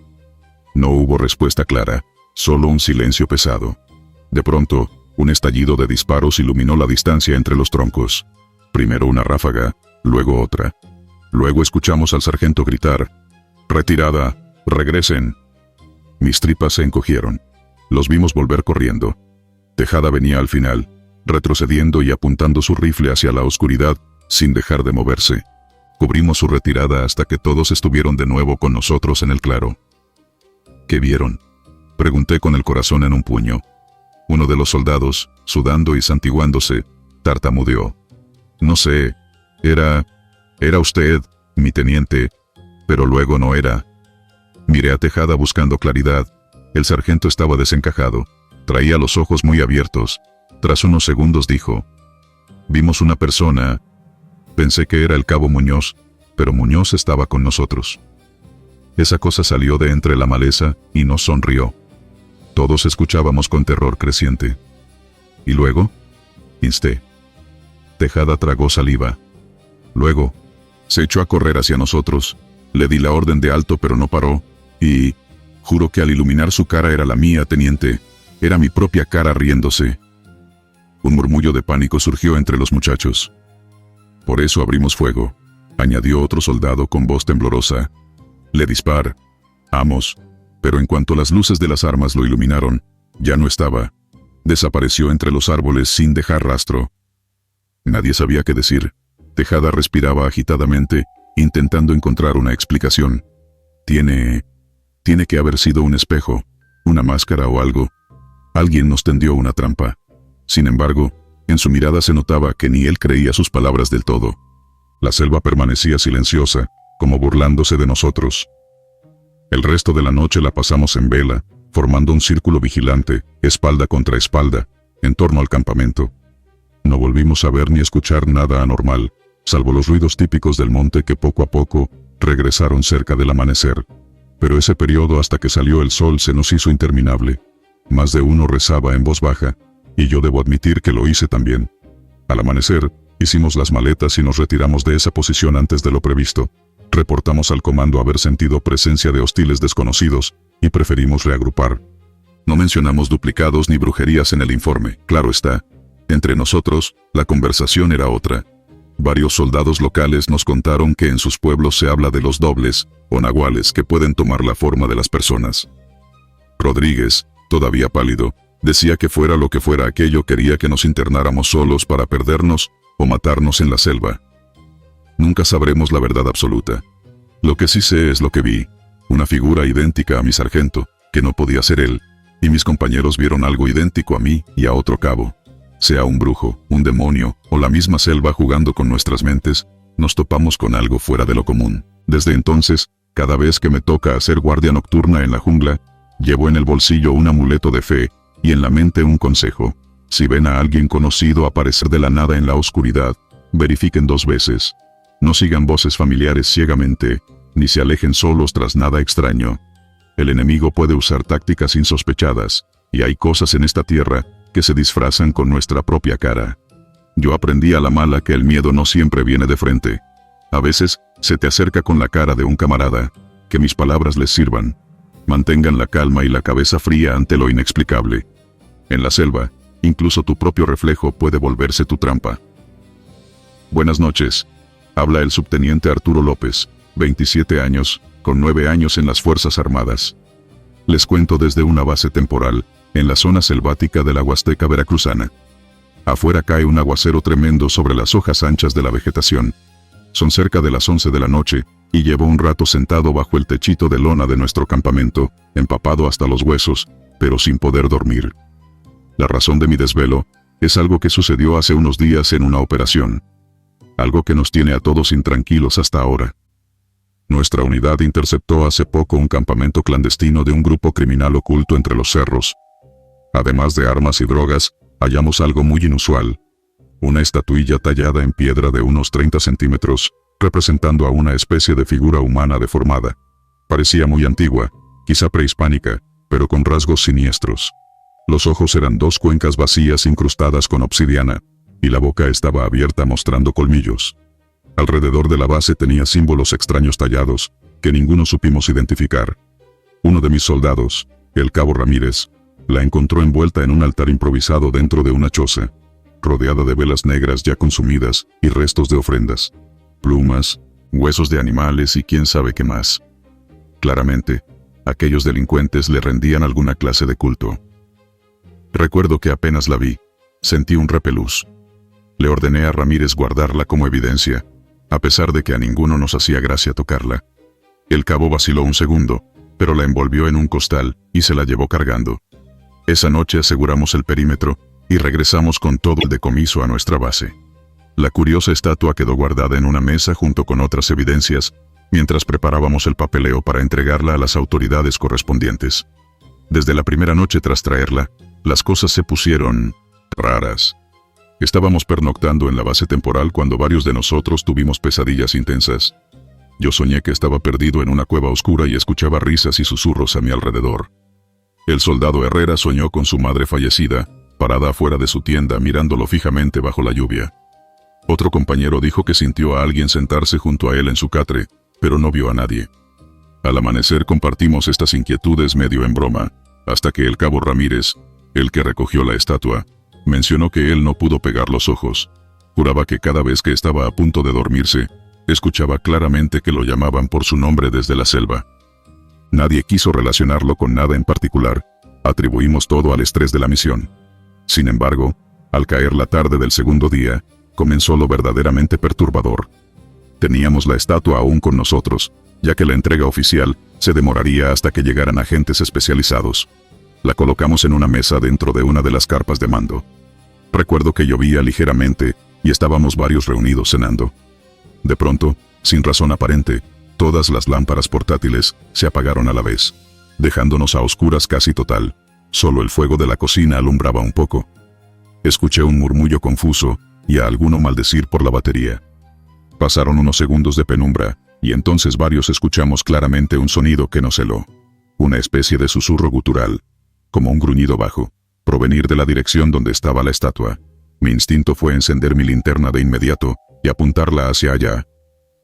No hubo respuesta clara, solo un silencio pesado. De pronto, un estallido de disparos iluminó la distancia entre los troncos. Primero una ráfaga, luego otra. Luego escuchamos al sargento gritar: «¡Retirada! ¡Regresen!». Mis tripas se encogieron. Los vimos volver corriendo. Tejada venía al final, retrocediendo y apuntando su rifle hacia la oscuridad, sin dejar de moverse. Cubrimos su retirada hasta que todos estuvieron de nuevo con nosotros en el claro. «¿Qué vieron?», pregunté con el corazón en un puño. Uno de los soldados, sudando y santiguándose, tartamudeó: «No sé, era usted, mi teniente», pero luego no era. Miré a Tejada buscando claridad. El sargento estaba desencajado, traía los ojos muy abiertos. Tras unos segundos dijo: «Vimos una persona. Pensé que era el cabo Muñoz, pero Muñoz estaba con nosotros». Esa cosa salió de entre la maleza y nos sonrió. Todos escuchábamos con terror creciente. «¿Y luego?», insté. Tejada tragó saliva. «Luego, se echó a correr hacia nosotros. Le di la orden de alto pero no paró, y juro que al iluminar su cara era la mía, teniente. Era mi propia cara riéndose». Un murmullo de pánico surgió entre los muchachos. «Por eso abrimos fuego», añadió otro soldado con voz temblorosa. «Le disparamos, pero en cuanto las luces de las armas lo iluminaron, ya no estaba. Desapareció entre los árboles sin dejar rastro». Nadie sabía qué decir. Tejada respiraba agitadamente, intentando encontrar una explicación. Tiene que haber sido un espejo, una máscara o algo. Alguien nos tendió una trampa». Sin embargo, en su mirada se notaba que ni él creía sus palabras del todo. La selva permanecía silenciosa, como burlándose de nosotros. El resto de la noche la pasamos en vela, formando un círculo vigilante, espalda contra espalda, en torno al campamento. No volvimos a ver ni escuchar nada anormal, salvo los ruidos típicos del monte que poco a poco regresaron cerca del amanecer. Pero ese periodo hasta que salió el sol se nos hizo interminable. Más de uno rezaba en voz baja, y yo debo admitir que lo hice también. Al amanecer, hicimos las maletas y nos retiramos de esa posición antes de lo previsto. Reportamos al comando haber sentido presencia de hostiles desconocidos, y preferimos reagrupar. No mencionamos duplicados ni brujerías en el informe, claro está. Entre nosotros, la conversación era otra. Varios soldados locales nos contaron que en sus pueblos se habla de los dobles, o nahuales que pueden tomar la forma de las personas. Rodríguez, todavía pálido, decía que fuera lo que fuera aquello quería que nos internáramos solos para perdernos, o matarnos en la selva. Nunca sabremos la verdad absoluta. Lo que sí sé es lo que vi. Una figura idéntica a mi sargento, que no podía ser él, y mis compañeros vieron algo idéntico a mí y a otro cabo. Sea un brujo, un demonio, o la misma selva jugando con nuestras mentes, nos topamos con algo fuera de lo común. Desde entonces, cada vez que me toca hacer guardia nocturna en la jungla, llevo en el bolsillo un amuleto de fe, y en la mente un consejo: si ven a alguien conocido aparecer de la nada en la oscuridad, verifiquen 2 veces. No sigan voces familiares ciegamente, ni se alejen solos tras nada extraño. El enemigo puede usar tácticas insospechadas, y hay cosas en esta tierra que se disfrazan con nuestra propia cara. Yo aprendí a la mala que el miedo no siempre viene de frente. A veces, se te acerca con la cara de un camarada. Que mis palabras les sirvan. Mantengan la calma y la cabeza fría ante lo inexplicable. En la selva, incluso tu propio reflejo puede volverse tu trampa. Buenas noches. Habla el subteniente Arturo López, 27 años, con 9 años en las Fuerzas Armadas. Les cuento desde una base temporal, en la zona selvática de la Huasteca veracruzana. Afuera cae un aguacero tremendo sobre las hojas anchas de la vegetación. Son cerca de las 11 de la noche, y llevo un rato sentado bajo el techito de lona de nuestro campamento, empapado hasta los huesos, pero sin poder dormir. La razón de mi desvelo es algo que sucedió hace unos días en una operación. Algo que nos tiene a todos intranquilos hasta ahora. Nuestra unidad interceptó hace poco un campamento clandestino de un grupo criminal oculto entre los cerros. Además de armas y drogas, hallamos algo muy inusual. una estatuilla tallada en piedra de unos 30 centímetros, representando a una especie de figura humana deformada. Parecía muy antigua, quizá prehispánica, pero con rasgos siniestros. Los ojos eran dos cuencas vacías incrustadas con obsidiana, y la boca estaba abierta mostrando colmillos. Alrededor de la base tenía símbolos extraños tallados, que ninguno supimos identificar. Uno de mis soldados, el cabo Ramírez, la encontró envuelta en un altar improvisado dentro de una choza, rodeada de velas negras ya consumidas y restos de ofrendas, plumas, huesos de animales y quién sabe qué más. Claramente, aquellos delincuentes le rendían alguna clase de culto. Recuerdo que apenas la vi, sentí un repelús. Le ordené a Ramírez guardarla como evidencia, a pesar de que a ninguno nos hacía gracia tocarla. El cabo vaciló un segundo, pero la envolvió en un costal y se la llevó cargando. Esa noche aseguramos el perímetro y regresamos con todo el decomiso a nuestra base. La curiosa estatua quedó guardada en una mesa junto con otras evidencias, mientras preparábamos el papeleo para entregarla a las autoridades correspondientes. Desde la primera noche tras traerla, las cosas se pusieron raras. Estábamos pernoctando en la base temporal cuando varios de nosotros tuvimos pesadillas intensas. Yo soñé que estaba perdido en una cueva oscura y escuchaba risas y susurros a mi alrededor. El soldado Herrera soñó con su madre fallecida, parada afuera de su tienda mirándolo fijamente bajo la lluvia. Otro compañero dijo que sintió a alguien sentarse junto a él en su catre, pero no vio a nadie. Al amanecer compartimos estas inquietudes medio en broma, hasta que el cabo Ramírez, el que recogió la estatua, mencionó que él no pudo pegar los ojos. Juraba que cada vez que estaba a punto de dormirse, escuchaba claramente que lo llamaban por su nombre desde la selva. Nadie quiso relacionarlo con nada en particular, atribuimos todo al estrés de la misión. Sin embargo, al caer la tarde del segundo día, comenzó lo verdaderamente perturbador. Teníamos la estatua aún con nosotros, ya que la entrega oficial se demoraría hasta que llegaran agentes especializados. La colocamos en una mesa dentro de una de las carpas de mando. Recuerdo que llovía ligeramente y estábamos varios reunidos cenando. De pronto, sin razón aparente, todas las lámparas portátiles se apagaron a la vez, dejándonos a oscuras casi total. Solo el fuego de la cocina alumbraba un poco. Escuché un murmullo confuso y a alguno maldecir por la batería. Pasaron unos segundos de penumbra, y entonces varios escuchamos claramente un sonido que nos heló. Una especie de susurro gutural, como un gruñido bajo, provenir de la dirección donde estaba la estatua. Mi instinto fue encender mi linterna de inmediato y apuntarla hacia allá.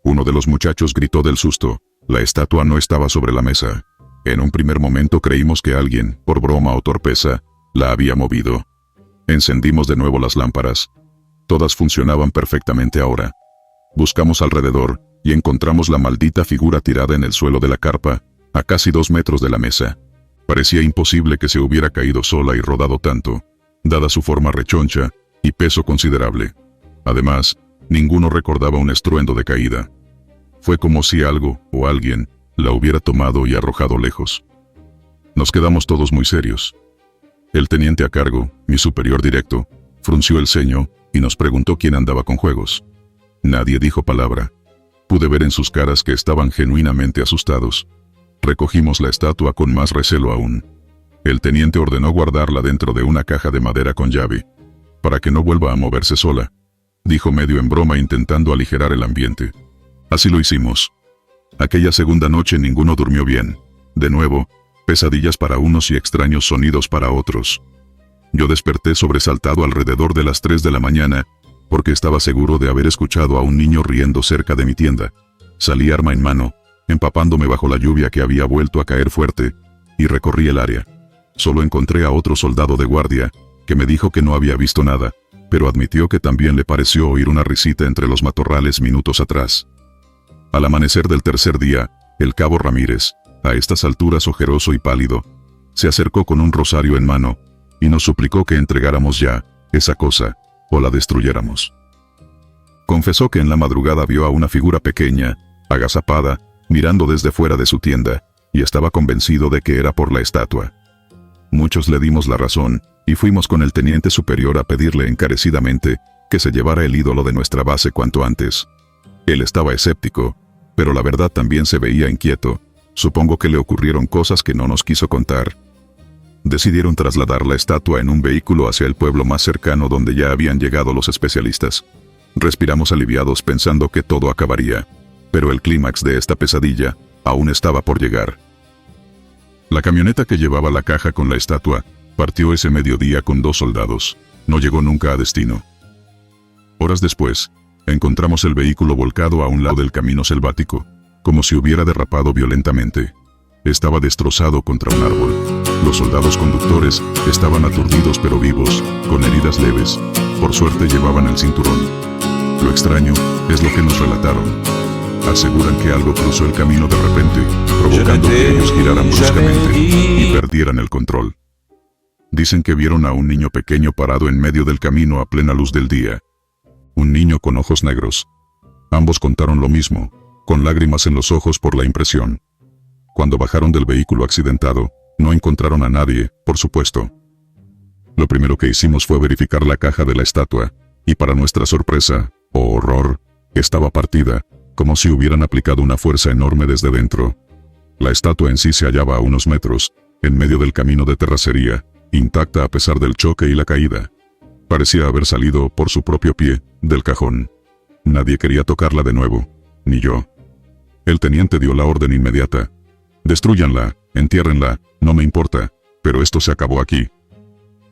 Uno de los muchachos gritó del susto. La estatua no estaba sobre la mesa. En un primer momento creímos que alguien, por broma o torpeza, la había movido. Encendimos de nuevo las lámparas. Todas funcionaban perfectamente ahora. Buscamos alrededor y encontramos la maldita figura tirada en el suelo de la carpa, a casi 2 metros de la mesa. Parecía imposible que se hubiera caído sola y rodado tanto, dada su forma rechoncha y peso considerable. Además, ninguno recordaba un estruendo de caída. Fue como si algo o alguien la hubiera tomado y arrojado lejos. Nos quedamos todos muy serios. El teniente a cargo, mi superior directo, frunció el ceño y nos preguntó quién andaba con juegos. Nadie dijo palabra. Pude ver en sus caras que estaban genuinamente asustados. Recogimos la estatua con más recelo aún. El teniente ordenó guardarla dentro de una caja de madera con llave, para que no vuelva a moverse sola, dijo medio en broma intentando aligerar el ambiente. Así lo hicimos. Aquella segunda noche ninguno durmió bien. De nuevo, pesadillas para unos y extraños sonidos para otros. Yo desperté sobresaltado alrededor de las 3 de la mañana, porque estaba seguro de haber escuchado a un niño riendo cerca de mi tienda. Salí arma en mano, empapándome bajo la lluvia que había vuelto a caer fuerte, y recorrí el área. Solo encontré a otro soldado de guardia, que me dijo que no había visto nada, pero admitió que también le pareció oír una risita entre los matorrales minutos atrás. Al amanecer del tercer día, el cabo Ramírez, a estas alturas ojeroso y pálido, se acercó con un rosario en mano, y nos suplicó que entregáramos ya esa cosa, o la destruyéramos. Confesó que en la madrugada vio a una figura pequeña, agazapada, mirando desde fuera de su tienda, y estaba convencido de que era por la estatua. Muchos le dimos la razón, y fuimos con el teniente superior a pedirle encarecidamente que se llevara el ídolo de nuestra base cuanto antes. Él estaba escéptico, pero la verdad también se veía inquieto. Supongo que le ocurrieron cosas que no nos quiso contar. Decidieron trasladar la estatua en un vehículo hacia el pueblo más cercano donde ya habían llegado los especialistas. Respiramos aliviados pensando que todo acabaría, pero el clímax de esta pesadilla aún estaba por llegar. La camioneta que llevaba la caja con la estatua partió ese mediodía con 2 soldados. No llegó nunca a destino. Horas después, encontramos el vehículo volcado a un lado del camino selvático, como si hubiera derrapado violentamente. Estaba destrozado contra un árbol. Los soldados conductores estaban aturdidos pero vivos, con heridas leves. Por suerte llevaban el cinturón. Lo extraño es lo que nos relataron. Aseguran que algo cruzó el camino de repente, provocando que ellos giraran bruscamente y perdieran el control. Dicen que vieron a un niño pequeño parado en medio del camino a plena luz del día. Un niño con ojos negros. Ambos contaron lo mismo, con lágrimas en los ojos por la impresión. Cuando bajaron del vehículo accidentado, no encontraron a nadie, por supuesto. Lo primero que hicimos fue verificar la caja de la estatua, y para nuestra sorpresa, o horror, estaba partida, como si hubieran aplicado una fuerza enorme desde dentro. La estatua en sí se hallaba a unos metros, en medio del camino de terracería, intacta a pesar del choque y la caída. Parecía haber salido, por su propio pie, del cajón. Nadie quería tocarla de nuevo, ni yo. El teniente dio la orden inmediata. Destrúyanla, entiérrenla, no me importa, pero esto se acabó aquí.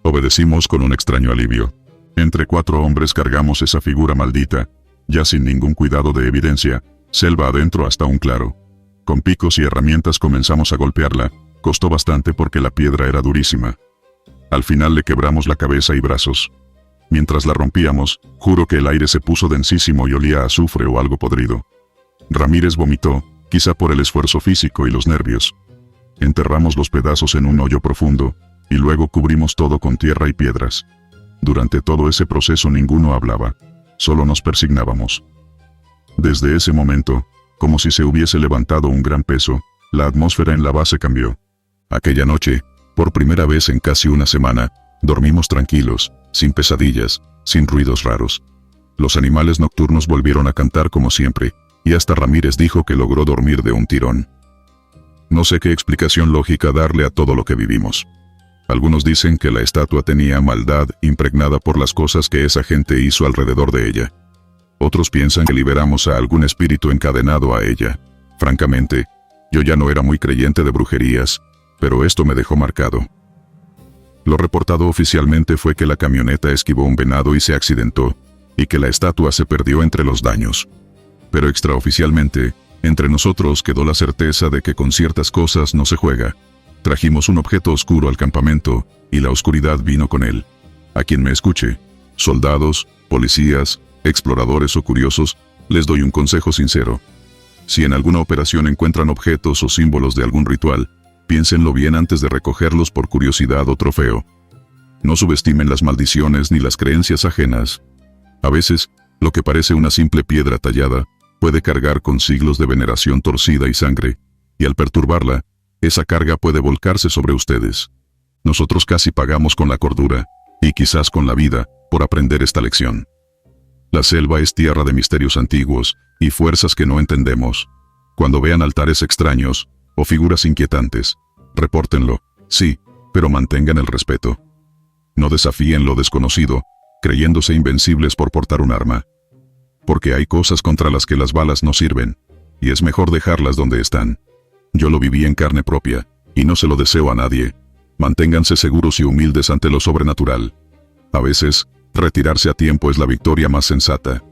Obedecimos con un extraño alivio. Entre 4 hombres cargamos esa figura maldita, ya sin ningún cuidado de evidencia, selva adentro hasta un claro. Con picos y herramientas comenzamos a golpearla, costó bastante porque la piedra era durísima. Al final le quebramos la cabeza y brazos. Mientras la rompíamos, juro que el aire se puso densísimo y olía a azufre o algo podrido. Ramírez vomitó, quizá por el esfuerzo físico y los nervios. Enterramos los pedazos en un hoyo profundo, y luego cubrimos todo con tierra y piedras. Durante todo ese proceso ninguno hablaba, solo nos persignábamos. Desde ese momento, como si se hubiese levantado un gran peso, la atmósfera en la base cambió. Aquella noche, por primera vez en casi una semana, dormimos tranquilos, sin pesadillas, sin ruidos raros. Los animales nocturnos volvieron a cantar como siempre, y hasta Ramírez dijo que logró dormir de un tirón. No sé qué explicación lógica darle a todo lo que vivimos. Algunos dicen que la estatua tenía maldad impregnada por las cosas que esa gente hizo alrededor de ella. Otros piensan que liberamos a algún espíritu encadenado a ella. Francamente, yo ya no era muy creyente de brujerías, pero esto me dejó marcado. Lo reportado oficialmente fue que la camioneta esquivó un venado y se accidentó, y que la estatua se perdió entre los daños. Pero extraoficialmente, entre nosotros quedó la certeza de que con ciertas cosas no se juega. Trajimos un objeto oscuro al campamento, y la oscuridad vino con él. A quien me escuche, soldados, policías, exploradores o curiosos, les doy un consejo sincero. Si en alguna operación encuentran objetos o símbolos de algún ritual, piénsenlo bien antes de recogerlos por curiosidad o trofeo. No subestimen las maldiciones ni las creencias ajenas. A veces, lo que parece una simple piedra tallada, puede cargar con siglos de veneración torcida y sangre, y al perturbarla, esa carga puede volcarse sobre ustedes. Nosotros casi pagamos con la cordura, y quizás con la vida, por aprender esta lección. La selva es tierra de misterios antiguos, y fuerzas que no entendemos. Cuando vean altares extraños, o figuras inquietantes, repórtenlo, sí, pero mantengan el respeto. No desafíen lo desconocido, creyéndose invencibles por portar un arma. Porque hay cosas contra las que las balas no sirven, y es mejor dejarlas donde están. Yo lo viví en carne propia, y no se lo deseo a nadie. Manténganse seguros y humildes ante lo sobrenatural. A veces, retirarse a tiempo es la victoria más sensata.